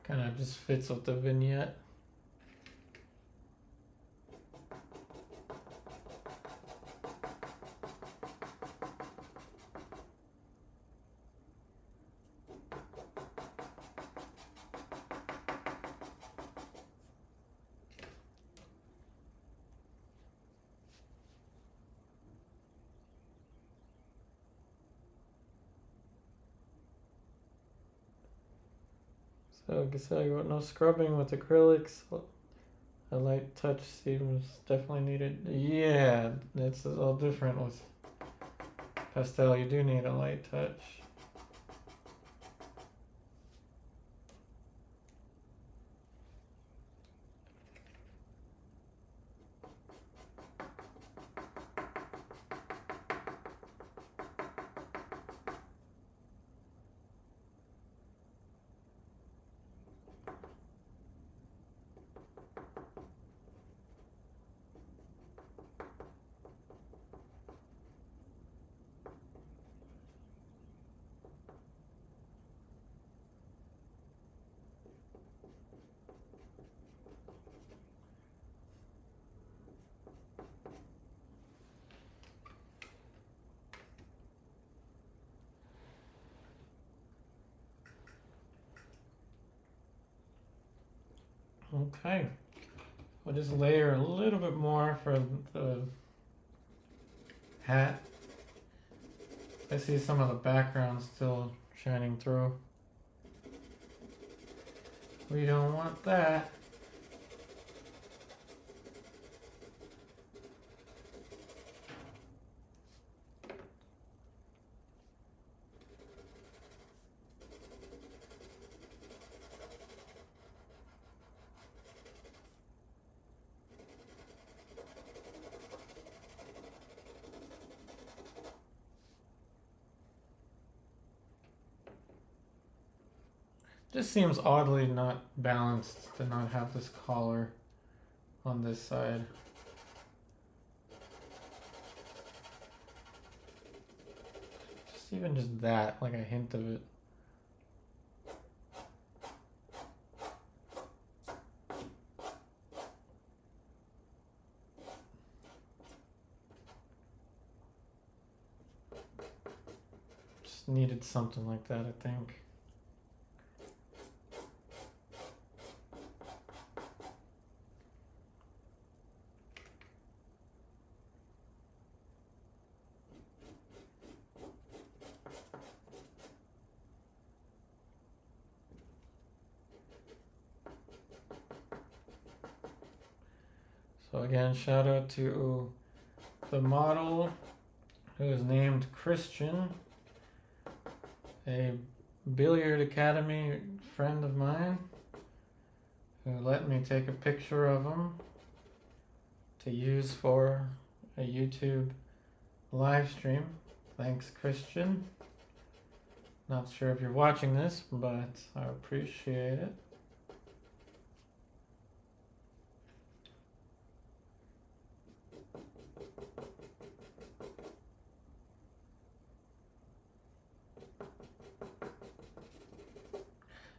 Kind of just fits with the vignette. So I guess I got no scrubbing with acrylics. A light touch seems definitely needed. Yeah, it's a little different with pastel. You do need a light touch. Okay, we'll just layer a little bit more for the hat. I see some of the background still shining through. We don't want that. Just seems oddly not balanced to not have this collar on this side. Just even just that, like a hint of it. Just needed something like that, I think. So again, shout out to the model who is named Christian, a Billiard Academy friend of mine who let me take a picture of him to use for a YouTube live stream. Thanks, Christian. Not sure if you're watching this, but I appreciate it.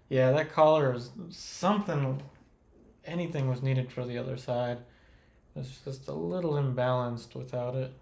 Yeah, that collar is something, anything was needed for the other side. It's just a little imbalanced without it.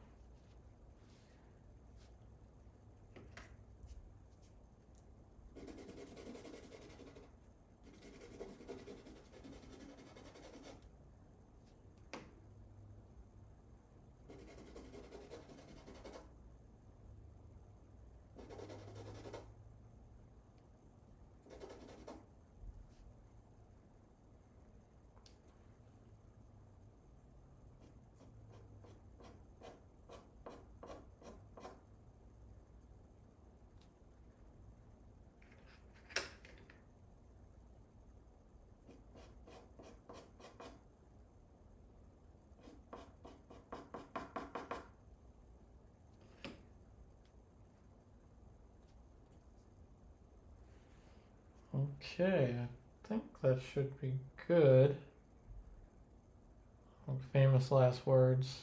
Okay, I think that should be good. Famous last words.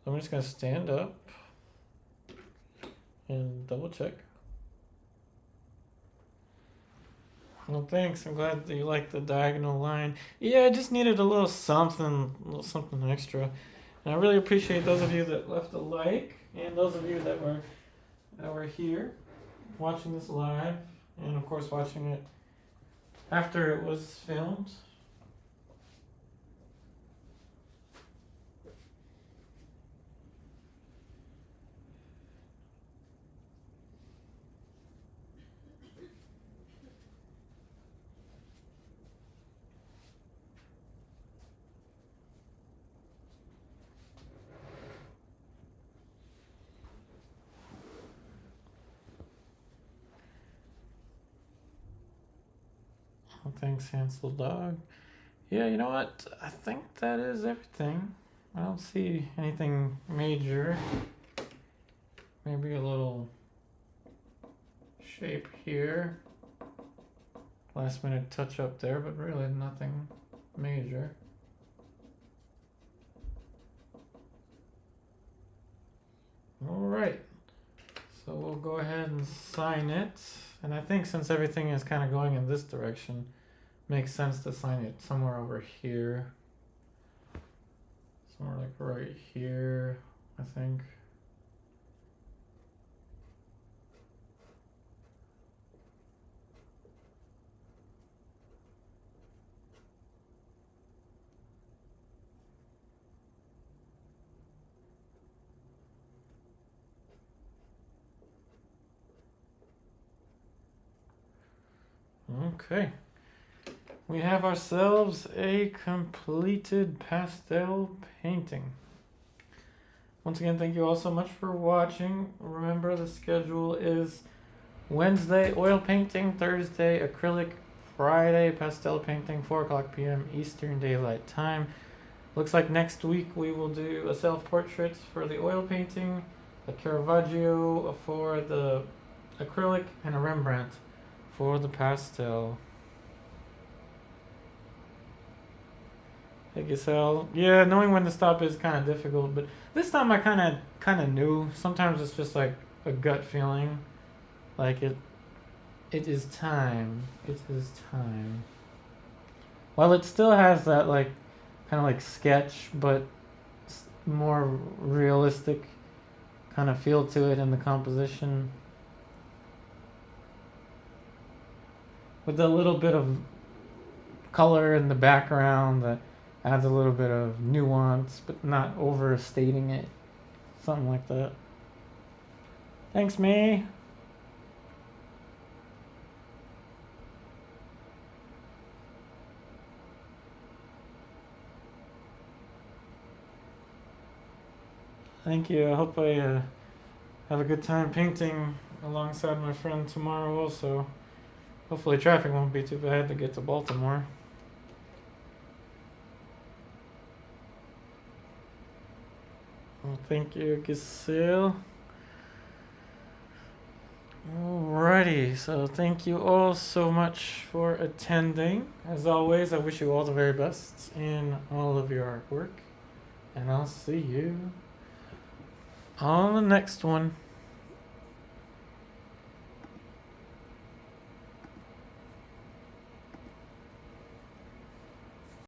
I'm just gonna stand up and double check. Well, thanks. I'm glad that you like the diagonal line. Yeah, I just needed a little something extra. And I really appreciate those of you that left a like, and those of you that were here watching this live, and of course watching it after it was filmed. Oh, thanks, Hansel Dog. Yeah, you know what? I think that is everything. I don't see anything major. Maybe a little shape here. Last minute touch up there, but really nothing major. Alright, so we'll go ahead and sign it. And I think since everything is kind of going in this direction, makes sense to sign it somewhere over here. Somewhere like right here, I think. Okay, we have ourselves a completed pastel painting. Once again, thank you all so much for watching. Remember, the schedule is Wednesday oil painting, Thursday acrylic, Friday pastel painting, 4 o'clock p.m. Eastern Daylight Time. Looks like next week we will do a self-portrait for the oil painting, a Caravaggio for the acrylic, and a Rembrandt for the pastel. Hey Giselle. Yeah, knowing when to stop is kind of difficult, but this time I kind of knew. Sometimes it's just like a gut feeling, like it is time. It is time. While it still has that like kind of like sketch, but more realistic kind of feel to it in the composition, with a little bit of color in the background that adds a little bit of nuance, but not overstating it. Something like that. Thanks, May. Thank you. I hope I have a good time painting alongside my friend tomorrow also. Hopefully traffic won't be too bad to get to Baltimore. Well, thank you, Giselle. Alrighty, so thank you all so much for attending. As always, I wish you all the very best in all of your artwork. And I'll see you on the next one.